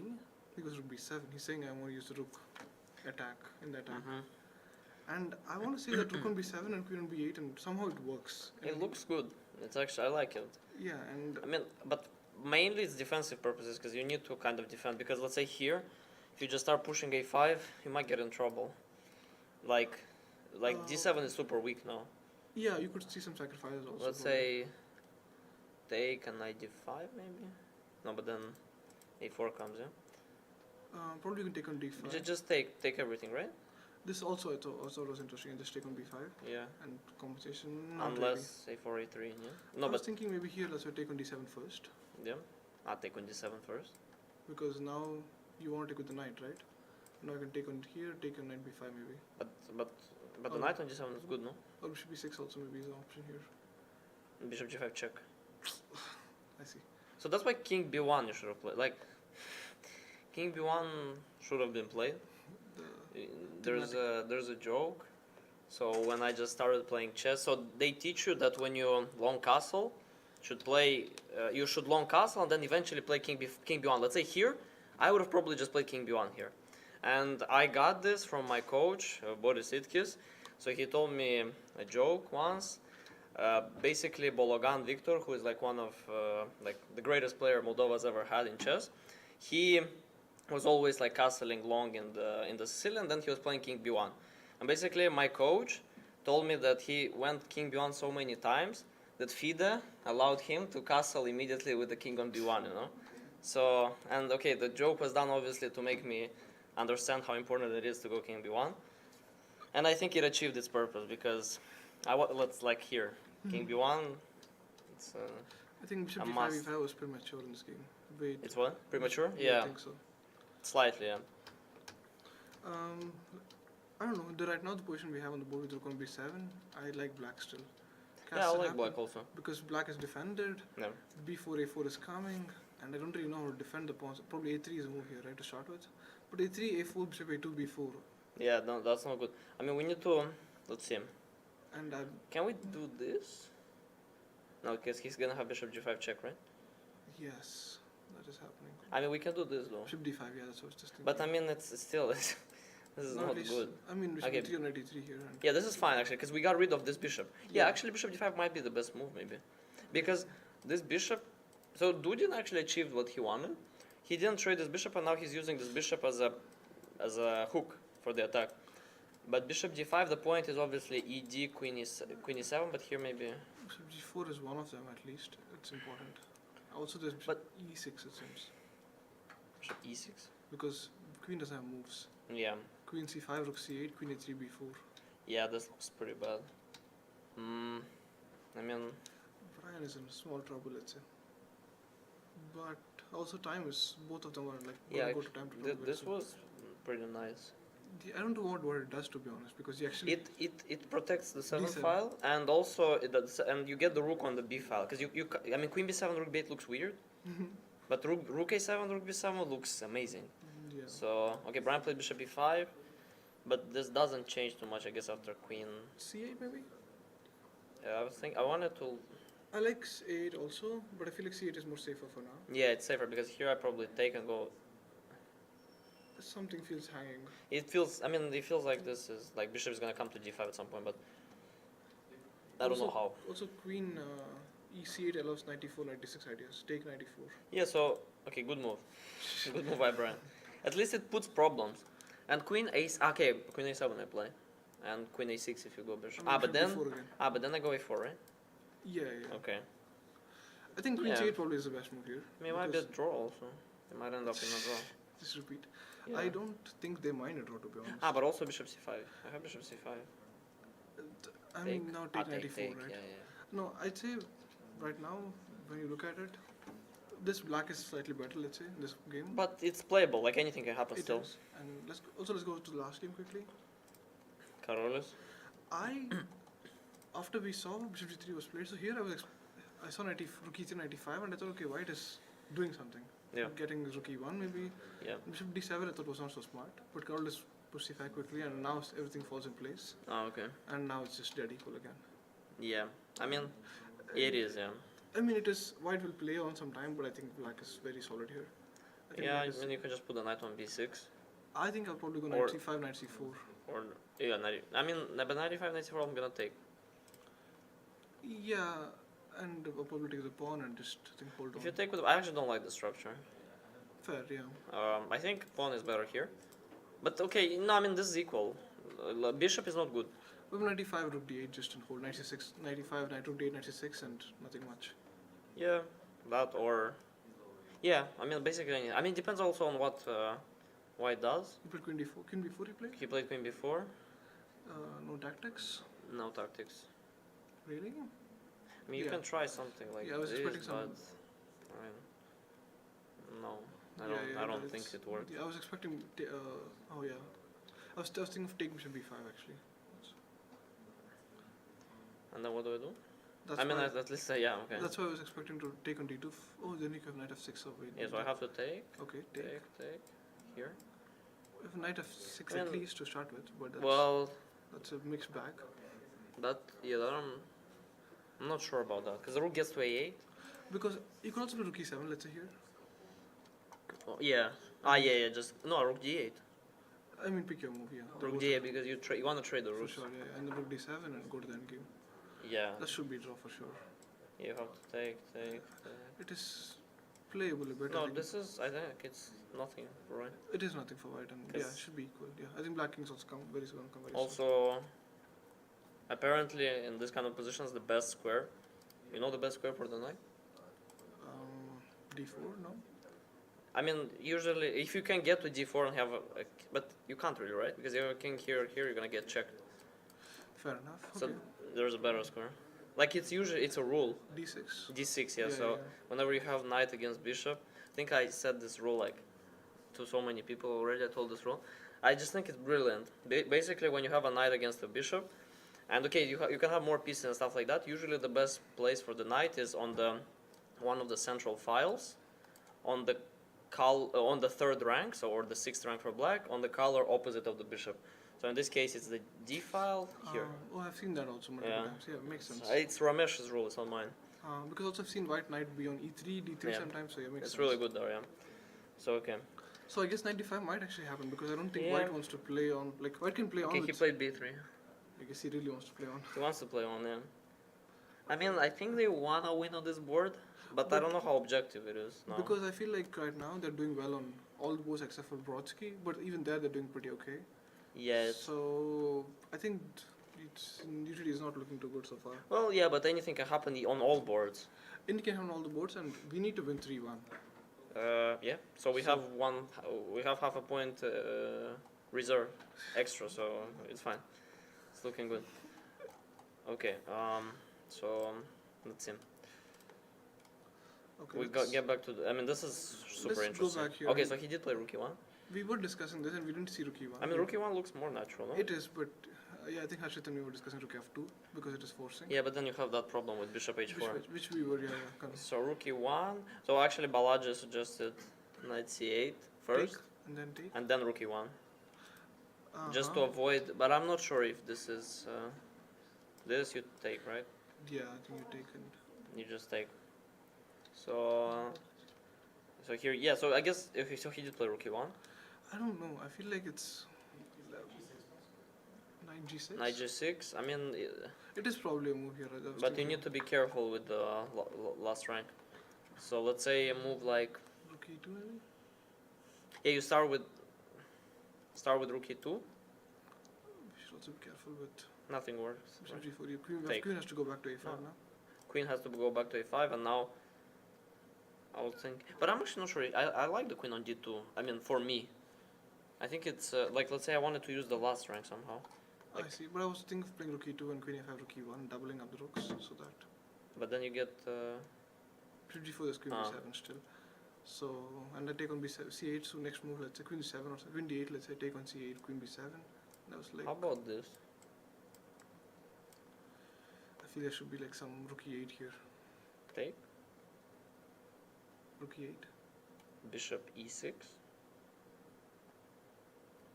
He goes rook b7. He's saying I want to use the rook attack in the attack. And I want to say that rook on b7 and queen on b8, and somehow it works. It And looks good. It's actually, I like it. yeah, and I mean, but mainly it's defensive purposes because you need to kind of defend. Because let's say here, if you just start pushing a5, you might get in trouble. Like d7 is super weak now. yeah, you could see some sacrifices also. Let's say take and knight d5 maybe. No, but then a4 comes in. Probably you can take on d5. Just take everything, right? This also I thought was interesting. And just take on b5 Yeah. and compensation. Not Unless a4 a3. Yeah. really. No, I was but thinking maybe here let's say take on d7 first, yeah. I'll take on d7 first. because now you want to take with the knight, right? Now I can take on here, take on knight b5 maybe, But the Oh. knight on d7 is good, no? or bishop b6 also maybe is an option here. Bishop g5 check. I see. So that's why king b1 you should have played. Like king b1 should have been played. There's a joke. So when I just started playing chess, so they teach you that when you long castle, you should long castle and then eventually play king b1. Let's say here, I would have probably just played king b1 here, and I got this from my coach Boris Itkis. So he told me a joke once. Basically, Bologan Victor, who is like one of like the greatest player Moldova's ever had in chess, he was always like castling long in the Sicilian, and then he was playing king b1. And basically, my coach told me that he went king b1 so many times that FIDE allowed him to castle immediately with the king on b1, you know. So, and okay, the joke was done obviously to make me understand how important it is to go king b1, and I think it achieved its purpose because let's like here, king b1. It's I think bishop A d5 must. e5 was premature in this game. Wait, it's what premature? I Yeah, think so. slightly. Yeah. Um, I don't know. Right now, the position we have on the board with rook on b7, I like black still. Can Yeah, I still like happen black also. because black is defended. Yeah. B4, A4 is coming, and I don't really know how to defend the pawns. Probably A3 is a move here, right, to start with. But A3, A4, bishop A2, B4, Yeah, no, that's not good. I mean, we need to. Let's see. and Can we do this? No, because he's gonna have bishop g5 check, right? yes, that is happening. I mean, we can do this though. Bishop D5, yeah, that's what I was just thinking. But I mean, it's still this is No, at not least- good. I mean, bishop Okay. D3 or knight D3 here. And Yeah, this is fine actually, because we got rid of this bishop. Yeah, Yeah. actually, bishop d5 might be the best move maybe, because this bishop. So Dudin actually achieved what he wanted. He didn't trade this bishop, and now he's using this bishop as a hook for the attack. But bishop d5, the point is obviously ed, queen e7, but here maybe. bishop G4 is one of them at least. It's important. Also, there's bishop But- E6 it seems, Bishop e6. because queen doesn't have moves. Yeah, Queen C5, rook C8, queen A3, B4. yeah, this looks pretty bad. I mean, Brian is in small trouble, let's say. But also time is, both of them are like yeah, go to time to trouble. this was pretty nice. I don't know what it does to be honest, because you actually It protects the 7 D7. file, and also it does, and you get the rook on the b file, because I mean queen b7 rook b8 looks weird, but rook a7 rook b7 looks amazing. yeah. So okay, Brian played bishop b5, but this doesn't change too much, I guess, after queen. C8 maybe. I wanted to. I like A8 also, but I feel like C8 is more safer for now. Yeah, it's safer because here I probably take and go. Something feels hanging. It feels. I mean, it feels like this is like bishop is gonna come to d5 at some point, but I don't know how. Also, queen E8 allows 94, 96 ideas. Take 94. Yeah, so, okay, good move. Good move by Brian. At least it puts problems. And queen a, okay, queen a7 I play. And queen a6 if you go bishop. I mean, But then, before again. but then I go a4, right? Yeah, yeah. Okay. I think queen Yeah. C8 probably is the best move here. I mean, it might be a because- draw also. It might end up in a draw. Just repeat. Yeah. I don't think they mind a draw, to be honest. But also bishop c5. I have bishop c5. I mean, now take 94, take, right? yeah. No, I'd say right now, when you look at it, this black is slightly better, let's say, in this game. But it's playable, like anything can happen It still. is. And let's go to the last game quickly. Carolus. After we saw bishop g3 was played, so here I saw rook e3 95, and I thought, okay, white is doing something. Yeah. Getting rook e1 maybe. Yeah. Bishop d7 I thought was not so smart, but Carolus pushed c5 quickly, and now everything falls in place, Oh, okay. and now it's just dead equal again. Yeah. I mean, it is, yeah. I mean, it is, white will play on some time, but I think black is very solid here. I think Yeah, black is- and you can just put the knight on b6. I think I'll probably go or- knight c5, knight c4. Or, yeah, 90. I mean, but 95, 94 I'm gonna take. Yeah, and I'll probably take the pawn and just hold on. If you take with, I actually don't like the structure. Fair, yeah. I think pawn is better here. But okay, no, I mean, this is equal. Bishop is not good. We have 95, rook d8 just to hold. 96, 95, knight rook d8, 96, and nothing much. Yeah, that or... Yeah, I mean, basically, I mean, it depends also on what white does. You played queen d4. Queen b4 you played? He played queen before. No tactics? No tactics. Really? I mean, you Yeah. can try something like Yeah, I was this, expecting some- but... I mean, no, I don't think it works. Yeah, I was expecting. Oh yeah, I was thinking of taking bishop b5 actually. And then what do I do? That's I mean, why, at least, yeah, okay. that's why I was expecting to take on d2. Oh, then you have knight f6. Oh wait. Yeah, so I have to take, Okay, take. here. We have knight f6 I at mean, least to start with, but that's, Well, that's a mixed bag. that I'm not sure about that, because the rook gets to a8. Because you could also play rook e7. Let's say here. Oh, yeah. Yeah, just, no, rook d8. I mean, pick your move. Yeah. Rook Both d8 are- because you want to trade the For rooks. sure, yeah, and then rook d7 and go to the endgame. Yeah, That should be a draw for sure. you have to take. It is playable a bit. I No, think. this is, I think it's nothing, right? It is nothing for white, and yeah, it 'Cause- should be equal. Yeah, I think black king's also come very soon. Come very soon. Also, apparently in this kind of positions, the best square, you know the best square for the knight? D4, no. I mean, usually, if you can get to d4 and have but you can't really, right? Because you have a king here, you're gonna get checked. Fair enough. So Okay. there's a better square. Like it's usually, it's a rule. D6. D6, yeah. Yeah, So yeah. whenever you have knight against bishop, I think I said this rule like to so many people already. I told this rule. I just think it's brilliant. Basically, when you have a knight against a bishop, and okay, you can have more pieces and stuff like that. Usually, the best place for the knight is on the one of the central files, on the on the third rank, so or the sixth rank for black, on the color opposite of the bishop. So in this case, it's the d file here. Oh, I've seen that also multiple Yeah. times. Yeah, makes sense. It's Ramesh's rule. It's not mine. Because also I've seen white knight be on e3, d3 Yeah. sometimes, so yeah, makes It's sense. really good there. Yeah. So okay. So I guess 95 might actually happen because I don't think Yeah. white wants to play on, like white can play Okay, on. he with- played b3. I guess he really wants to play on. He wants to play on, yeah. I mean, I think they wanna win on this board, but I But- don't know how objective it is now. Because I feel like right now they're doing well on all boards except for Brodsky, but even there they're doing pretty okay. Yeah. So I think it's usually is not looking too good so far. Well, yeah, but anything can happen on all boards. Indy can have on all the boards, and we need to win 3-1. Yeah. So we have we have half a point reserve extra, so it's fine. It's looking good. Okay. So let's see. Okay, We let's- get back to the. I mean, this is super Let's go interesting. back here. Okay, so he did play rookie one. We were discussing this and we didn't see Rookie 1. I mean, rookie one looks more natural, no? It is, but yeah, I think Harshit and we were discussing Rookie F2 because it is forcing. Yeah, but then you have that problem with bishop h4. Which we were, yeah, kind of. So rookie one. So actually, Balaji suggested knight c8 first, Take and then take. and then rookie one, just to avoid. But I'm not sure if this is this you take, right? Yeah, I think you take and. You just take. So here, yeah. So I guess so he did play rookie one, I don't know. I feel like it's knight g6. knight g6. I mean, It is probably a move here. I was but you thinking need to be careful with the last rank. So let's say a move like Rookie 2 maybe. yeah, you start with rookie two. We should also be careful with Nothing works. bishop g4. Your queen, Take. queen has to go back to a5 No. now. Queen has to go back to a5, and now I would think. But I'm actually not sure. I like the queen on d2. I mean, for me, I think it's like let's say I wanted to use the last rank somehow. I see. But I was thinking of playing Rookie 2 and Queen a5, Rookie 1, doubling up the rooks so that But then you get bishop g4 there's Queen Ah. b7 still. So and I take on b7, c8. So next move, let's say Queen c7 or Queen d8. Let's say take on c8, Queen b7. That was like how about this? I feel there should be like some Rookie 8 here. Take Rookie 8. bishop e6.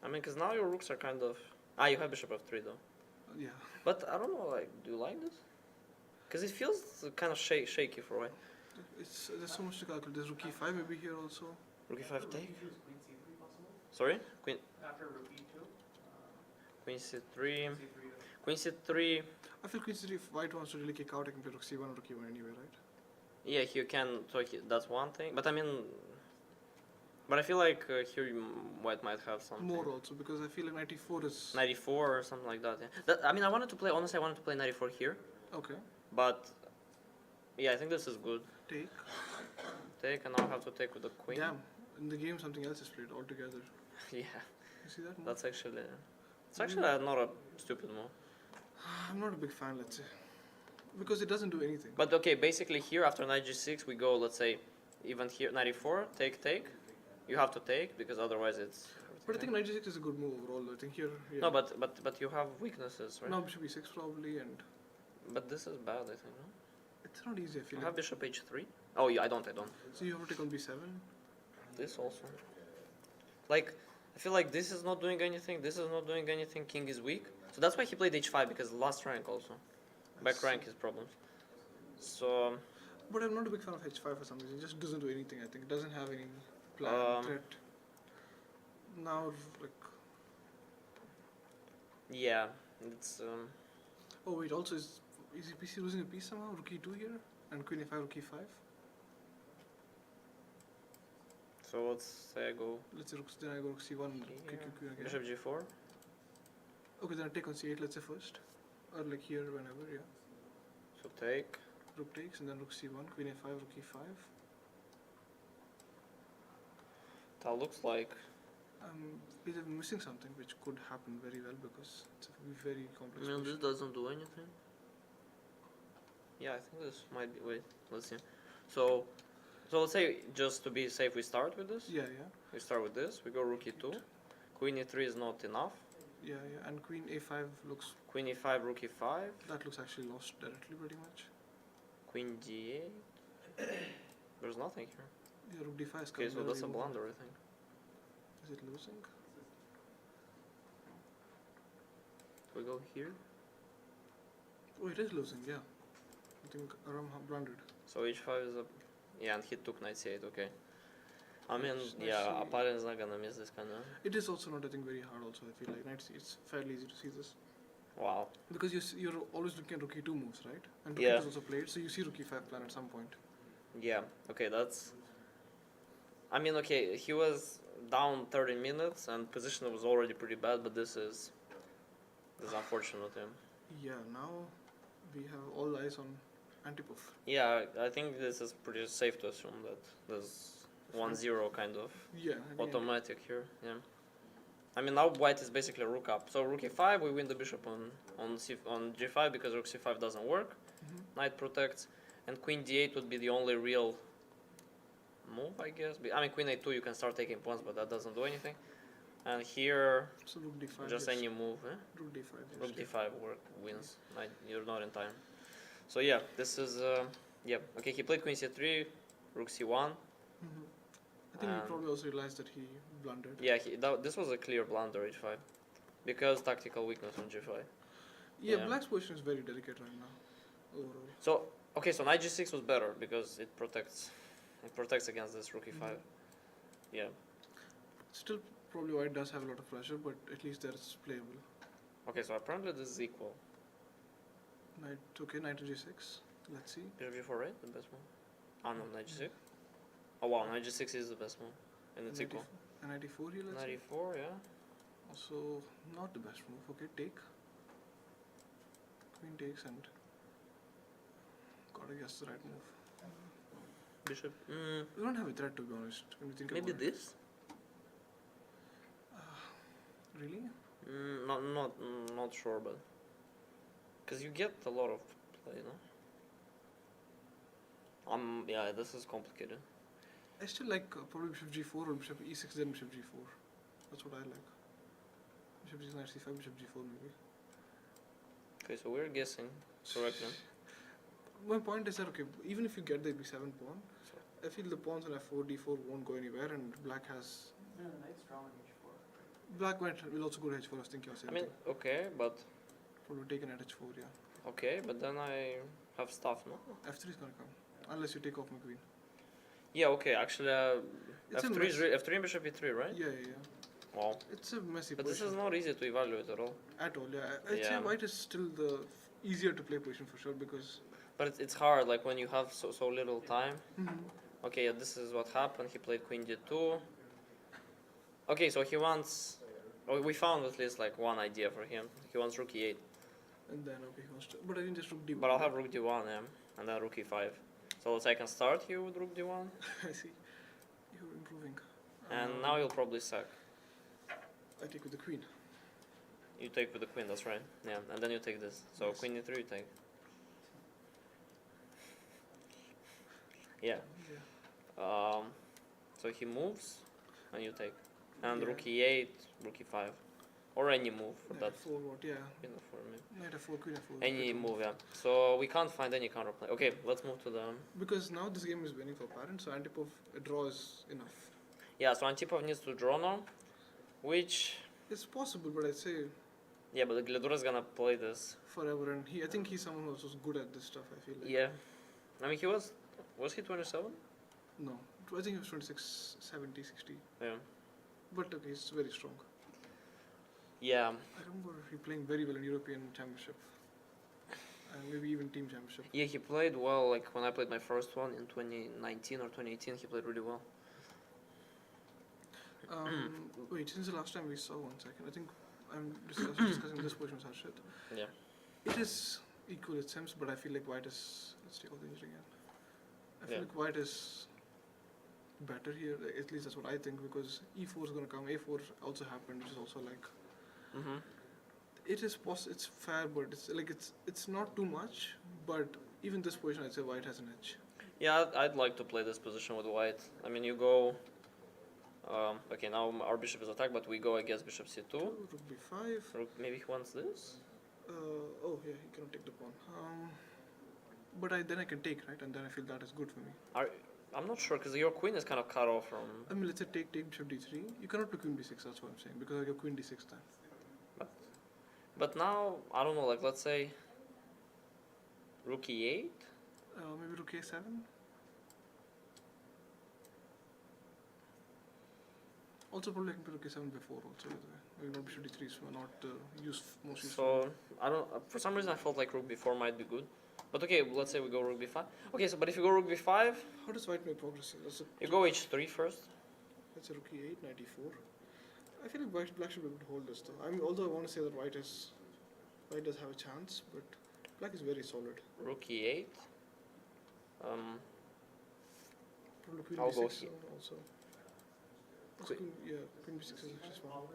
I mean, because now your rooks are kind of you have bishop f3 though. Yeah. But I don't know. Like, do you like this? Because it feels kind of shaky for a while. It's there's so much to calculate. There's Rookie 5 maybe here also. Rookie 5 take. Sorry, queen. After rookie 2? Queen c3. Queen c3. I feel Queen c3 if white wants to really kick out, I can play Rook c1 or Rook e1 anyway, right? Yeah, you can. So that's one thing. But I mean, but I feel like here white might have something. More also because I feel like 94 is 94 or something like that. Yeah. I mean, I wanted to play. Honestly, I wanted to play 94 here, okay. but yeah, I think this is good. Take. Take, and now I have to take with the queen. Damn. In the game something else is played altogether. Yeah, You see that move? that's actually. It's actually not a stupid move. I'm not a big fan, let's say. Because it doesn't do anything. But okay, basically here after knight g6 we go. Let's say, even here 94 take. You have to take because otherwise it's. But I think knight g6 is a good move overall. I think here. Yeah. No, but you have weaknesses, right? Now bishop e6 probably, and But this is bad, I think. No? it's not easy. I feel You like. have bishop h3. Oh yeah, I don't. So you have to take on b7. This also. Like, I feel like this is not doing anything. This is not doing anything. King is weak. So that's why he played h5 because last rank also. Back rank is problems. So But I'm not a big fan of h5 for some reason. It just doesn't do anything. I think it doesn't have any plan threat. Now like. yeah, it's. Oh wait. Also is he PC losing a piece somehow? Rook e2 here and Queen a5, Rook e5. So let's say I go Let's say then I go Rook c1, Okay, Queen again. bishop g4. Okay, then I take on c8. Let's say first, or like here whenever. Yeah. So take. Rook takes and then Rook c1, Queen a5, Rook e5. That looks like. Either missing something which could happen very well because it's a very complex. I mean, this position. doesn't do anything. Yeah, I think this might be. Wait, let's see. So let's say just to be safe, we start with this. Yeah, yeah. We start with this. We go rook e2, Queen e3 is not enough. Yeah, and queen a5 looks, Queen e5, rook e5. that looks actually lost directly pretty much. Queen d8. There's nothing here. Yeah, rook d5 is Okay, coming so that's a directly over. blunder, I think. Is it losing? We go here. Oh, it is losing, yeah. I think Aram blundered. So h5 is a... Yeah, and he took knight c8, okay. I mean, Nice yeah, c8. Aparin is not gonna miss this kind of... It is also not, I think, very hard also, I feel like. It's fairly easy to see this. Wow. Because you're always looking at rook e2 moves, right? And rook Yeah. e2 is also played, so you see rook e5 plan at some point. Yeah, okay, that's... I mean, okay, he was down 30 minutes and position was already pretty bad, but this is unfortunate, yeah. Yeah, now we have all eyes on Antipov. Yeah, I think this is pretty safe to assume that there's 1-0 kind of Yeah, again, automatic here, yeah. I mean, now white is basically rook up. So rook e5, we win the bishop on g5 because rook c5 doesn't work. Mhm. Knight protects, and queen d8 would be the only real move, I guess. I mean, queen a2 you can start taking pawns, but that doesn't do anything. And here, So rook d5. just yes. any move, eh? Rook d5. Yes, Rook yeah. d5 wins. You're not in time. So yeah, this is yeah. Okay, he played queen c3, rook c1. Mhm. I think he And- probably also realized that he blundered. Yeah, this was a clear blunder h5, because tactical weakness on g5. Yeah, Yeah. black's position is very delicate right now, overall. So okay, so knight g6 was better because it protects against this rook e5. Yeah. Still, probably white does have a lot of pressure, but at least that's playable. Okay, so apparently this is equal. Knight, okay, knight to g6. Let's see. Bishop g4, right? The best move. Oh no, knight g6. Oh wow, knight g6 is the best move, and it's equal. And knight e4 here, let's see. 94, yeah. Also, not the best move. Okay, take. Queen takes and gotta guess the right move. Bishop. We don't have a threat, to be honest, when you think Maybe about it. this. Really? Not sure, but because you get a lot of play, no? Yeah, this is complicated. I still like probably bishop g4 or bishop e6 then bishop g4. That's what I like. Bishop g6, knight c5, bishop g4 maybe. Okay, so we're guessing correctly. My point is that, okay, even if you get the b7 pawn, I feel the pawns on f4, d4 won't go anywhere, and black has... Yeah, the knight's strong on h4. Black will also go to h4, I was thinking of I same mean, thing. okay, but Probably taken at h4, yeah. okay, but then I have stuff, no? f3 is gonna come, unless you take off my queen. Yeah, okay. Actually, It's a f3 mess. f3 and bishop e3, right? Yeah. Wow. It's a messy But this position. is not easy to evaluate at all. At all, yeah. I'd say Yeah. white is still the easier to play position for sure, because... But it's hard, like when you have so little time. Mhm. Okay, yeah, this is what happened. He played queen d2. Okay, so he wants. Oh, we found at least like one idea for him. He wants rook e8. And then, okay, he wants to... But I think just rook d1. But I'll have rook d1, yeah, and then rook e5. So let's say I can start here with rook d1, I see. You're improving. and now you'll probably sack. I take with the queen. You take with the queen, that's right. Yeah, and then you take this. So Yes. queen e3 you take. Yeah. Yeah. So he moves, and you take. And Yeah. rook e8, rook e5. Or any move for Knight that. f4, what? Yeah. Queen f4, maybe. Knight f4, queen f4. Any good move, yeah. So we can't find any counterplay. Okay, let's move to the... Because now this game is winning for parent, so Antipov, a draw is enough. Yeah, so Antipov needs to draw now, which... It's possible, but I'd say Yeah, but Gledura is gonna play this. forever, and I think he's someone who's also good at this stuff, I feel like. Yeah. I mean, he was... Was he 27? No. I think he was 26, 70, 60. Yeah. But okay, he's very strong. Yeah. I remember he playing very well in European Championship. And maybe even Team Championship. Yeah, he played well, like when I played my first one in 2019 or 2018, he played really well. Wait, since the last time we saw, 1 second, I think I'm discussing this position with Harshit. Yeah. It is equal, it seems, but I feel like white is... Let's take all things again. I feel Yeah. like white is better here, at least that's what I think, because e4 is going to come, a4 also happened, which is also like... Mm-hmm. It is it's fair, but it's like it's not too much, but even this position, I'd say white has an edge. Yeah, I'd like to play this position with white. I mean, you go Okay, now our bishop is attacked, but we go against bishop c2. Rook b5. Rook, maybe he wants this. Oh yeah, he cannot take the pawn. But then I can take, right? And then I feel that is good for me. I'm not sure because your queen is kind of cut off from. I mean, let's say take bishop d3. You cannot play queen b6. That's what I'm saying, because I got queen d6 then. But now I don't know. Like let's say rook e8. Maybe rook a7. Also, probably I can play rook a7 before. Also, by the way. Maybe not bishop d3 is not most useful. So I don't. For some reason I felt like rook b4 might be good. But okay, let's say we go rook b5. Okay, so but if you go rook b5, How does white make progress here? you go h3 first. That's a rook e8, knight e4. I feel like black should be able to hold this though. I mean, although I want to say that white does have a chance, but black is very solid. Rook e8. Probably queen I'll go b6 here. also. Queen- Queen b6 is actually smart.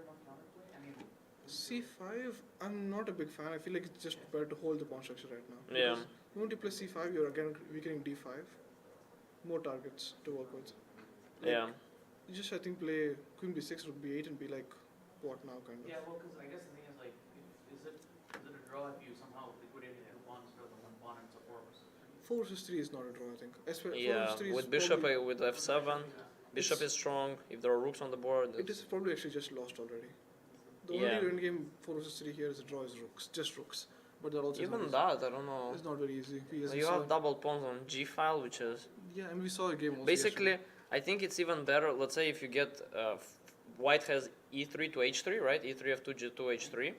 c5, I'm not a big fan. I feel like it's just better to hold the pawn structure right now. Yeah. Because the moment you play c5, you're again weakening d5. More targets to work with. Like, Yeah. You just, I think, play queen b6, rook b8 and be like, what now, kind of. Yeah, well, because I guess the thing is like, is it a draw if you somehow liquidated two pawns rather than one pawn and it's a 4 versus 3? 4 versus 3 is not a draw, I think. 4 Yeah. versus 3 is With bishop probably, with f7, bishop is strong. If there are rooks on the board, it is probably actually just lost already. The Yeah. only endgame 4 versus 3 here is a draw is rooks, just rooks. But they're also even not that I don't know. easy. It's not very easy. You have double pawns on g file, which is Yeah, and we saw a game also basically. yesterday. I think it's even better. Let's say if you get white has e3 to h3, right? E3 f2 g2 h3.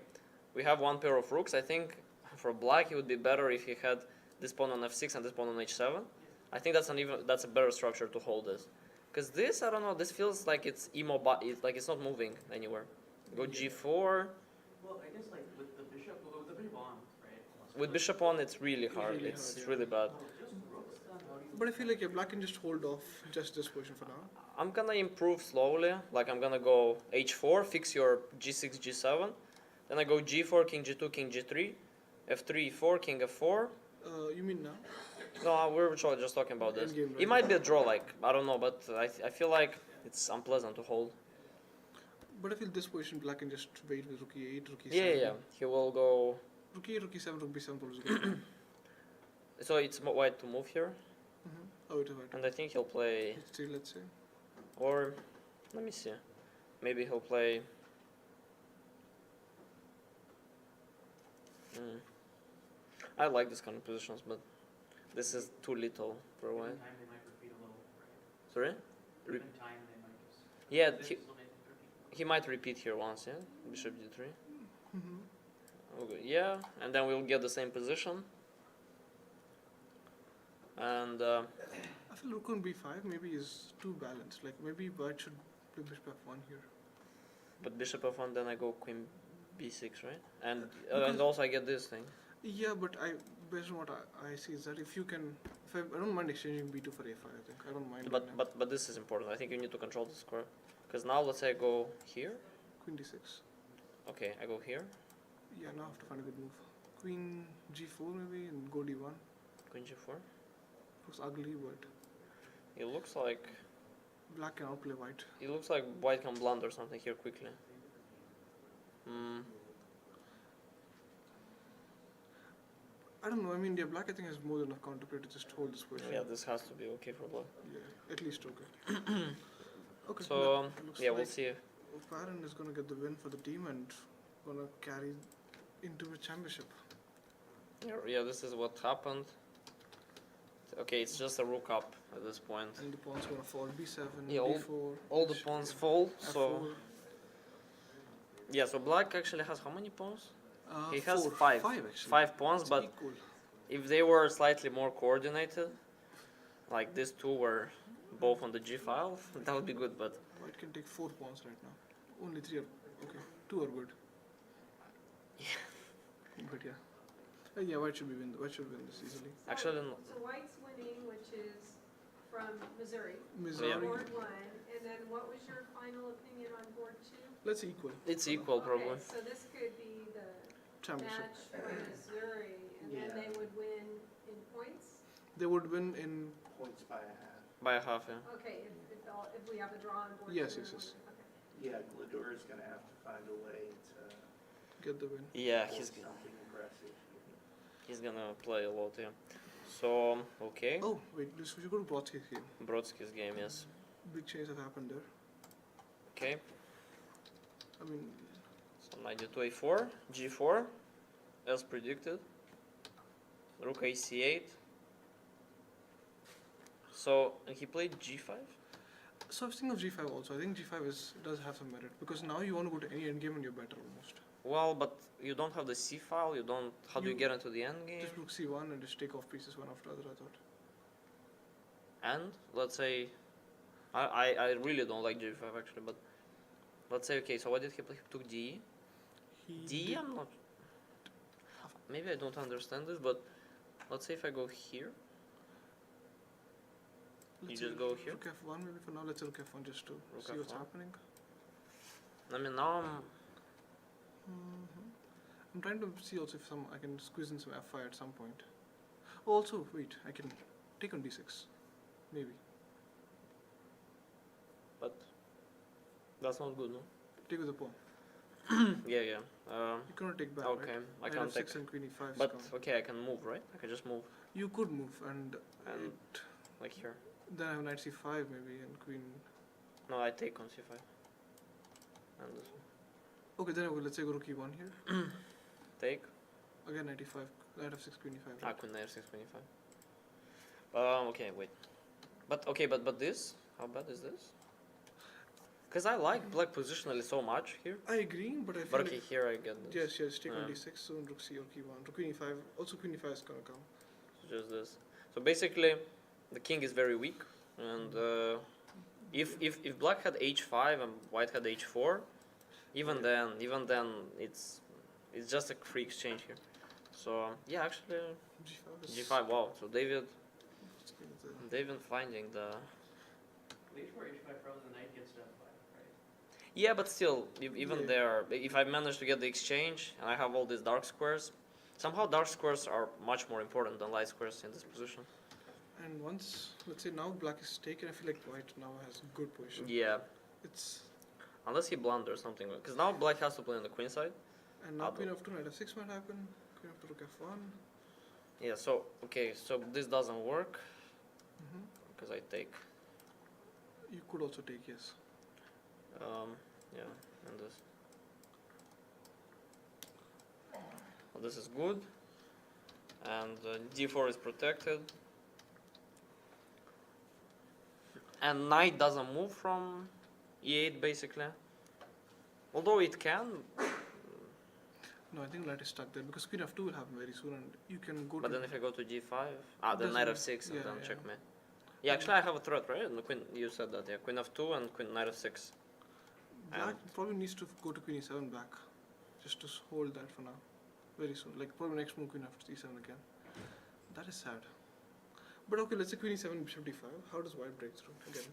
We have one pair of rooks. I think for black it would be better if he had this pawn on f6 and this pawn on h7. I think that's a better structure to hold this. Because this, I don't know, this feels like it's immobile, like it's not moving anywhere. Go g4. Well, I guess like with the bishop on, right? With bishop on, it's really hard. Really It's hard, yeah. really bad. Just rooks then, how do you... But I feel like yeah, black can just hold off just this position for now. I'm gonna improve slowly. Like I'm gonna go h4, fix your g6, g7. Then I go g4, king g2, king g3, f3, e4, king f4. You mean now? No, we were just talking about this. Endgame, It right? might be a draw, like I don't know, but I feel like it's unpleasant to hold. But I feel this position black can just wait with rook e8, rook e7. Yeah. He will go. Rook e8, rook e7, rook b7 probably is good. So it's white to move here, Oh, it is right. and I think he'll play. h3, let's say. Or let me see. Maybe he'll play. I like this kind of positions, but this is too little for Given white. time, they might repeat a little, right? Sorry? Given time, they might just... Yeah, This he, will make it repeat. he might repeat here once, yeah? Bishop d3. Mm-hmm. Okay, yeah, and then we'll get the same position. And I feel rook on b5 maybe is too balanced. Like maybe white should play bishop f1 here. but bishop f1, then I go queen b6, right? And Because- also I get this thing. Yeah, but based on what I see is that if you can, I don't mind exchanging b2 for a5. I think I don't mind. doing that. But this is important. I think you need to control the square. Because now let's say I go here. Queen d6. Okay, I go here. Yeah, now I have to find a good move. Queen g4 maybe and go d1. Queen g4. Looks ugly, but It looks like black can outplay white. white can blunder something here quickly. I don't know. I mean, yeah, black I think has more than enough counterplay to just hold this position. Yeah, this has to be okay for black. Yeah, at least okay. Okay. So looks yeah, we'll like see. Farron is gonna get the win for the team and gonna carry into the championship. Yeah, this is what happened. Okay, it's just a rook up at this point. And the pawn's gonna fall b7, Yeah, b4. All the pawns fall. So f4. yeah, so black actually has how many pawns? He has four. five. Five actually. 5 pawns, It's but equal. if they were slightly more coordinated, like these two were both on the G file, that would be good. But White can take 4 pawns right now. Only 3 are okay. 2 are good. But yeah. Yeah, white should win this easily. actually, no. So White's winning, which is from Missouri. Missouri. Yeah. Board 1, and then what was your final opinion on board 2? Let's see equal. It's equal probably. Okay, so this could be the Championship. match for Missouri, and then Yeah. they would win in points? They would win in Points by a half. By a half, yeah. Okay, if we have a draw on board. Yes, two, yes, yes. okay. Yeah, Glador is gonna have to find a way to Get the win. Yeah, pull he's something aggressive. gonna play a lot, yeah. So okay, Oh, wait, we should go to Brodsky's game. Brodsky's game, yes. Big changes have happened there. Okay, I mean, so knight d2 a4, g4, as predicted. Rook ac8. So and he played g5. so I was thinking of g5 also. I think g5 does have some merit because now you want to go to any endgame and you're better almost. Well, but you don't have the c file. You don't. How do you You- get into the endgame? Just rook c1 and just take off pieces one after the other, I thought. And let's say, I really don't like g5 actually, but let's say okay. So what did he play? He took d. D. I'm not. Maybe I don't understand this, but let's say if I go here. Let's just say go here? Rook f1 maybe for now. Let's say rook f1 just to Rook see what's F1. happening. I mean now I'm. I'm trying to see also if I can squeeze in some f5 at some point. Oh, also, wait, I can take on d6. Maybe. But that's not good, no? Take with the pawn. Yeah, yeah. You cannot take back, Okay, right? I Knight can't f6 take. and queen e5 is But gone. okay, I can move, right? I can just move, You could move and And- it, like here. then I have knight c5 maybe and queen. No, I take on c5. And this one. Okay, then I will, let's say go rook e1 here. Take. Again knight e5, knight f6, queen e5. Ah, queen knight f6, queen e5. Okay, wait. But okay, but this? How bad is this? Because I like black positionally so much here. I agree, but I feel But okay, like here I get this. yes, take on Yeah. d6, so rook c or e1, rook queen e5. Also queen e5 is gonna come. Just this. So basically, the king is very weak, and if black had h5 and white had h4, even then it's just a free exchange here. So yeah, actually g5 is g5. Wow. So David let's give it the- finding the. Before h5 frozen, knight gets to f5, right? Yeah, but still, even Yeah. there, if I manage to get the exchange and I have all these dark squares, somehow dark squares are much more important than light squares in this position. And once, let's say now black is taken, I feel like white now has good position. Yeah, It's unless he blunders something, because now black has to play on the queen side. and now Other- queen f2, knight f6 might happen. Queen f2, rook f1. Yeah, so okay, so this doesn't work because I take. You could also take, yes. Yeah, and this. Well, this is good, and d4 is protected, and knight doesn't move from e8 basically. Although it can, No, I think knight is stuck there because queen f2 will happen very soon, and you can go but to. then if I go to g5, then knight Doesn't- f6 and yeah, then yeah. checkmate. Yeah, actually I have a threat, right? And the queen, you said that, yeah. Queen f2 and queen knight f6. Black and- probably needs to go to queen e7 back, just to hold that for now. Very soon, like probably next move queen f e7 again. That is sad. But okay, let's say queen e7, bishop d5. How does white break through again?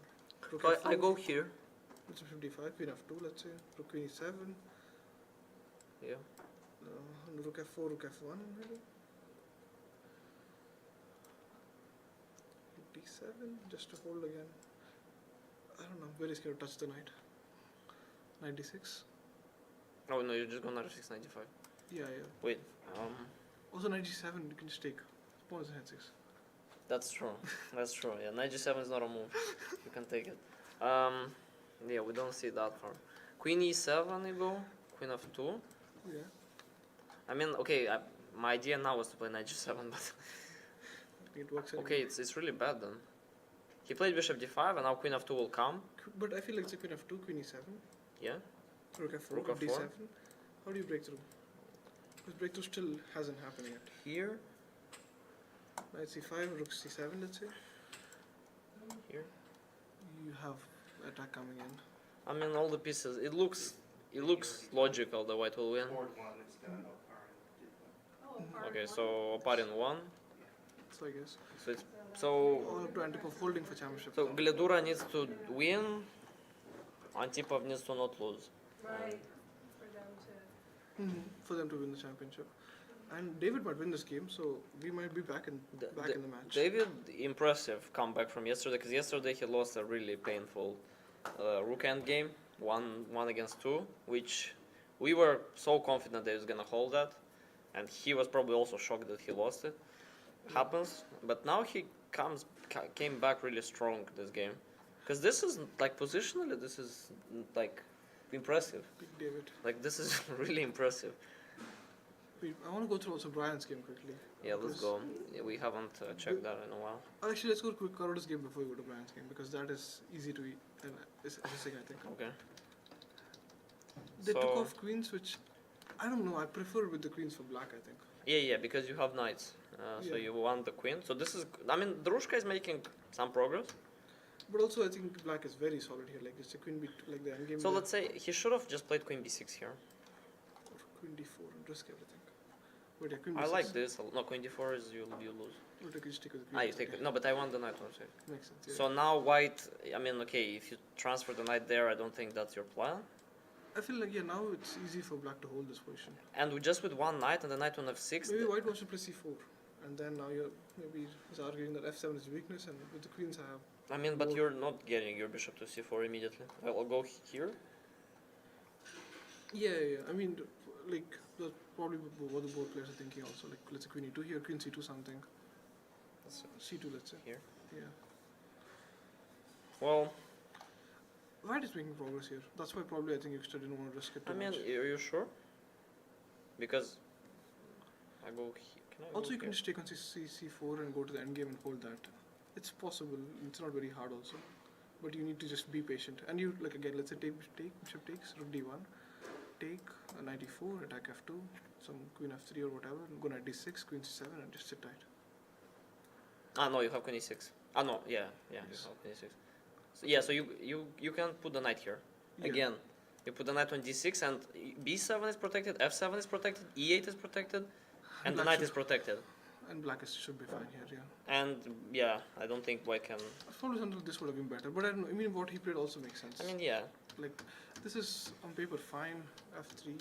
Rook So I f4, go here. bishop d5, queen f2. Let's say rook queen e7. Yeah. Rook f4, rook f1 maybe. Rook d7 just to hold again. I don't know. Very scared to touch the knight. Knight d6. Oh no, you're just going knight f6, knight d5. Yeah, yeah. Wait. Also knight g7 you can just take. Pawn is h6. That's true. That's true. Yeah, knight g7 is not a move. You can take it. Yeah, we don't see that far. Queen e7 you go. Queen f2. Yeah. I mean, okay. My idea now was to play knight g7, but It works. okay, it's really bad then. He played bishop d5, and now queen f2 will come. But I feel like it's a queen f2, queen e7. Yeah. Rook f4, Rook rook f4. d7. How do you break through? Because breakthrough still hasn't happened yet. Here. Knight c5, rook c7, let's say. Here. You have attack coming in. I mean, all the pieces. It looks logical that white will win. Board one is gonna help Karin. Oh, hard Okay, one. so Oparin won. So I guess. So it's All so up to Antipov holding for championship. so Gledura needs to win. Antipov needs to not lose. Right, for them to, For them to win the championship. And David might win this game, so we might be back in the match. David, impressive comeback from yesterday, because yesterday he lost a really painful rook end game, one against two, which we were so confident that he was gonna hold that, and he was probably also shocked that he lost it. Happens, but now he came back really strong this game, because this is like positionally, this is like impressive. Big David. Like this is really impressive. I want to go through also Brian's game quickly. Yeah, let's go. Yeah, we haven't checked that in a while. Actually, let's go quick Carol's game before we go to Brian's game, because that is easy to eat and it's interesting, I think. Okay. They took So- off queens, which I don't know. I prefer with the queens for black, I think. Yeah, because you have knights, so Yeah. you want the queen. So this is, I mean, Drushka is making some progress. But also, I think black is very solid here. Like it's a queen like the endgame. So there, let's say he should have just played queen b6 here. or queen d4 and risk everything. Wait, yeah, queen I b6. like this. No, queen d4 is you lose. We'll take stick with the queen. Ah, you b6, take yeah. it. No, but I want the knight on side. Makes sense. Yeah. So now white, I mean, okay, if you transfer the knight there, I don't think that's your plan. I feel like now it's easy for black to hold this position. And just with one knight and the knight on f6, Maybe white wants to play c4, and then now you're maybe he's arguing that f7 is weakness, and with the queens I have. I mean, but more- you're not getting your bishop to c4 immediately. I'll go here. Yeah. I mean, like that's probably what the both players are thinking also. Like let's say queen e2 here, queen c2 something. C2, let's say. Here. Yeah. Well, White is making progress here. That's why probably I think you still didn't want to risk it too I mean, much. are you sure? Because I go here. Can I Also, go you can here? just take on c4 and go to the endgame and hold that. It's possible. It's not very hard also, but you need to just be patient. And you like again, let's say take bishop takes rook d1, take knight e4, attack f2, some queen f3 or whatever, and go knight d6, queen c7, and just sit tight. Ah, no, you have queen e6. Ah, no, yeah, you Yes. have queen e6. So, yeah, so you can put the knight here. Yeah. Again, you put the knight on d6 and b7 is protected, f7 is protected, e8 is protected, and the Black knight should- is protected. And black should be fine here. Yeah. And yeah, I don't think white can. Probably something this would have been better, but I don't know. I mean, what he played also makes sense. I mean, yeah. Like this is on paper fine. f3,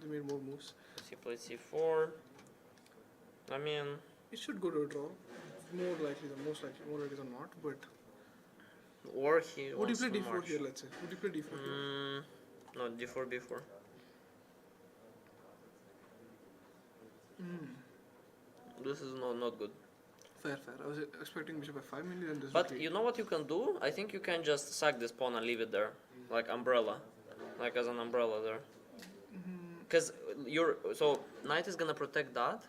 they made more moves. He played c4. I mean, It should go to a draw. More likely more likely than not. But or he would you wants play to d4 march. here? Let's say. Would you play d4 here? No, d4, b4. This is not good. Fair. I was expecting bishop f5 mainly, and this. But would be, you know what you can do? I think you can just sack this pawn and leave it there, like umbrella, like as an umbrella there. Because knight is gonna protect that.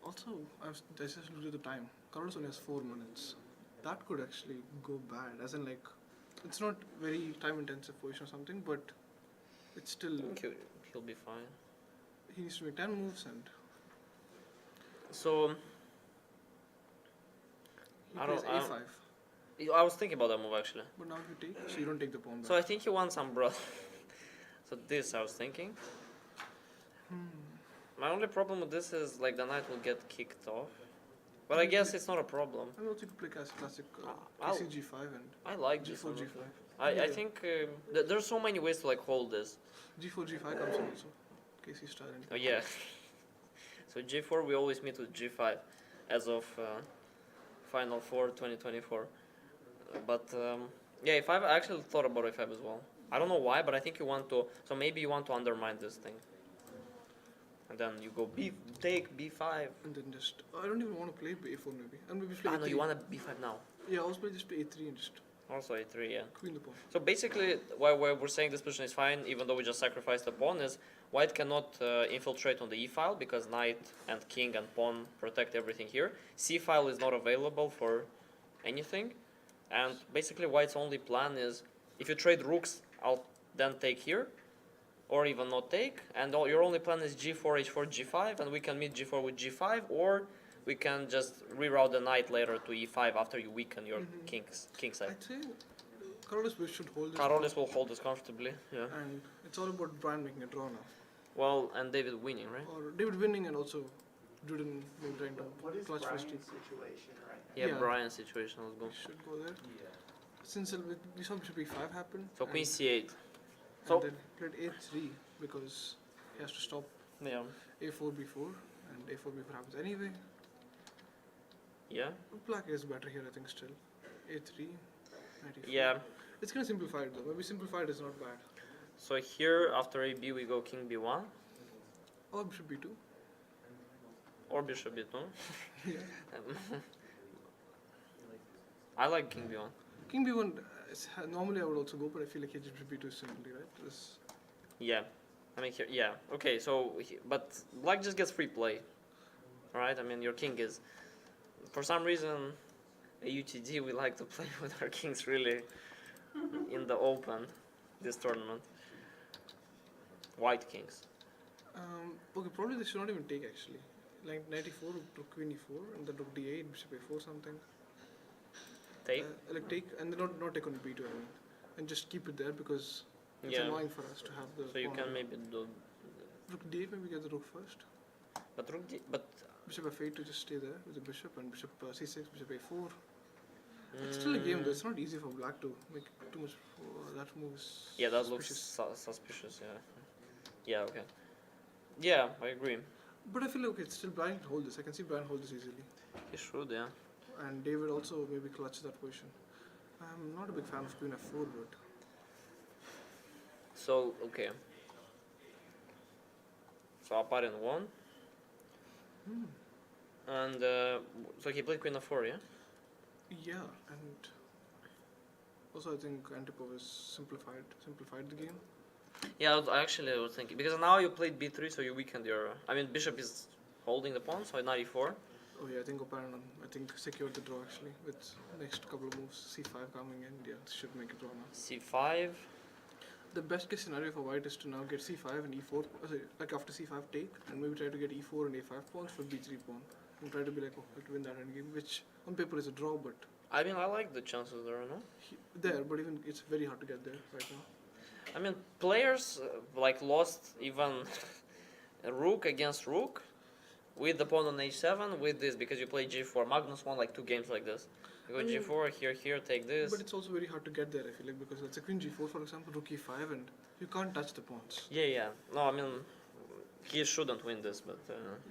Also, I just looked at the time. Carlos only has 4 minutes. That could actually go bad. As in, like, it's not very time-intensive position or something, but it's still. I think he'll be fine. He needs to make 10 moves, and So he I plays don't- I a5. I was thinking about that move actually. But now if you take, so you don't take the pawn back. So I think he wants umbrella. So this I was thinking. My only problem with this is like the knight will get kicked off. But I guess it's not a problem. I also could play classic I'll- KC g5 and I like this g4 one. g5. I think there's so many ways to like hold this. g4 g5 comes in also. KC style. And Oh yeah. So G4 we always meet with G5 as of Final 4 2024. But yeah, A5 I actually thought about A5 as well. I don't know why, but I think you want to. So maybe you want to undermine this thing. And then you go take B5. and then just I don't even want to play a4 maybe. And maybe play Ah a3. no, you want a B5 now. Yeah, also play just play a3 and just Also A3, yeah. queen the pawn. So basically, why we're saying this position is fine, even though we just sacrificed the pawn, is white cannot infiltrate on the e file because knight and king and pawn protect everything here. C file is not available for anything, and basically white's only plan is if you trade rooks, I'll then take here, or even not take, and your only plan is g4, h4, g5, and we can meet g4 with g5, or we can just reroute the knight later to e5 after you weaken your king side. I'd say Carlos should hold this. Carolis will hold this comfortably, yeah. And it's all about Brian making a draw now. Well, and David winning, right? Or David winning and also Juden maybe trying to What is clutch Brian's first. situation right now? Yeah, Yeah. Brian's situation, let's go. Should go there. Since we saw bishop e5 happen. So queen and- c8. And So then played a3 because he has to stop Yeah. a4, b4, and a4, b4 happens anyway. Yeah. Black is better here, I think, still. a3, 94. Yeah. It's kind of simplified though. Maybe simplified is not bad. So here after AB we go king b1 Or bishop b2. or bishop b2. Yeah. I like king b1. King b1, normally I would also go, but I feel like bishop b2 is simply, right? Yeah. I mean here, yeah. Okay, so but black just gets free play. Alright, I mean your king is, for some reason at UTD we like to play with our kings really in the open this tournament. White kings. Okay, probably they should not even take actually. Like 94, rook queen e4, and then rook d8, bishop a4 something. Take? Like take, and then not take on b2, I mean. And just keep it there because it's Yeah. annoying for us to have the So you pawn can on- maybe do Rook d8, maybe get the rook first. but rook d but Bishop f8 to just stay there with the bishop, and bishop c6, bishop a4. It's still a game though, it's not easy for black to make too much. That move is yeah, that looks suspicious. suspicious, yeah. Yeah, okay. Yeah, I agree. But I feel like okay, it's still Brian can hold this. I can see Brian hold this easily. He should, yeah. And David also maybe clutches that position. I'm not a big fan of queen f4, but So, okay. So opponent won. And so he played queen f4, yeah? yeah, and also I think Antipov is simplified the game. Yeah, I was thinking because now you played b3, so you weakened your. I mean, bishop is holding the pawn, so knight e4. Oh yeah, I think Oparan, secured the draw actually with next couple of moves. c5 coming in, yeah, should make a draw now. c5. The best case scenario for white is to now get c5 and e4, sorry, like after c5 take, and maybe try to get e4 and a5 pawns for b3 pawn, and try to be like, oh, I'll win that endgame, which on paper is a draw, but I mean, I like the chances there, no? there, but even it's very hard to get there right now. I mean, players like lost even rook against rook with the pawn on h7 with this because you play g4. Magnus won like 2 games like this. You go I mean, g4, here, take this. But it's also very hard to get there, I feel like, because let's say queen g4, for example, rook e5, and you can't touch the pawns. Yeah. No, I mean, he shouldn't win this, but.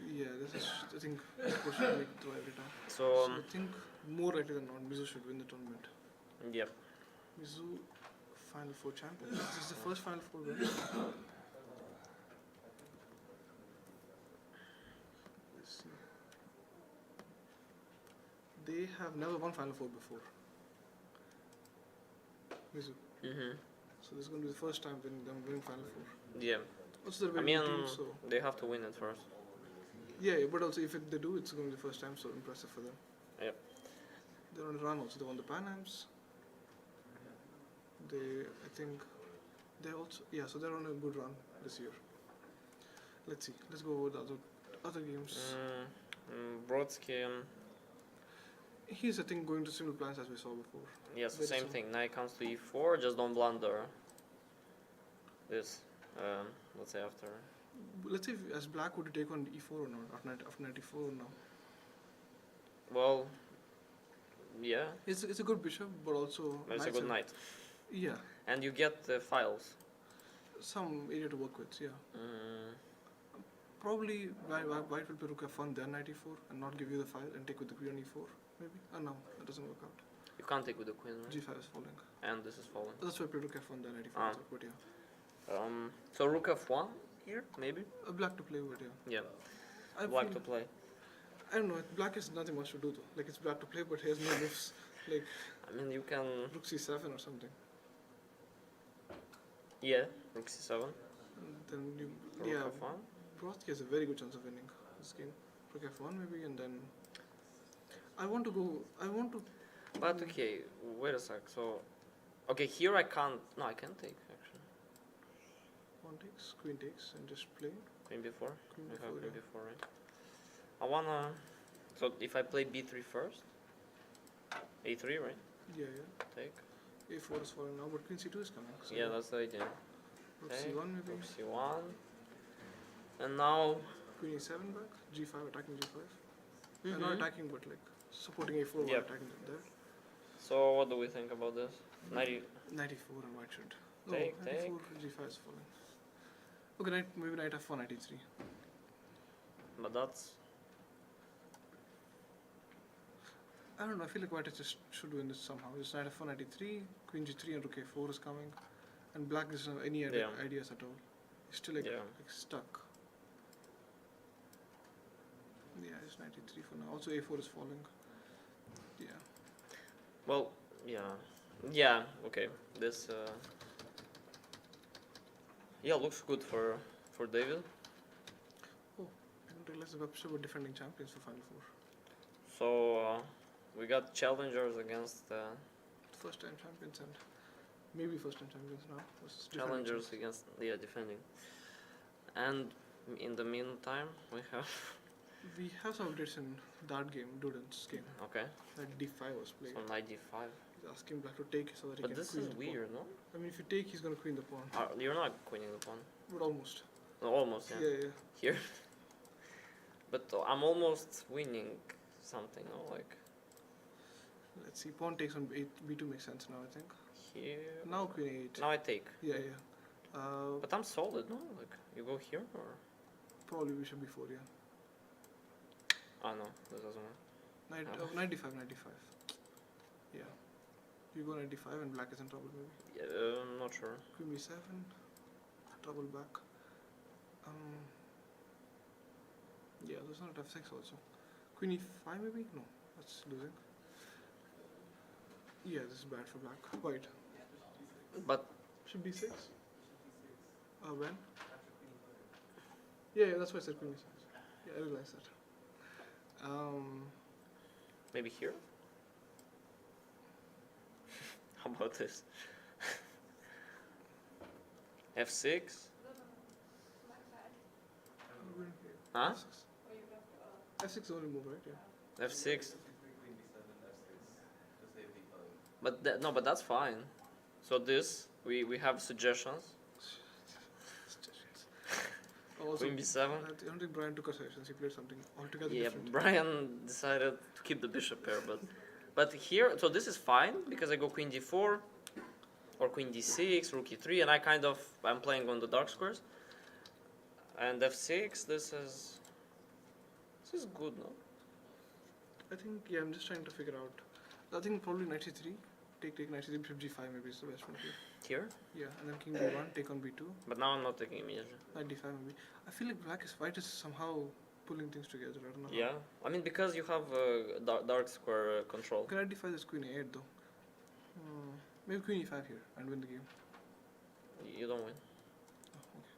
Yeah, this is, I think, Mizu should make draw every time. So, I think more likely than not, Mizu should win the tournament. yep. Mizu, Final Four champion. This is the first Final Four win. Let's see. They have never won Final Four before. Mizu. So this is going to be the first time them winning Final Four. Yeah. Also, they're I very mean, good team, so they have to win it first. yeah, but also if they do, it's going to be the first time, so impressive for them. Yep. They're on a run also. They won the Pan Ams. I think, they also, yeah, so they're on a good run this year. Let's see. Let's go over the other games. Brodsky. He's, I think, going to similar plans as we saw before. Yes, the Very same similar. thing. Knight comes to e4, just don't blunder this. Let's say after. Let's say, as black, would you take on e4 or not? After 94 or no? Well, yeah, It's a good bishop, but also. it's a knights good have- knight. Yeah, And you get the files. some area to work with, yeah. Probably white will play rook f1, then knight e4, and not give you the file and take with the queen on e4, maybe? No, that doesn't work out. You can't take with the queen, right? g5 is falling. And this is falling. That's why I play rook f1, then knight e4, Ah. but yeah. So rook f1 here, maybe? Black to play with, yeah. Yeah, I black feel- to play. I don't know, black has nothing much to do though. Like, it's black to play, but he has no moves. Like, I mean, you can. rook c7 or something. Yeah, rook c7. And then you, Rook yeah, f1. Brodsky has a very good chance of winning this game. Rook f1 maybe, and then I want to. But okay, wait a sec. So, okay, here I can't. No, I can take actually. Pawn takes, queen takes, and just play. Queen b4. Queen I have b4, queen yeah. b4, right? I wanna. So if I play b3 first, a3, right? Yeah, Take. a4 is falling now, but queen c2 is coming. So Yeah, that's the idea. rook Okay. c1 maybe, Rook c1. And now. queen e7 back, g5 attacking g5. Mhm. Not attacking, but like supporting a4 while Yep. attacking there. So what do we think about this? 90. 94 and white should. Take, no, 94, g5 is falling. Okay, maybe knight f1, knight e3. But that's I don't know, I feel like white is just should win this somehow. Just knight f4, knight e3, queen g3 and rook a4 is coming. And black doesn't have any ideas at all. He's still like stuck. Yeah, it's knight e3 for now. Also a4 is falling. Yeah. well, yeah. Okay, this looks good for David. Oh, I didn't realize the website were defending champions for Final Four. So we got challengers against First time champions and maybe first time champions now. Versus defending challengers champions. against defending. And in the meantime, we have We have some updates in that game, Duden's game. okay. That d5 was played. So knight d5. He's asking black to take so that he But can this queen is the pawn. weird, no? I mean, if you take, he's gonna queen the pawn. You're not queening the pawn. But almost. No, almost, yeah. Yeah, yeah. Here. But I'm almost winning something, no? Like Let's see. Pawn takes on b2 makes sense now, I think. here. Now queen a8. Now I take. Yeah, yeah. But I'm solid, no? Like you go here or? Probably bishop b4, yeah. Oh no, this doesn't work. Knight, Oh. knight d5, knight d5. Yeah. You go knight d5 and black is in trouble maybe. Yeah, I'm not sure. Queen b7. Trouble back. Yeah, there's not f6 also. Queen e5 maybe? No, that's losing. Yeah, this is bad for black. White. But Should b6? When? Yeah, that's why I said queen b6. Yeah, I realized that. maybe here. How about this? F6. Huh? F6 is the only move, right? Yeah. F6. But no, but that's fine. So this we have suggestions. Also, Queen b7. I don't think Brian took a suggestions. He played something altogether Yeah, different. Brian decided to keep the bishop here, but here, so this is fine because I go queen d4 or queen d6, rook e3, and I'm playing on the dark squares. And f6, this is good, no? I think, yeah, I'm just trying to figure out. I think probably knight c3. Take knight c3, bishop g5 maybe is the best one here. Here, Yeah, and then king b1, take on b2, but now I'm not taking immediately. knight d5 maybe. I feel like white is somehow pulling things together. I don't know. Yeah, I mean because you have dark square control. How. Knight d5 is queen a8 though. Maybe queen e5 here and win the game. You don't win. Oh, okay.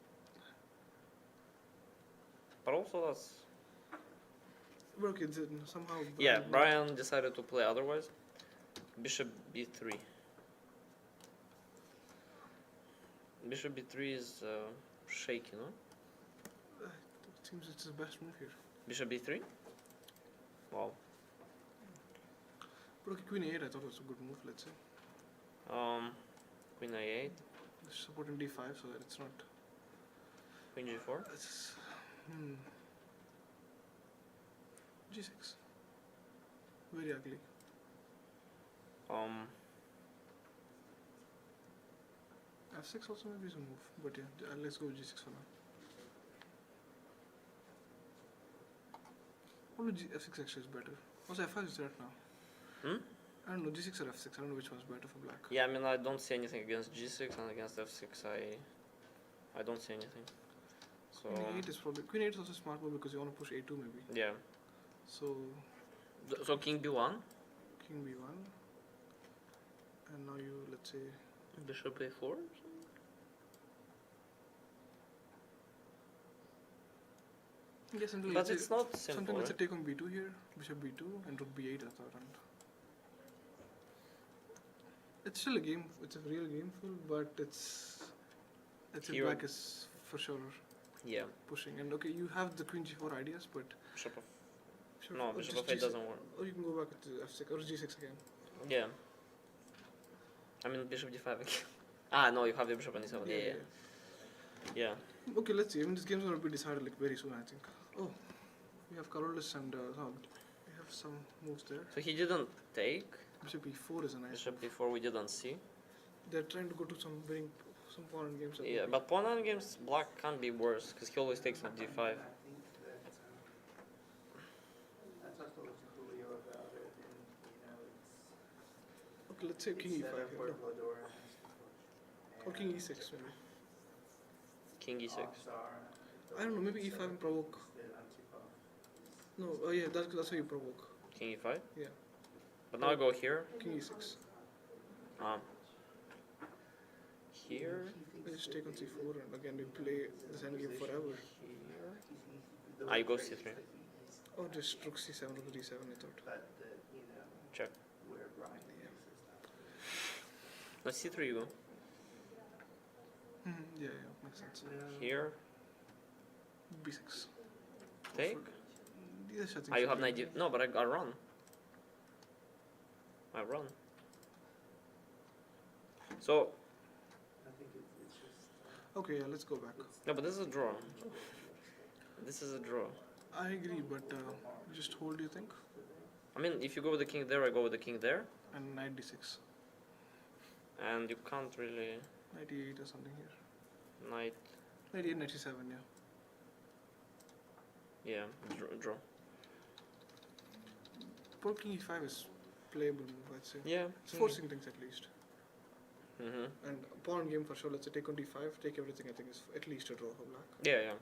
But also that's But okay, then somehow. yeah. Brian decided to play otherwise. Bishop b3. Bishop b3 is shaky, no? It seems it's his best move here. Bishop b3. Wow. But okay, queen a8 I thought was a good move. Let's say. Queen a8. Supporting d5 so that it's not. Queen g4. It's, g6. Very ugly. F6 also maybe is a move, but yeah, let's go with g6 for now. Probably f6 actually is better. Also f5 is threat now. I don't know, g6 or f6, I don't know which one's better for black. Yeah, I mean I don't see anything against g6 and against f6. I don't see anything. So Queen a8 is probably, queen a8 is also a smart move because you want to push a2 maybe. yeah. So, So king b1. king b1. And now you, let's say, Bishop a4. yeah, something But let's it's say, not something simple. let's say Right? take on b2 here, bishop b2 and rook b8 I thought, and it's still a game, it's a real game full, but it's Here- black is for sure Yeah. pushing. And okay, you have the queen g4 ideas, but Bishop of sure, no, or bishop just of 8 G6 doesn't work. Or you can go back to f6 or g6 again. Yeah. I mean bishop d5 again. Ah no, you have the bishop on e7. Yeah. Yeah. Okay, let's see. I mean, this game's gonna be decided like very soon, I think. Oh, we have colorless and we have some moves there. So he didn't take. Bishop e4 is a nice. Bishop d4 we didn't see. They're trying to go to some pawn games. I Yeah, think. but pawn games black can't be worse because he always takes on d5. Okay, let's say king Instead e5 of here. where No. Vlador Or king e6 maybe. King e6. I don't know, maybe e5 and provoke. No, yeah, that's how you provoke. King e5. Yeah, But now I go here. king e6. Um. Here. I just take on c4 and again we play this endgame forever. Here. I go c3. Or just rook c7, rook d7 I thought. But the, you know, Check. where Brian Yeah. is No, c3 you go. Yeah, makes sense. Here. b6. Take. Yes, I think Ah, you so. have 90. No, but I run. I run. So, I think it's just. Okay, yeah, let's go back. no, but this is a draw. This is a draw. I agree, but just hold, you think? I mean, if you go with the king there, I go with the king there. And knight d6. And you can't really Knight e8 or something here. knight. Knight e8, knight c7, yeah. Yeah, draw. Pawn king e5 is playable move, I'd say. Yeah. It's forcing things at least. Mm-hmm. And pawn game for sure, let's say take on d5, take everything, I think is at least a draw for black. Yeah, yeah.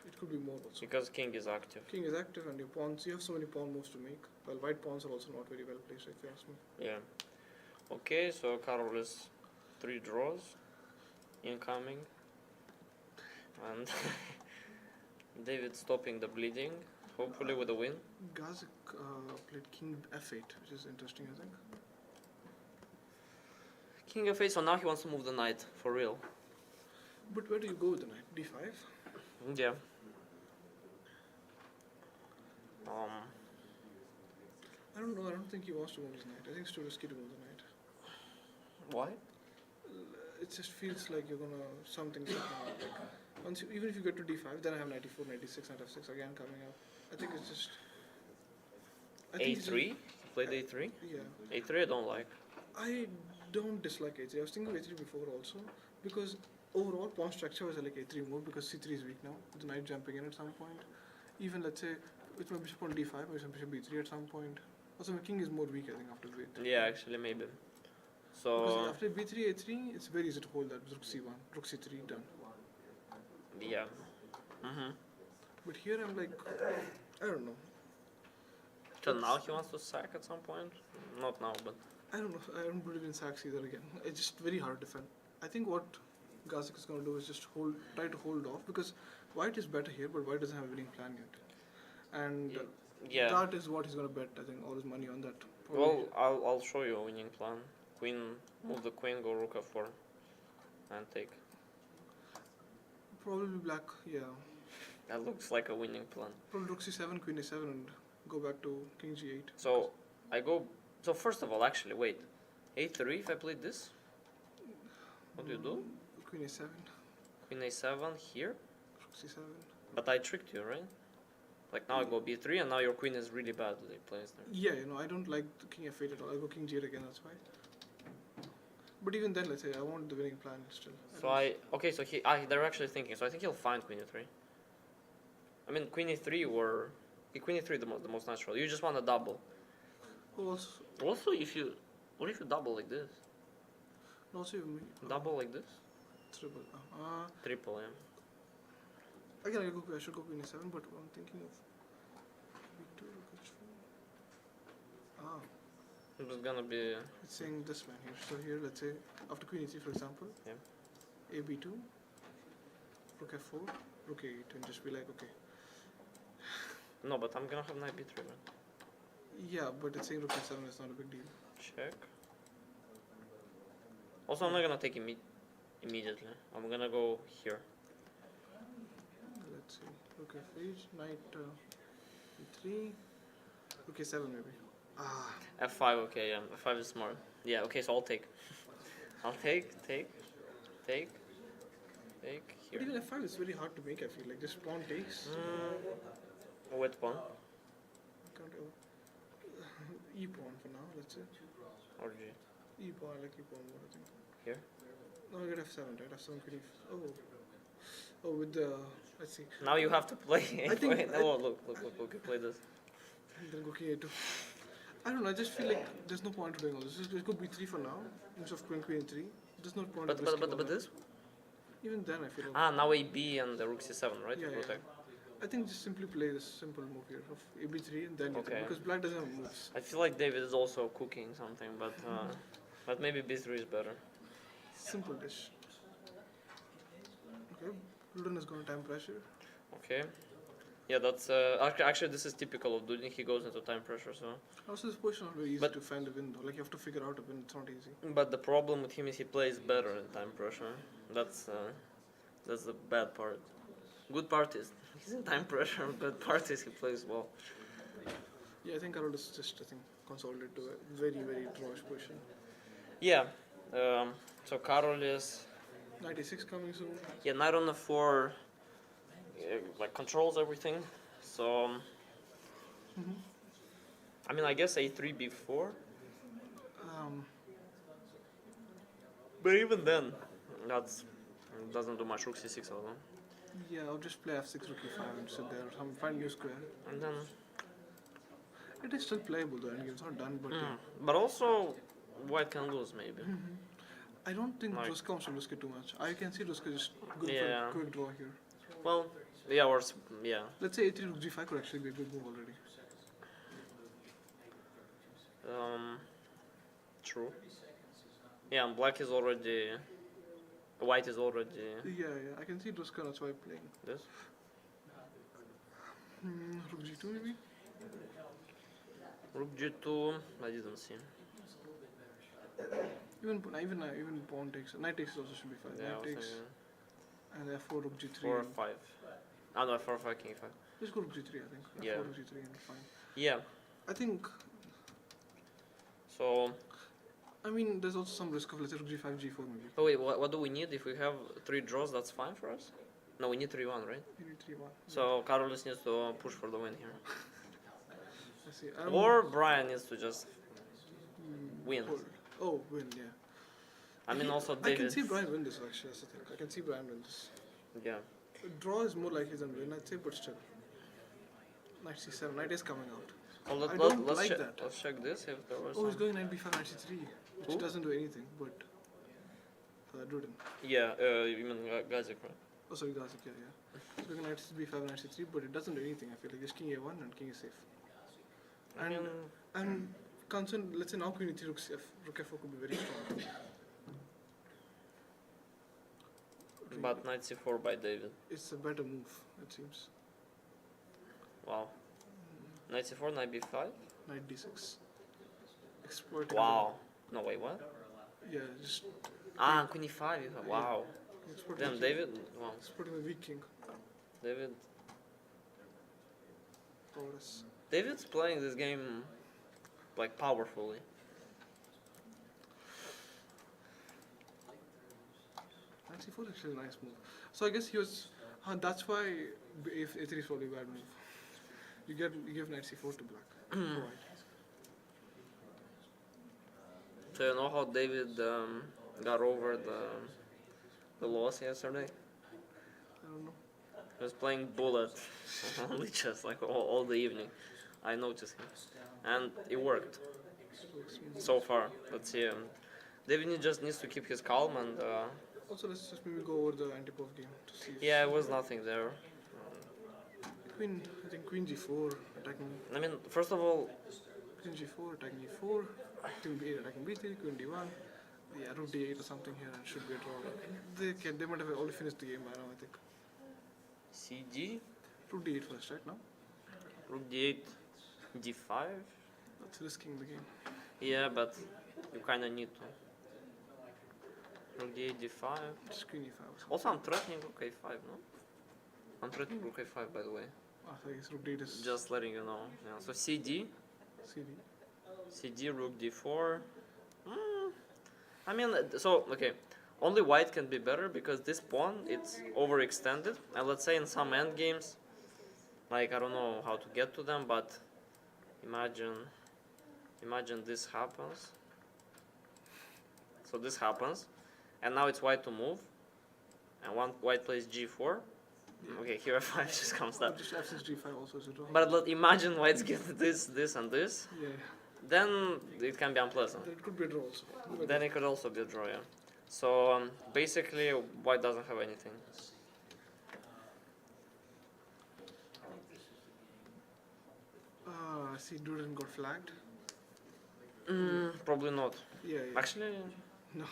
It could be more also. Because king is active. King is active and your pawns, you have so many pawn moves to make. While white pawns are also not very well placed, if you ask me. Yeah. Okay, so Karol is 3 draws incoming. And David stopping the bleeding, hopefully with a win. Gazik played king f8, which is interesting, I think. King f8, so now he wants to move the knight, for real. But where do you go with the knight? d5? Yeah. I don't know, I don't think he wants to move his knight. I think it's too risky to move the knight. Why? It just feels like you're gonna something like once you, even if you get to d5, then I have 94, 96, knight f6 again coming up. I think it's just. I think it's a3? Played a3? Yeah. a3 I don't like. I don't dislike a3. I was thinking of a3 before also because overall pawn structure was like a3 move because c3 is weak now with the knight jumping in at some point. Even let's say with my bishop on d5 or some bishop b3 at some point. Also my king is more weak I think after b3. Yeah, actually maybe. Because So after b3 a3 it's very easy to hold that with rook c1, rook c3 done. yeah. Mm-hmm. But here I'm like I don't know. So now he wants to sack at some point? Not now, but I don't know. I don't believe in sacks either again. It's just very hard to defend. I think what Gazik is going to do is just try to hold off because white is better here, but white doesn't have a winning plan yet. And yeah. that is what he's going to bet, I think, all his money on that. Well, I'll show you a winning plan. Queen, move the queen, go rook f4, and take. Probably black, yeah. That looks like a winning plan. Probably rook c7, queen a7, and go back to king g8. So I go. So first of all, actually, wait. a3. If I played this, what do you do? Queen a7, Queen a7 here. rook c7. But I tricked you, right? Like now I go b3, and now your queen is really badly placed there. Yeah, you know, I don't like the king f8 at all. I go king g8 again, that's why. But even then, let's say, I want the winning plan still. So okay, so they're actually thinking. So I think he'll find queen e3. I mean, queen e3 or queen e3 the most natural. You just want a double. Also, Also, what if you double like this? also you Double like this? triple. Triple, yeah. Again, I should go queen a7, but I'm thinking of b2, rook h4. It was gonna be. It's saying this man here. So here, let's say, after queen e3, for example, Yeah. a b2, rook f4, rook a8, and just be like, okay. No, but I'm gonna have knight b3, right? Yeah, but it's saying rook f7 is not a big deal. Check. Also, I'm not gonna take immediately. I'm gonna go here. Let's see, rook f8, knight e3, rook a7 maybe. f5, okay, yeah. f5 is smart. Yeah, okay, so I'll take. I'll take here. But even f5 is very hard to make, I feel like. This pawn takes. What pawn? Can't e pawn for now, let's say. Or g? E pawn, I like e pawn more, I think. Here? No, I get f7, right? f7 queen oh, with the, let's see. Now you have to play. I think Wait, oh, look, you play this. And then go king a2. I don't know, I just feel like there's no point to doing all this. It could be 3 for now, instead of queen 3. There's no point But of risking all that. this? Even then, I feel like... Ah, now AB and the rook c7, right? Yeah, To yeah. protect. I think just simply play this simple move here of AB3 and then Okay. because black doesn't have moves. I feel like David is also cooking something, but maybe b3 is better. Simple dish. Okay, Luden is going to time pressure. Okay. Yeah, that's actually this is typical of Dudin. He goes into time pressure, so. Also, this position is not very easy But- to find a win though. Like you have to figure out a win. It's not easy. But the problem with him is he plays better in time pressure. That's the bad part. Good part is he's in time pressure. Bad part is he plays well. Yeah, I think Karol is just consolidated to a very drawish position. Yeah. So Karol is 96 coming soon. knight on f4, like controls everything. So I mean, I guess a3 b4. But even then, that's doesn't do much. Rook c6 alone. Yeah, I'll just play f6, rook e5 and sit there. Find new square. And then. It is still playable though, and it's not done. But But also, white can lose maybe. I don't think Like- Ruska wants to risk it too much. I can see Ruska just good Yeah. for a quick draw here. Well, yeah, yeah. Let's say a3 rook g5 could actually be a good move already. True. Yeah, and black is already. White is already Yeah, I can see Ruska that's why playing. this. Rook g2 maybe? Rook g2. I didn't see. Even pawn takes. Knight takes also should be fine. Yeah, I Knight was takes thinking and f4 rook g3. 4 5. Ah no, 4 5 king 5. Just go rook g3 I think. Yeah. F4 rook g3 and fine. Yeah. I think, So. I mean, there's also some risk of let's say rook g5, g4 maybe. Oh wait, what do we need? If we have 3 draws, that's fine for us. No, we need 3-1, right? Maybe 3-1. So Karol just needs to push for the win here. I see. Or Brian needs to just win. hold. Oh, win, yeah. I mean, also I David. can see Brian win this actually, that's the thing. I can see Brian win this. Yeah. Draw is more likely than win, I'd say, but still. Knight c7, knight is coming out. Well, I don't let's like check. that. Let's check this if there was. Oh, he's some... going knight b5, knight c3, which Who? doesn't do anything, but Druden. Yeah, you mean Gazik, right? Oh, sorry, Gazik, yeah. He's going knight b5, knight c3, but it doesn't do anything. I feel like just king a1 and king is safe. I mean, And concern, let's say now queen e3, rook f4 could be very strong. but knight c4 by David. It's a better move, it seems. Wow. Knight c4, knight b5. Knight d6. Exploiting. Wow. No wait, what? Yeah, just Ah, queen e5. Wow. exploiting. Damn, David. Wow. Exploiting the weak king. David. Taurus. David's playing this game like powerfully. Knight c4 is actually a nice move. So I guess he was. That's why if a3 is probably a bad move. You give knight c4 to black. For white. So you know how David got over the loss yesterday? I don't know. He was playing bullet on lichess like all the evening. I noticed him, and it worked so far. Let's see. David just needs to keep his calm and. Also, let's just maybe go over the anti-pov game to see. If Yeah, it was nothing there. Queen, I think queen g4 attacking. I mean, first of all, Queen g4 attacking e4. Queen b8 attacking b3. Queen d1. Yeah, rook d8 or something here and should be a draw. They might have already finished the game by now. I think. cg, Rook d8 first, right now. rook d8, d5. That's risking the game. Yeah, but you kind of need to. Rook d8, d5. Just queen e5. Also, I'm threatening rook a5, no? I'm threatening rook a5, by the way. I guess rook d8 is Just letting you know. Yeah. So cd, cd. cd, rook d4. I mean, so okay. Only white can be better because this pawn it's overextended, and let's say in some endgames, like I don't know how to get to them, but imagine this happens. So this happens, and now it's white to move, and one white plays g4. Okay, here f5 just comes Or down. just f6 g5 also is a draw. But imagine whites get this, and this. Yeah. then it can be unpleasant. Then it could be a draw also. Then it could also be a draw, yeah. So basically, white doesn't have anything. I see Duden got flagged. Probably not. Yeah, yeah. Actually, No.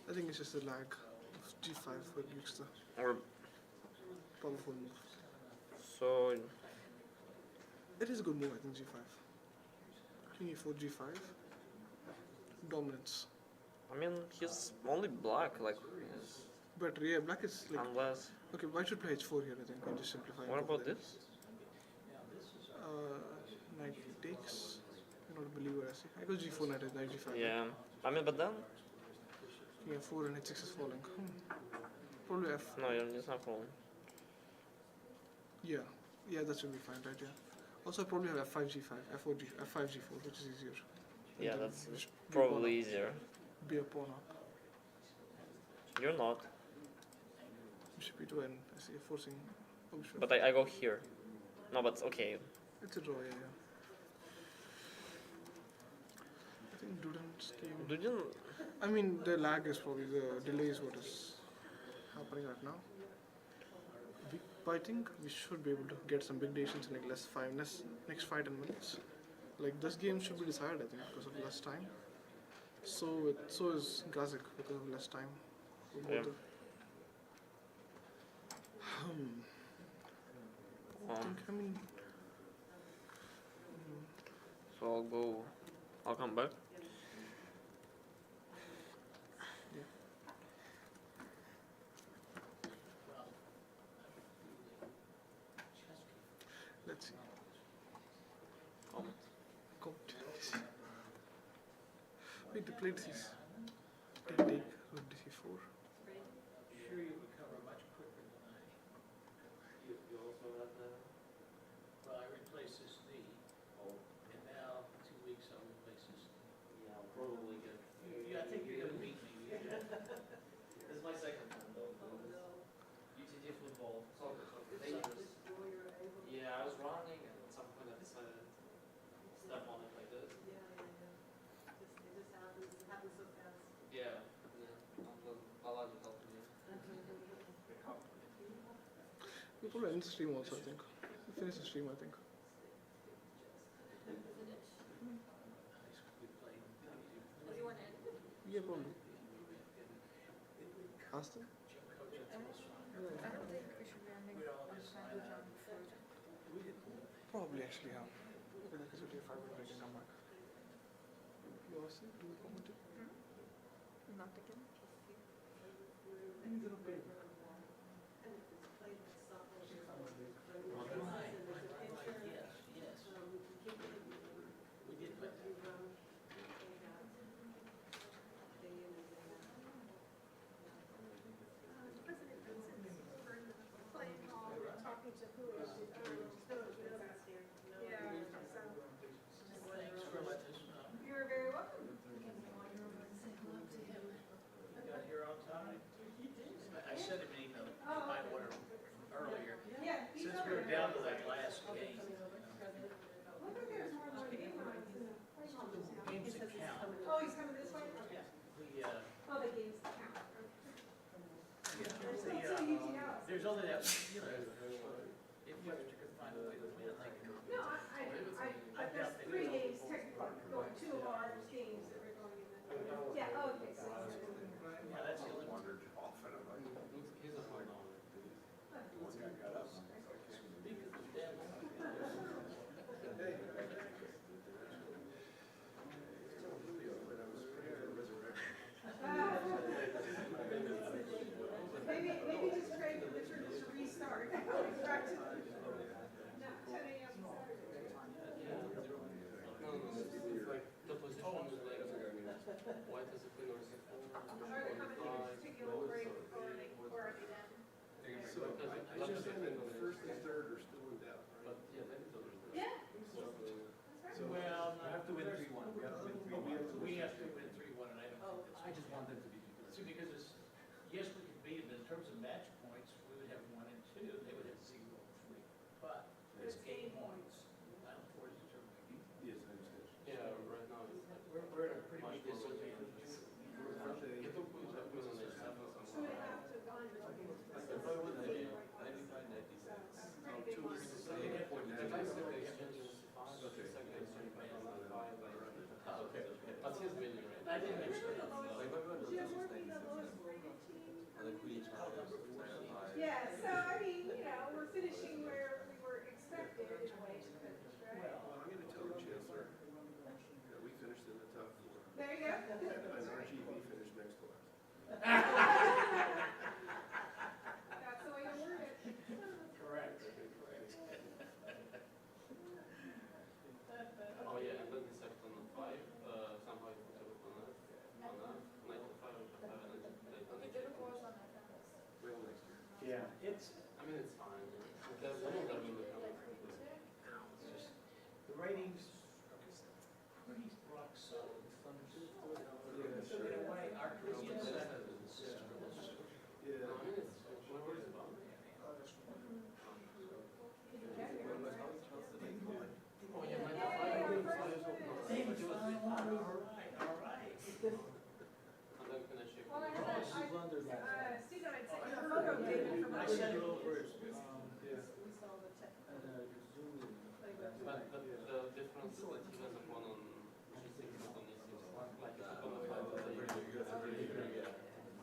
I think it's just a lag of G5 for gives the or powerful move. so It is a good move, I think, G5. King E4, G5. Dominance. I mean, he's only black, like, But yeah, black is like. unless. Okay, white should play H4 here, I think. I'll just simplify it. What over about there. this? Knight takes. I don't believe what I see. I go G4, knight, knight G5. Yeah. I mean, but then King F4 and H6 is falling. Probably F. no, it's not falling. Yeah. Yeah, that should be fine, right? Yeah. Also, I probably have F5 G5, F4 G, F5 G4, which is easier. Yeah, And then that's just be a probably pawn easier. up. Be a pawn up. You're not. Bishop E2 and I see forcing. Oh, bishop. But I go here. No, but okay. It's a draw, yeah, yeah. I think Duden's game. Didn't. I mean, the lag is probably the delay is what is happening right now. But I think we should be able to get some big decisions in like next 5-10 minutes. Like this game should be decided, I think, because of less time. So is Gazik because of less time. For both Yeah. the- I mean, So I'll come back. let's see. Comment. Go. Wait, the plate is take rook DC4. Sure you recover much quicker than I. You also have the. Well, I replaced this knee, and now 2 weeks I'll replace this knee. Yeah, I'll probably get. Yeah, I think you're gonna beat me. This is my second time though. UTT football. Soccer. Dangerous. Yeah, I was running and at some point I decided to step on it like this. Yeah. That was biological to me. We'll probably end the stream also, I think. We'll finish the stream, I think. Yeah, probably. Aston? Probably actually, yeah. Okay, that is okay, 5 minutes, I can come back. You asked it? Do we comment it? Not again. We did put that. President Vincent's playing hall, talking to who is it? Yeah, so. Thanks for letting us know. You're very welcome. You got here on time? I sent him an email, you might want to, earlier. Yeah. he's Since over we're there. down to that last game, Look like there's more and more game lines in the play hall just now. games that count. Oh, he's coming this way? The, Oh, the games that count. There's the, still two UTRs. there's only that, you know, if you could find a way to win, like. No, there's 3 games technically, going 2 of our games that we're going in the. Yeah, oh, okay, so. Yeah, that's the only one. Speak of the devil. Maybe just trade the Richard just restart. Back to the, no, 10 a.m. Saturday. The position is like white is a queen or c4. Are they coming here to take a little break or are they done? First and third are still in doubt, right? Yeah. That's right. Well, I have to win 3-1. We have to win 3-1, and I don't think that's. I just want them to be. See, because it's, yes, we could beat them, in terms of match points, we would have 1 and 2, they would have 0 and 3. But it's game points, not for determining. Yeah, so I mean, you know, we're finishing where we were expected in a way to finish, right? Well, I'm gonna tell the chancellor that we finished in the top four, There you go. and RGV finished next to us. That's the way to word it. Correct. Oh yeah, and then the second on 5, somehow it was on us, knight on 5, and knight on Well, next year. Yeah, it's, I mean, it's fine. There's one of them in the it's just, the ratings pretty rock solid. So in a way, our Korean center is the system. Yeah. I mean, it's what is it about? Oh yeah, knight on 5, and 5 is open. David, all right. And then can I check? Well, I had that, Steve and I sent you a photo, David, from I last sent year. it over. But the difference is that he has a pawn on G6, not on E6. Like it's a pawn on 5 with a You're gonna have to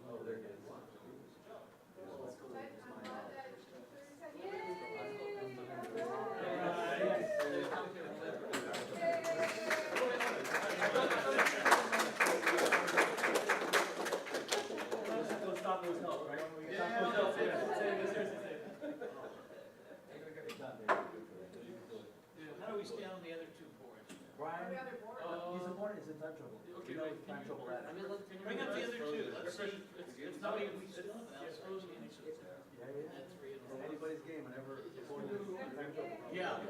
Oh, they're good. How do we stay on the other two boards? Brian, The other board. he's in one, he's in time trouble. Okay, You know, wait, time trouble rat. Bring up the other two, let's see. It's not, we still have an outside chance. Yeah, yeah. That's three of It's them. anybody's game whenever the board is in time trouble. Yeah.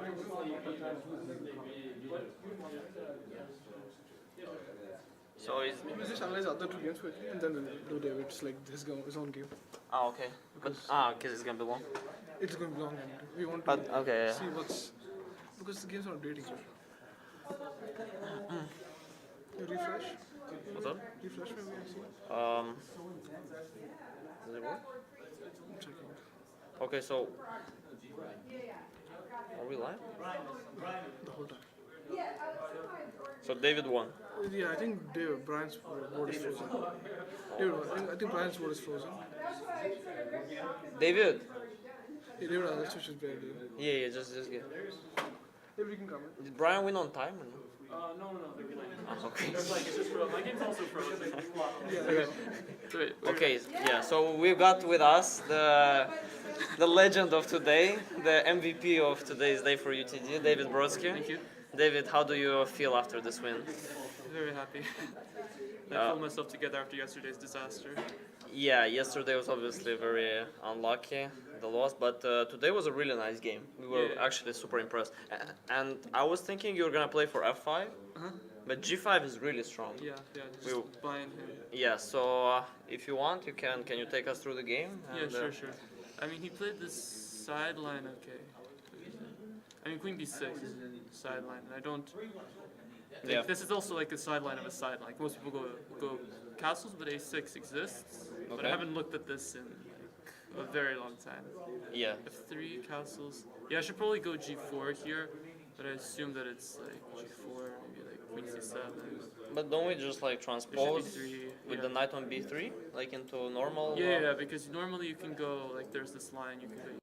When we're going, you sometimes lose. So is We'll just analyze other two games quickly and then we'll do David's like his own game. okay, but because it's gonna be long. It's going to be long and we want to But okay, see what's because the game's not updating. You refresh? what's up? Refresh maybe and see. Does it work? I'm checking. Okay, so are we live? The whole time. So David won. Yeah, I think Brian's board is frozen. David, I think Brian's board is frozen. David. Yeah, David, let's switch his player. Yeah, just get. David, you can come in. Did Brian win on time or no? No, they're good. Okay. It's like, it's just frozen. My game's also frozen. Okay, yeah. So we've got with us the legend of today, the MVP of today's day for UTD, David Brodsky. Thank you. David, how do you feel after this win? Very happy. I pulled myself together after yesterday's disaster. Yeah, yesterday was obviously very unlucky, the loss, but today was a really nice game. We were actually super impressed. And I was thinking you were gonna play for F5, but G5 is really strong. Yeah, just buying him. Yeah, so if you want, you can you take us through the game? Yeah, And, sure. I mean, he played this sideline, okay. I mean, Queen B6 is sideline, and I don't... Yeah. This is also like a sideline of a sideline. Like most people go castles, but A6 exists. But I Okay. haven't looked at this in like, a very long time. Yeah. F3 castles. Yeah, I should probably go G4 here, but I assume that it's like G4, maybe like Queen C7. But don't we just like transpose B3, with yeah. the knight on B3, like into normal? Yeah, because normally you can go like there's this line. You can go